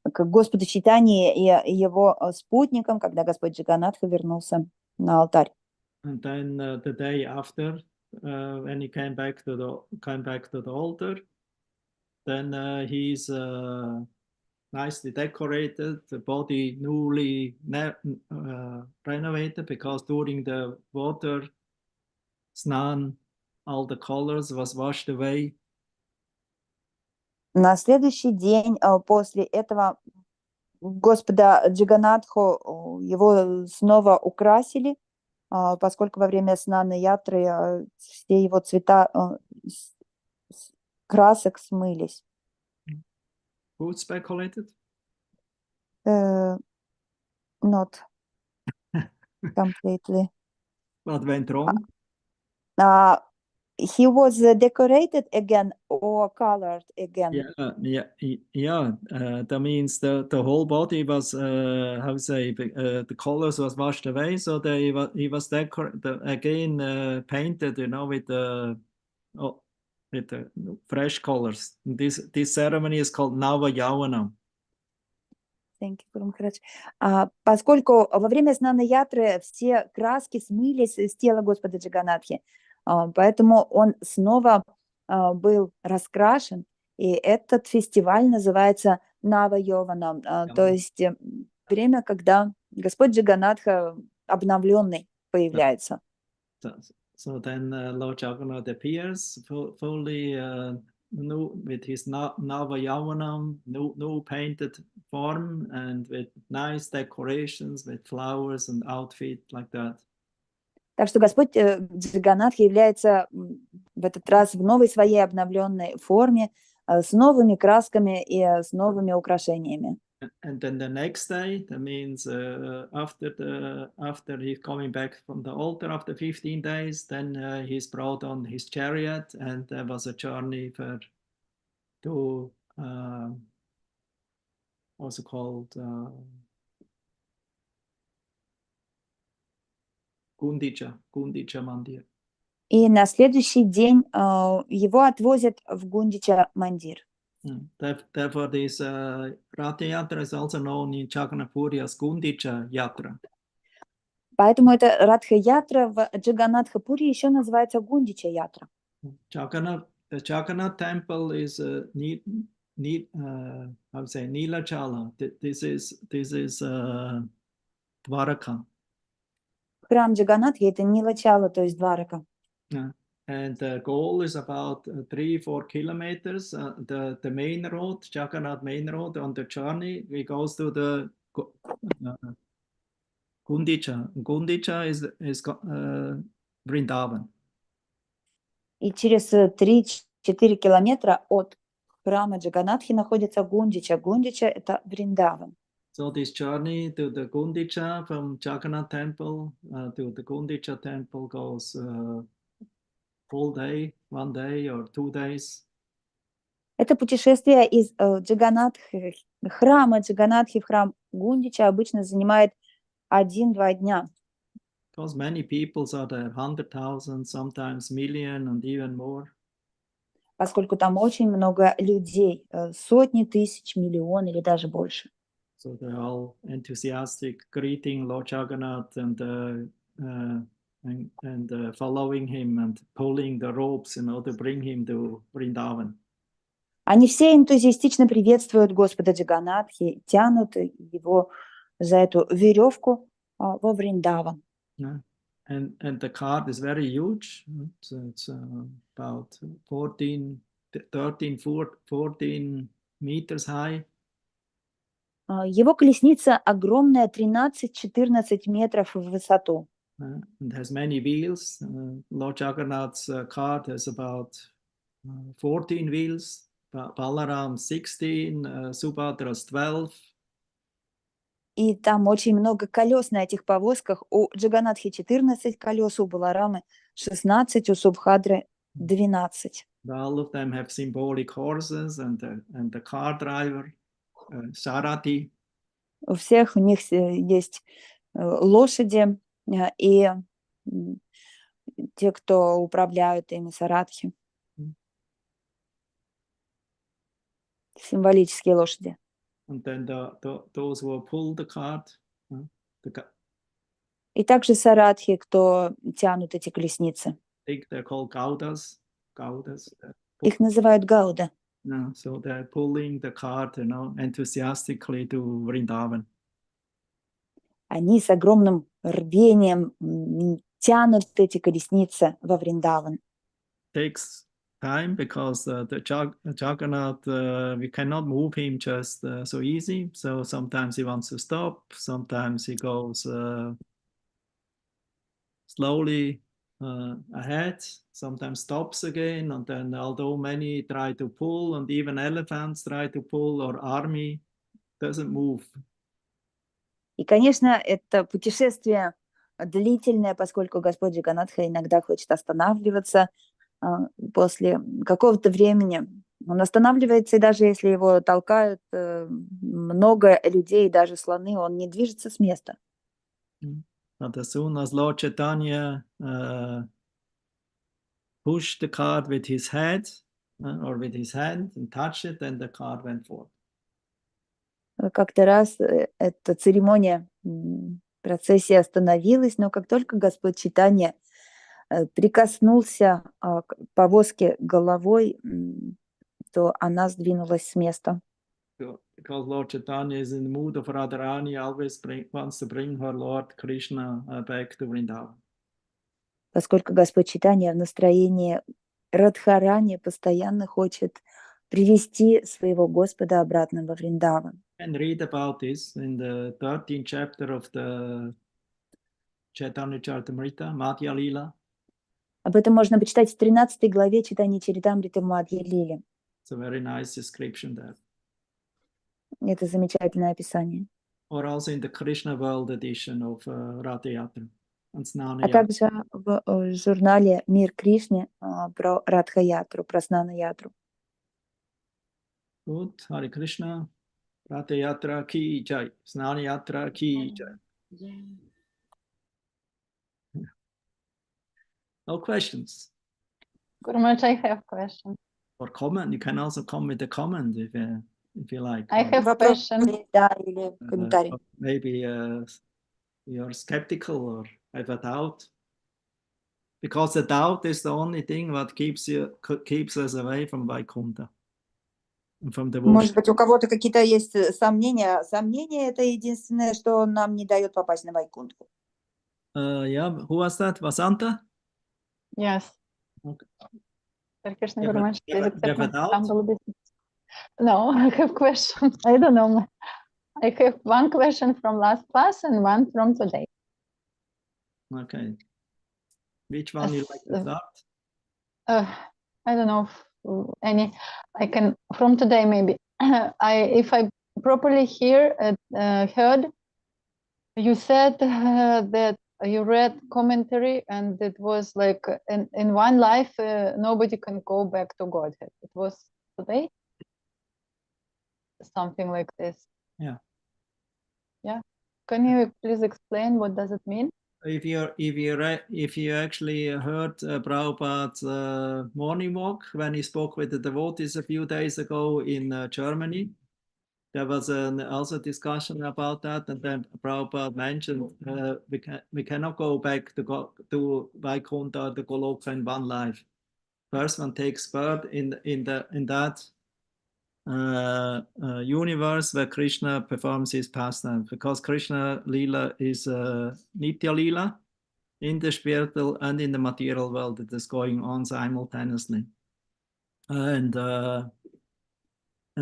к Господу Чайтаньи и его спутникам, когда Господь Джаганатха вернулся на алтарь. And then the day after, when he came back to the altar, then he's nicely decorated, the body newly renovated, because during the water snan, all the colors was washed away. На следующий день после этого Господа Джаганатху его снова украсили, поскольку во время снаны ятры все его цвета красок смылись. Who speculated? Not completely. What went wrong? He was decorated again or colored again. That means the whole body was the colors was washed away, so he was again painted, with the fresh colors. This ceremony is called Nava Yavanam. Thank you, Guru Maharaj. Поскольку во время снана ятры все краски смылись с тела Господа Джаганатхи, поэтому он снова был раскрашен, и этот фестиваль называется Нава Йованам, то есть время, когда Господь Джаганатха обновленный появляется. So then Lord Jagannath appears fully new with his Nava Yavanam, new painted form, and with nice decorations, with flowers and outfit like that. Так что Господь Джаганатх является в этот раз в новой своей обновленной форме, с новыми красками и с новыми украшениями. And then the next day, that means after he's coming back from the altar after 15 days, then he's brought on his chariot, and there was a journey to also called Gundicha Mandir. И на следующий день его отвозят в Гундича Мандир. Therefore, this Ratha Yatra is also known in Jagannath Puri as Gundicha Yatra. Поэтому эта Радха-ятра в Джаганатха-пури еще называется Гундича-ятра. The Jagannath temple is Nilachala. This is Dwaraka. Храм Джаганатхи – это Нилачала, то есть Дварака. And the goal is about 3-4 kilometers. The main road, Jagannath main road, on the journey, it goes to the Gundicha. Gundicha is Vrindavan. И через 3-4 километра от храма Джаганатхи находится Гундича. Гундича – это Вриндаван. So this journey to the Gundicha from Jagannath temple to the Gundicha temple goes full day, 1 day or 2 days. Это путешествие из храма Джаганатхи в храм Гундича обычно занимает 1-2 дня. Because many people are there, 100,000, sometimes million and even more. Поскольку там очень много людей, сотни тысяч, миллион или даже больше. So they're all enthusiastic, greeting Lord Jagannath and following him and pulling the ropes in order to bring him to Vrindavan. Они все энтузиастично приветствуют Господа Джаганатхи, тянут его за эту веревку во Вриндаван. Yeah. And the cart is very huge. It's about 14 meters high. Его колесница огромная, 13-14 метров в высоту. And has many wheels. Lord Jagannath's cart has about 14 wheels. Balaram 16, Subhadra's 12. И там очень много колес на этих повозках. У Джаганатхи 14 колес, у Баларамы 16, у Субхадры 12. All of them have symbolic horses and the car driver, Sarathi. У всех у них есть лошади и те, кто управляют ими, саратхи. Символические лошади. And then those who pull the cart. И также саратхи, кто тянут эти колесницы. They're called Gaudas. Их называют гауда. So they're pulling the cart, enthusiastically to Vrindavan. Они с огромным рвением тянут эти колесницы во Вриндаван. Takes time because the Jagannath, we cannot move him just so easy. So sometimes he wants to stop, sometimes he goes slowly ahead, sometimes stops again, and then although many try to pull, and even elephants try to pull, or army doesn't move. И, конечно, это путешествие длительное, поскольку Господь Джаганатха иногда хочет останавливаться после какого-то времени. Он останавливается, и даже если его толкают много людей, даже слоны, он не движется с места. But as soon as Lord Chaitanya pushed the cart with his head or with his hand and touched it, then the cart went forward. Как-то раз эта церемония процессии остановилась, но как только Господь Чайтанья прикоснулся к повозке головой, то она сдвинулась с места. Because Lord Chaitanya is in the mood of Radharani, always wants to bring her Lord Krishna back to Vrindavan. Поскольку Господь Чайтанья в настроении Радхарани постоянно хочет привести своего Господа обратно во Вриндаван. And read about this in the 13th chapter of the Chaitanya Charitamrita, Madhya Lila. Об этом можно почитать в 13 главе Чайтанья Чаритамриты Мадхья Лиле. It's a very nice description there. Это замечательное описание. Or also in the Krishna World edition of Ratha Yatra. А также в журнале «Мир Кришны» про Радха-ятру, про Снана-ятру. Good. Hare Krishna. Ratha Yatra ki jai. Snana Yatra ki jai. No questions? Guru Maharaj, I have question. Or comment. You can also come with a comment if you like. I have a question. Да, или комментарий. Maybe you're skeptical or have a doubt. Because the doubt is the only thing that keeps us away from Vaikuntha. And from devotion. Может быть, у кого-то какие-то есть сомнения. Сомнения — это единственное, что нам не дает попасть на Вайкунтху. Yeah, who was that? Vasanta? Yes. Okay. Hare Krishna, You Guru have Maharaj, please you have a accept my doubt? humble obeisance. No, I have question. I don't know. I have one question from last class and one from today. Okay. Which one you like to start? I don't know if any. I can from today maybe. If I properly heard, you said that you read commentary and it was like in one life nobody can go back to Godhead. It was today, something like this. Yeah. Yeah. Can you please explain what does it mean? If you actually heard Prabhupada's morning walk when he spoke with the devotees a few days ago in Germany, there was also discussion about that, and then Prabhupada mentioned we cannot go back to Vaikuntha, the Goloka in one life. First one takes birth in that universe where Krishna performs his pastime, because Krishna Lila is Nitya Lila in the spiritual and in the material world. It is going on simultaneously, and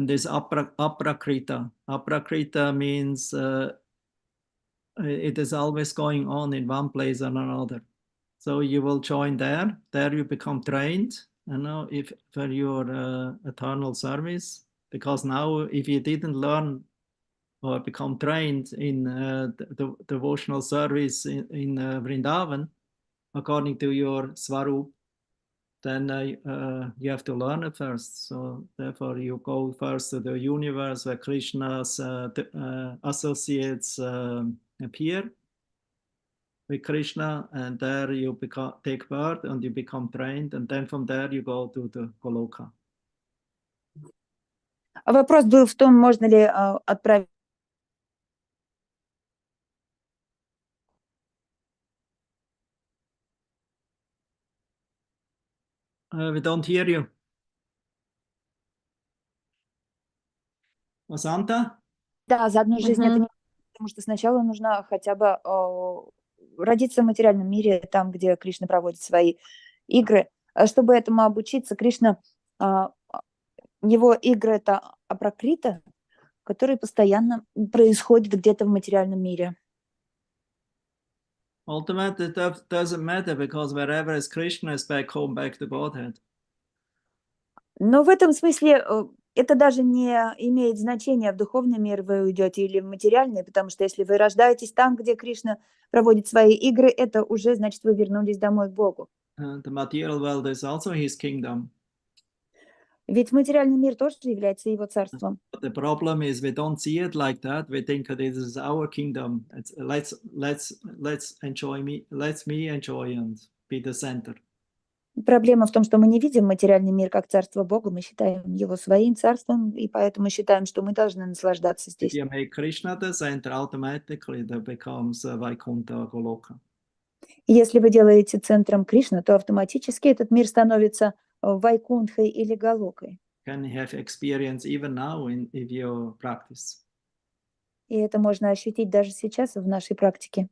this aprakrita. Aprakrita means it is always going on in one place or another. So you will join there. There you become trained, if for your eternal service. Because now, if you didn't learn or become trained in the devotional service in Vrindavan, according to your Swarup, then you have to learn it first. So therefore you go first to the universe where Krishna's associates appear with Krishna, and there you take birth and you become trained, and then from there you go to the Goloka. Вопрос был в том, можно ли отправить We don't hear you. Vasanta? Да, за одну жизнь это не, потому что сначала нужно хотя бы родиться в материальном мире, там, где Кришна проводит свои игры. Чтобы этому обучиться, Кришна, его игры — это апракрита, которые постоянно происходят где-то в материальном мире. Ultimately, that doesn't matter, because wherever is Krishna is back home, back to Godhead. Но в этом смысле это даже не имеет значения, в духовный мир вы уйдете или в материальный, потому что если вы рождаетесь там, где Кришна проводит свои игры, это уже значит, вы вернулись домой к Богу. The material world is also his kingdom. Ведь материальный мир тоже является его царством. But the problem is we don't see it like that. We think that this is our kingdom. Let's enjoy me. Let's me enjoy and be the center. Проблема в том, что мы не видим материальный мир как царство Бога, мы считаем его своим царством, и поэтому считаем, что мы должны наслаждаться здесь. If you make Krishna the center, automatically that becomes Vaikuntha Goloka. Если вы делаете центром Кришну, то автоматически этот мир становится Вайкунтхой или Галокой. Can have experience even now if you practice. И это можно ощутить даже сейчас в нашей практике.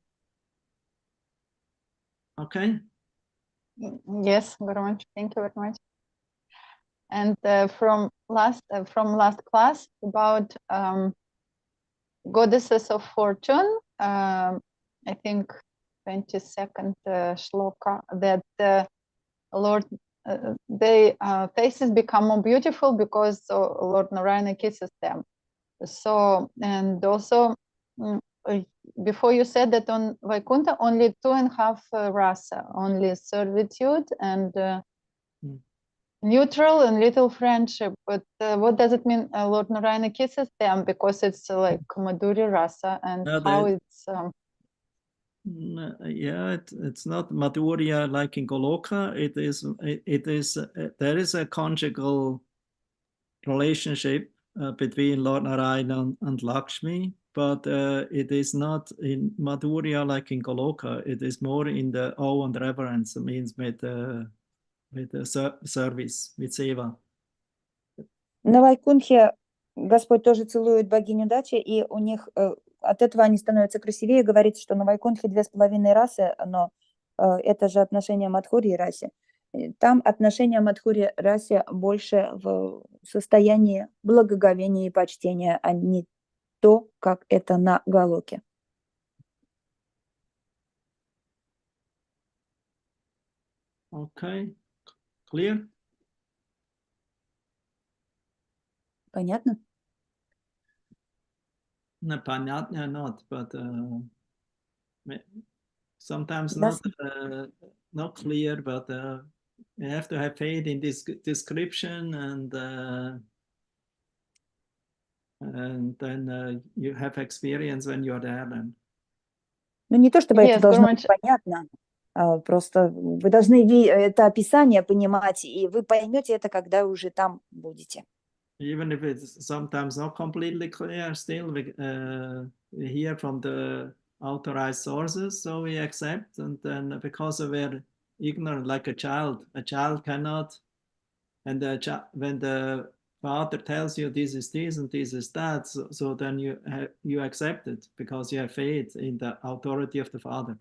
Okay. Yes, very much. Thank you very much. And from last class about goddesses of fortune, I think 22nd shloka, that Lord, their faces become more beautiful because Lord Narayana kisses them. So, and also before you said that on Vaikuntha only 2.5 rasa, only servitude and neutral and little friendship. But what does it mean Lord Narayana kisses them? Because it's like Madhurya rasa, and how it's... Yeah, it's not Madhurya like in Goloka. It is there is a conjugal relationship between Lord Narayana and Lakshmi, but it is not in Madhurya like in Goloka. It is more in the awe and reverence. It means with the service, with seva. На Вайкунтхе Господь тоже целует богиню Дачи, и у них от этого они становятся красивее. Говорится, что на Вайкунтхе 2,5 расы, но это же отношение Мадхурьи расе. Там отношение Мадхурьи расе больше в состоянии благоговения и почтения, а не то, как это на Галоке. Okay, clear? Понятно? No, понятно, not, but sometimes not clear, but you have to have faith in this description, and then you have experience when you're there. Then. Ну, не то чтобы это должно быть понятно, просто вы должны это описание понимать, и вы поймете это, когда уже там будете. even if it's sometimes not completely clear, still we hear from the authorized sources, so we accept, and then because we're ignorant like a child cannot, and when the father tells you this is this and this is that, so then you accept it because you have faith in the authority of the father.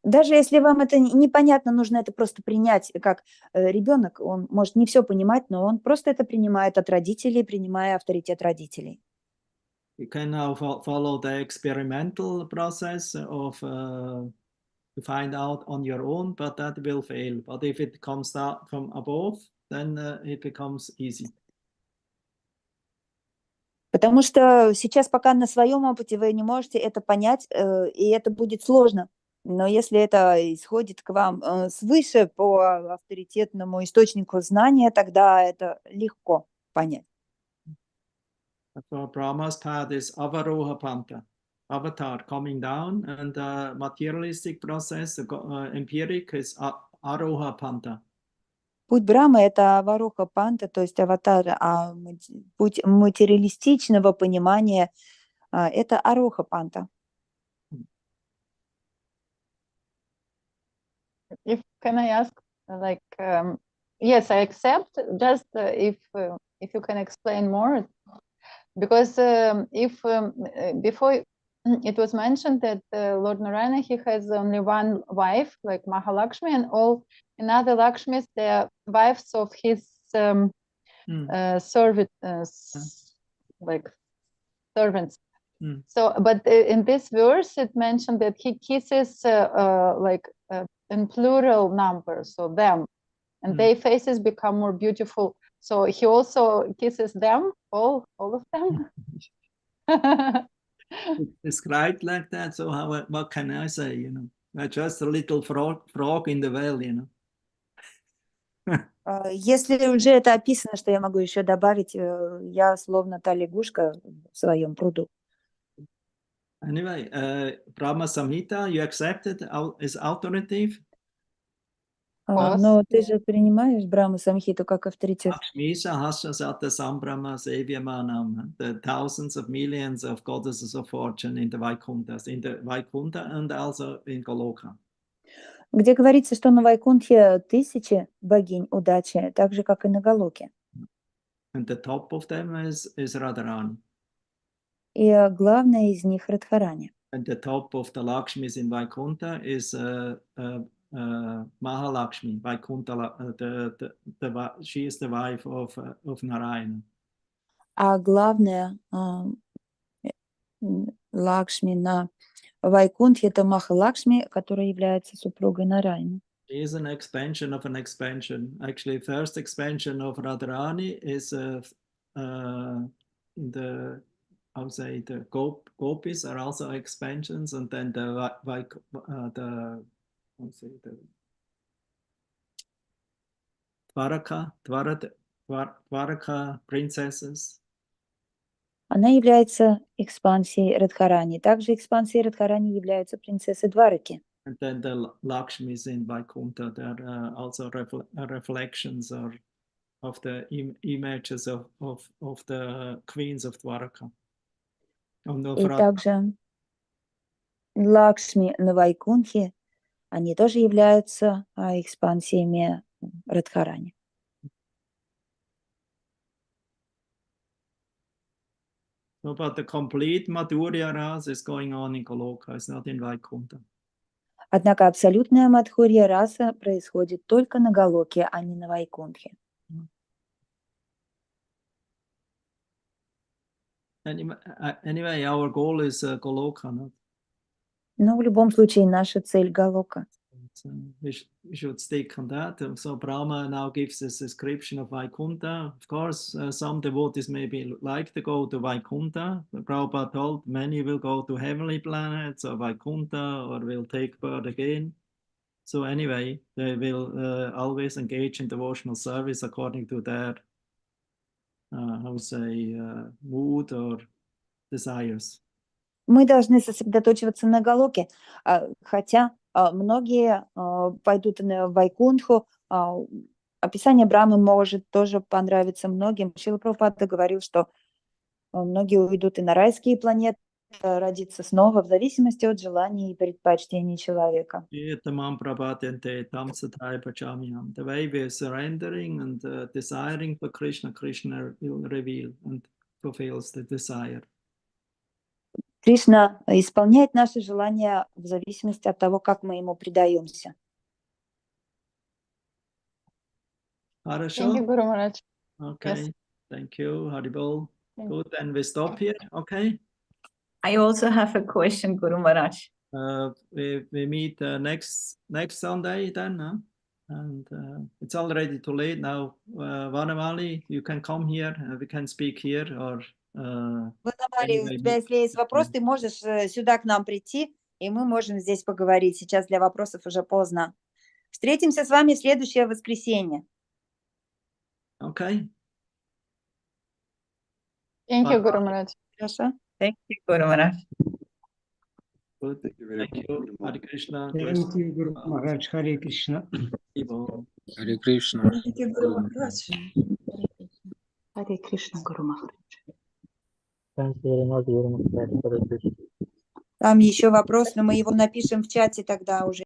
Даже если вам это непонятно, нужно это просто принять, как ребенок, он может не все понимать, но он просто это принимает от родителей, принимая авторитет родителей. You can now follow the experimental process of to find out on your own, but that will fail. But if it comes out from above, then it becomes easy. Потому что сейчас пока на своем опыте вы не можете это понять, и это будет сложно. Но если это исходит к вам свыше по авторитетному источнику знания, тогда это легко понять. So Brahma's path is Avaroha Panta, avatar coming down, and the materialistic process, empiric, is Aroha Panta. Путь Брахмы – это Авароха Панта, то есть аватар, а путь материалистичного понимания – это Ароха Панта. Can I ask, like, yes, I accept. Just if you can explain more, because if before it was mentioned that Lord Narayana, he has only one wife, like Mahalakshmi, and all another Lakshmis, they are wives of his like servants. So, but in this verse, it mentioned that he kisses like in plural numbers, so them, and their faces become more beautiful. So he also kisses them, all of them. It's described like that. So what can I say? You know, just a little frog in the well. You know. Если уже это описано, что я могу еще добавить, я словно та лягушка в своем пруду. Anyway, Brahma Samhita, you accept it as authoritative? Но ты же принимаешь Брахма Самхиту как авторитет. The thousands of millions of goddesses of fortune in the Vaikuntha and also in Goloka. Где говорится, что на Вайкунтхе тысячи богинь удачи, так же, как и на Галоке. And the top of them is Radharani. И главное из них Радхарани. And the top of the Lakshmis in Vaikuntha is Mahalakshmi. Vaikuntha, she is the wife of Narayana. А главное Лакшми на Вайкунтхе — это Махалакшми, которая является супругой Нараяны. She is an expansion of an expansion. Actually, first expansion of Radharani is in the, I would say, the gopis are also expansions, and then the Dwaraka princesses. Она является экспансией Радхарани. Также экспансией Радхарани являются принцессы Двараки. And then the Lakshmis in Vaikuntha, they are also reflections of the images of the queens of Dwaraka. И также Лакшми на Вайкунтхе, они тоже являются экспансиями Радхарани. So, but the complete Madhurya Rasa is going on in Goloka, it's not in Vaikuntha. Однако абсолютная Мадхурья раса происходит только на Галоке, а не на Вайкунтхе. Anyway, our goal is Goloka, no? Но в любом случае наша цель Галока. So we should stick on that. So Brahma now gives us a description of Vaikuntha. Of course, some devotees maybe like to go to Vaikuntha. Prabhupada told many will go to heavenly planets or Vaikuntha or will take birth again. So anyway, they will always engage in devotional service according to their, mood or desires. Мы должны сосредоточиваться на Галоке, хотя многие пойдут на Вайкунтху, Описание Брамы может тоже понравиться многим. Шрила Прабхупада говорил, что многие уйдут и на райские планеты, родиться снова в зависимости от желаний и предпочтений человека. Tamam prabhatente tam satai pachamyam. The way we are surrendering and desiring for Krishna, Krishna will reveal and fulfills the desire. Кришна исполняет наши желания в зависимости от того, как мы ему предаемся. Хорошо? Thank you, Guru Maharaj. Okay. Yes. Thank you, Haribol. Thank Good, then we stop here, okay? I also have a question, Guru Maharaj. We meet next Sunday then, huh? And it's already too late now. Vanamali, you can come here. We can speak here or. Ванамали, у Anyway, тебя, если есть вопрос, ты можешь сюда к нам прийти, и мы можем здесь поговорить. Сейчас для вопросов уже поздно. Встретимся с вами в следующее воскресенье. Okay. Thank you, Guru Maharaj. Хорошо? Thank you, Guru Maharaj. Good. Thank you. Hare Krishna. Thank you, Guru Maharaj. Харе Кришна. Харе Кришна. Thank you, Guru Maharaj. Hare Krishna, Guru Maharaj. Thanks very much, Guru Maharaj. Там еще вопрос, но мы его напишем в чате тогда уже.